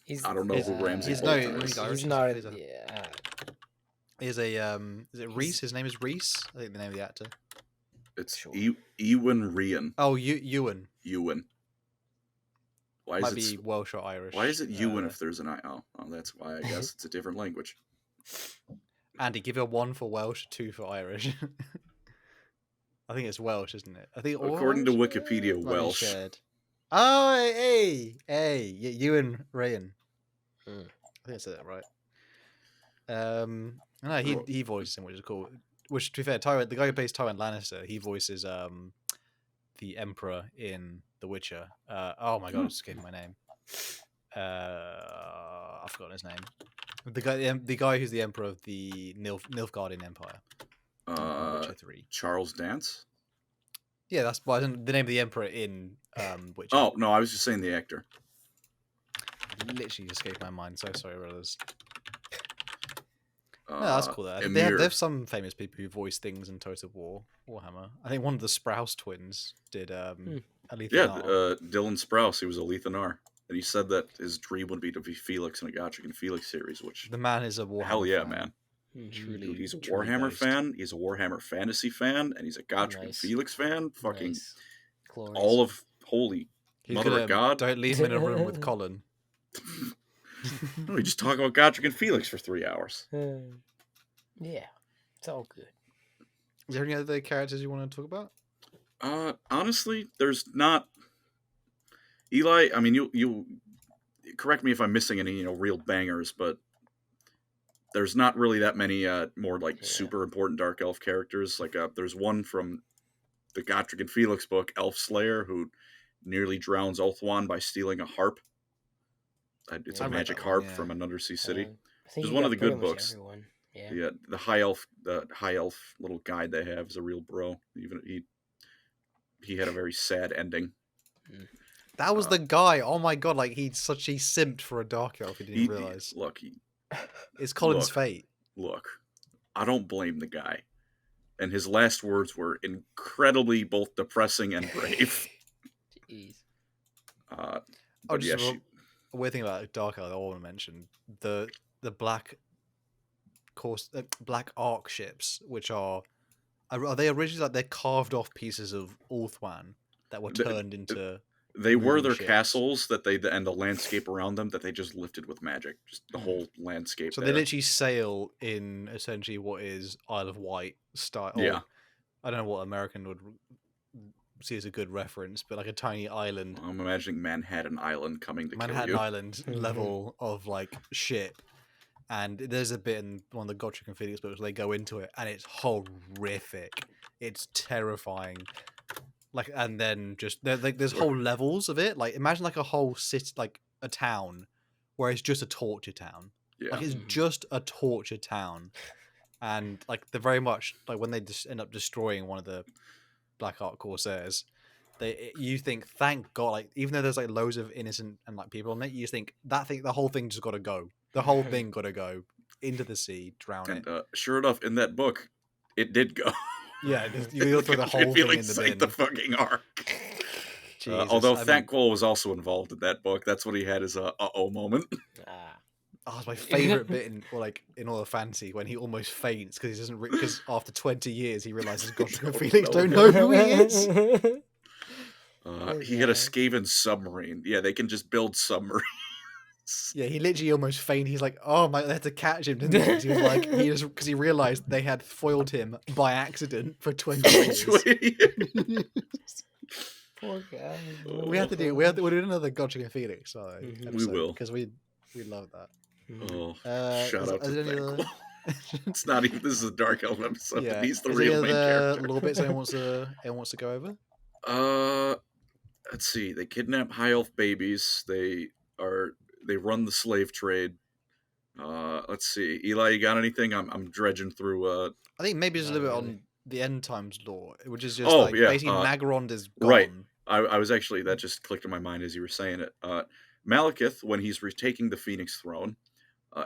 He's, I don't know who Ramsay he's Bolton no- is. he's He's Irish, not. he's a- Yeah. is it Reese? His name is Reese. I think the name of the actor. It's Sure. Ewan Rian. Oh, Ewan. Ewan. Why Might is be it Welsh or Irish. Why is it Ewan if there's an I? Oh, that's why. I guess it's a different language. Andy, give a 1 for Welsh, 2 for Irish. I think it's Welsh, isn't it? I think According to Welsh? Wikipedia, Might be Welsh. shared. Oh, hey, Ewan Ryan. Hmm. I think I said that right. No, he voices him, which is cool. Which, to be fair, the guy who plays Tywin Lannister, he voices the Emperor in The Witcher. Oh my god, it's escaping my name. I've forgotten his name. The guy who's the Emperor of the Nilfgaardian Empire. In Witcher 3. Charles Dance. Yeah, that's the name of the Emperor in Witcher. Oh no, I was just saying the actor. Literally escaped my mind. So sorry, brothers. No, No, that's cool. Though. They have some famous people who voice things in Total War Warhammer. I think one of the Sprouse twins did Alethar. Dylan Sprouse. He was Alethar, and he said that his dream would be to be Felix in a Gothic and Felix series. Which the man is a Warhammer. Hell yeah, fan. man! Truly, dude, he's a truly Warhammer based. fan. He's a Warhammer Fantasy fan, and he's a Gothic and Felix fan. Fucking all of holy mother of God! Don't leave him in a room with Colin. No, we just talk about Gothic and Felix for 3 hours. Yeah, it's all good. Is there any other characters you want to talk about? Honestly, there's not. Eli, I mean, you correct me if I'm missing any, real bangers, but there's not really that many more super important Dark Elf characters. Like there's one from the Gothic and Felix book, Elf Slayer, who nearly drowns Ulthuan by stealing a harp. It's a magic harp from an undersea city. Which is one of the good books. Yeah, the high elf little guide they have is a real bro. Even he had a very sad ending. That was the guy. Oh my god! Like he simped for a dark elf. He didn't realize. It's Colin's fate. Look, I don't blame the guy. And his last words were incredibly both depressing and brave. Jeez. A weird thing about Dark Elf I want to mention the black arc ships, which are they originally they're carved off pieces of Ulthuan that were turned into. They were their castles and the landscape around them that they just lifted with magic, just the whole landscape. So they literally sail in essentially what is Isle of Wight style. Yeah, I don't know what American would see as a good reference, but like a tiny island. I'm imagining Manhattan Island coming to kill you. Manhattan Island level of ship. And there's a bit in one of the Gothic and Felix books where they go into it, and it's horrific. It's terrifying. And then just there's whole levels of it. Like imagine a whole city, a town, where it's just a torture town. Yeah. It's just a torture town, and they're very much when they just end up destroying one of the Black Ark Corsairs. You think, thank God, even though there's loads of innocent and people on it, you think the whole thing just got to go. The whole thing got to go into the sea, drown it. Sure enough, in that book, it did go. Yeah, you go through the whole thing in the bin. The fucking arc. Although Thankquil was also involved in that book. That's what he had his uh-oh moment. It's my favorite bit in all the fantasy when he almost faints because he doesn't because after 20 years he realizes Gothic and Felix don't know who he is. He had a Skaven submarine. Yeah, they can just build submarines. Yeah, he literally almost fainted. He's like, "Oh my!" They had to catch him, didn't they? He was because he realized they had foiled him by accident for 20 years. Poor guy. We'll do another Gothic and Felix. We will because we love that. Oh, shout out to Thankquil. It's not even. This is a Dark Elf episode. Yeah. He's the real main character. Little bits anyone wants to go over. Let's see. They kidnap high elf babies. They run the slave trade. Let's see. Eli, you got anything? I'm dredging through. I think maybe just a little bit on the end times lore, which is just basically Nagarond is gone. Right. I was actually, that just clicked in my mind as you were saying it. Malekith, when he's retaking the Phoenix Throne,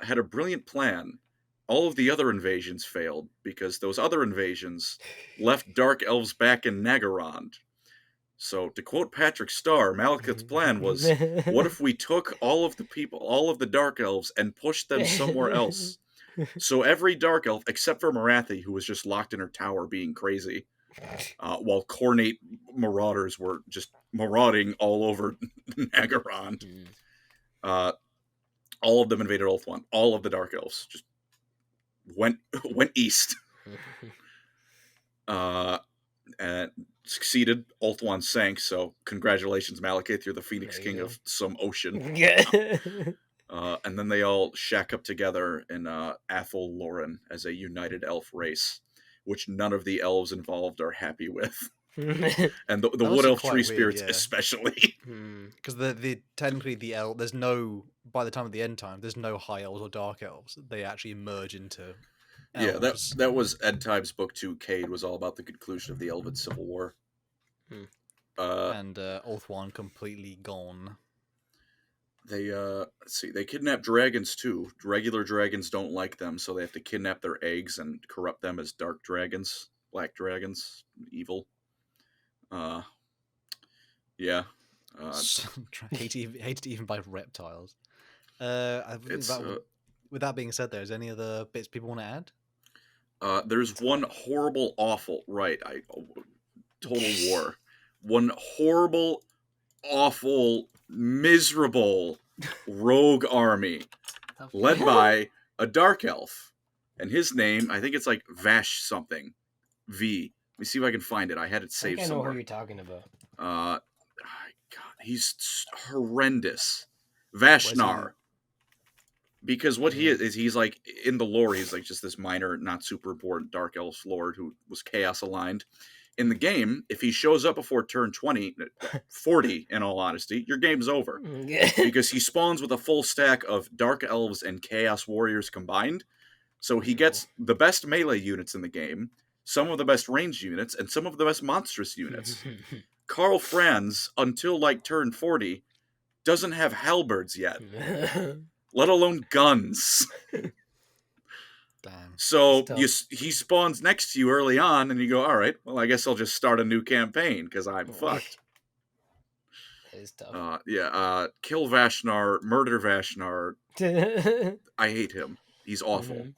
had a brilliant plan. All of the other invasions failed because those other invasions left Dark Elves back in Nagarond. So, to quote Patrick Starr, Malekith's plan was, what if we took all of the people, all of the Dark Elves, and pushed them somewhere else? So every Dark Elf, except for Marathi, who was just locked in her tower being crazy, while Cornate marauders were just marauding all over Nagaron, all of them invaded Ulthuan. All of the Dark Elves just went east. And succeeded. Ulthuan sank, so congratulations, Malekith. You're the Phoenix King of some ocean. And then they all shack up together in Athol Loren as a united elf race, which none of the elves involved are happy with. And the Wood Elf Tree Spirits especially. Because the technically the elf, there's no, by the time of the end time, there's no high elves or dark elves. They actually merge into elves. Yeah, that was Ed Tibe's book 2, Cade, was all about the conclusion of the Elven Civil War. And Ulthuan completely gone. They let's see, they kidnap dragons too. Regular dragons don't like them, so they have to kidnap their eggs and corrupt them as dark dragons, black dragons, evil. Yeah. Hated even by reptiles. With that being said, there's any other bits people want to add? There's one horrible, awful, Total War. One horrible, awful, miserable rogue army led by a dark elf. And his name, I think it's like Vash something. V. Let me see if I can find it. I had it saved somewhere. I know who you're talking about. God, he's horrendous. Vashnar. Because what he is he's like, in the lore, he's like just this minor, not super important Dark Elf lord who was chaos aligned. In the game, if he shows up before turn 40, in all honesty, your game's over. Because he spawns with a full stack of Dark Elves and Chaos Warriors combined. So he gets the best melee units in the game, some of the best ranged units, and some of the best monstrous units. Karl Franz, until like turn 40, doesn't have halberds yet. Let alone guns. Damn. So he spawns next to you early on, and you go, all right, well, I guess I'll just start a new campaign, because I'm fucked. That is tough. Kill Vashnar, murder Vashnar. I hate him. He's awful.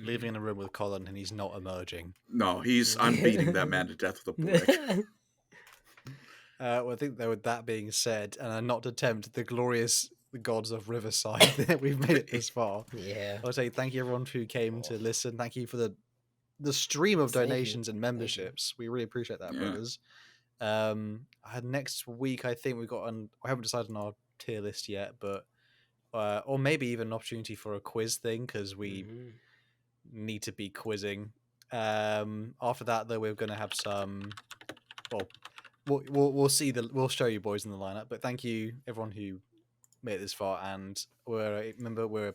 Living in a room with Colin, and he's not emerging. No, I'm beating that man to death with a brick. Well, I think that with that being said, and not to tempt the glorious gods of Riverside, that we've made it this far. Yeah. I'll say thank you everyone who came to listen. Thank you for the stream of donations and memberships. We really appreciate that, brothers. Next week, I think I haven't decided on our tier list yet, but or maybe even an opportunity for a quiz thing, because we need to be quizzing. After that, though, we're going to have some. Well, we'll see we'll show you boys in the lineup. But thank you everyone who made it this far, and we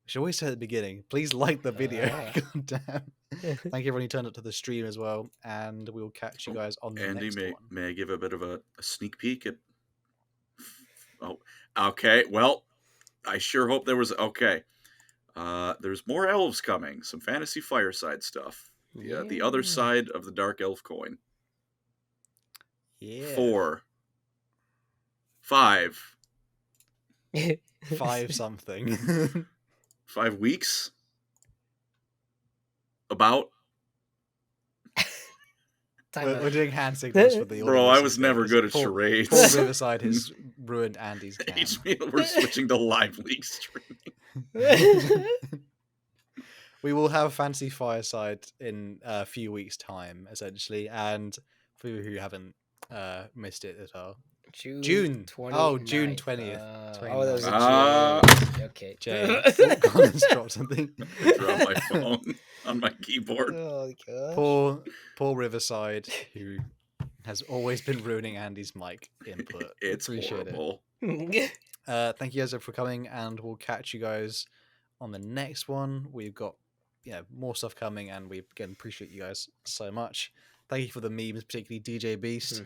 should always say at the beginning, please like the video. God damn. Thank you everyone who turned up to the stream as well, and we'll catch you guys on the next one. May I give a bit of a sneak peek at... Oh, okay. Well, I sure hope there was... Okay. There's more elves coming. Some fantasy fireside stuff. Yeah, the other side of the Dark Elf coin. Yeah. 4. 5. 5 something. 5 weeks? About? We're doing hand signals for the audience. Bro, I was never good at charades. Poor Riverside has ruined Andy's game. We're switching to live league streaming. We will have Fantasy Fireside in a few weeks' time, essentially. And for you who haven't missed it at all, June 20th. June 20th. Oh, that was a June. Okay. Jay, Colin's dropped something. I dropped my phone on my keyboard. Oh, gosh. Poor Riverside, who has always been ruining Andy's mic input. It's horrible. Thank you guys for coming, and we'll catch you guys on the next one. We've got more stuff coming, and we again appreciate you guys so much. Thank you for the memes, particularly DJ Beast.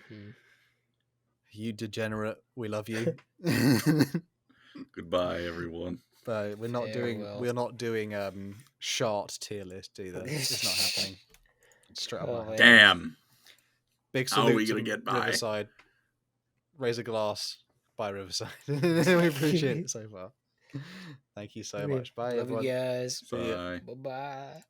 You degenerate, we love you. Goodbye, everyone. But we're not doing short tier list either. It's not happening. Straight up. Damn. Big How are we salute gonna to get by? Riverside. Raise a glass by Riverside. We appreciate it so far. Thank you so much. Bye, Love everyone. you guys. See ya. Bye. Bye bye.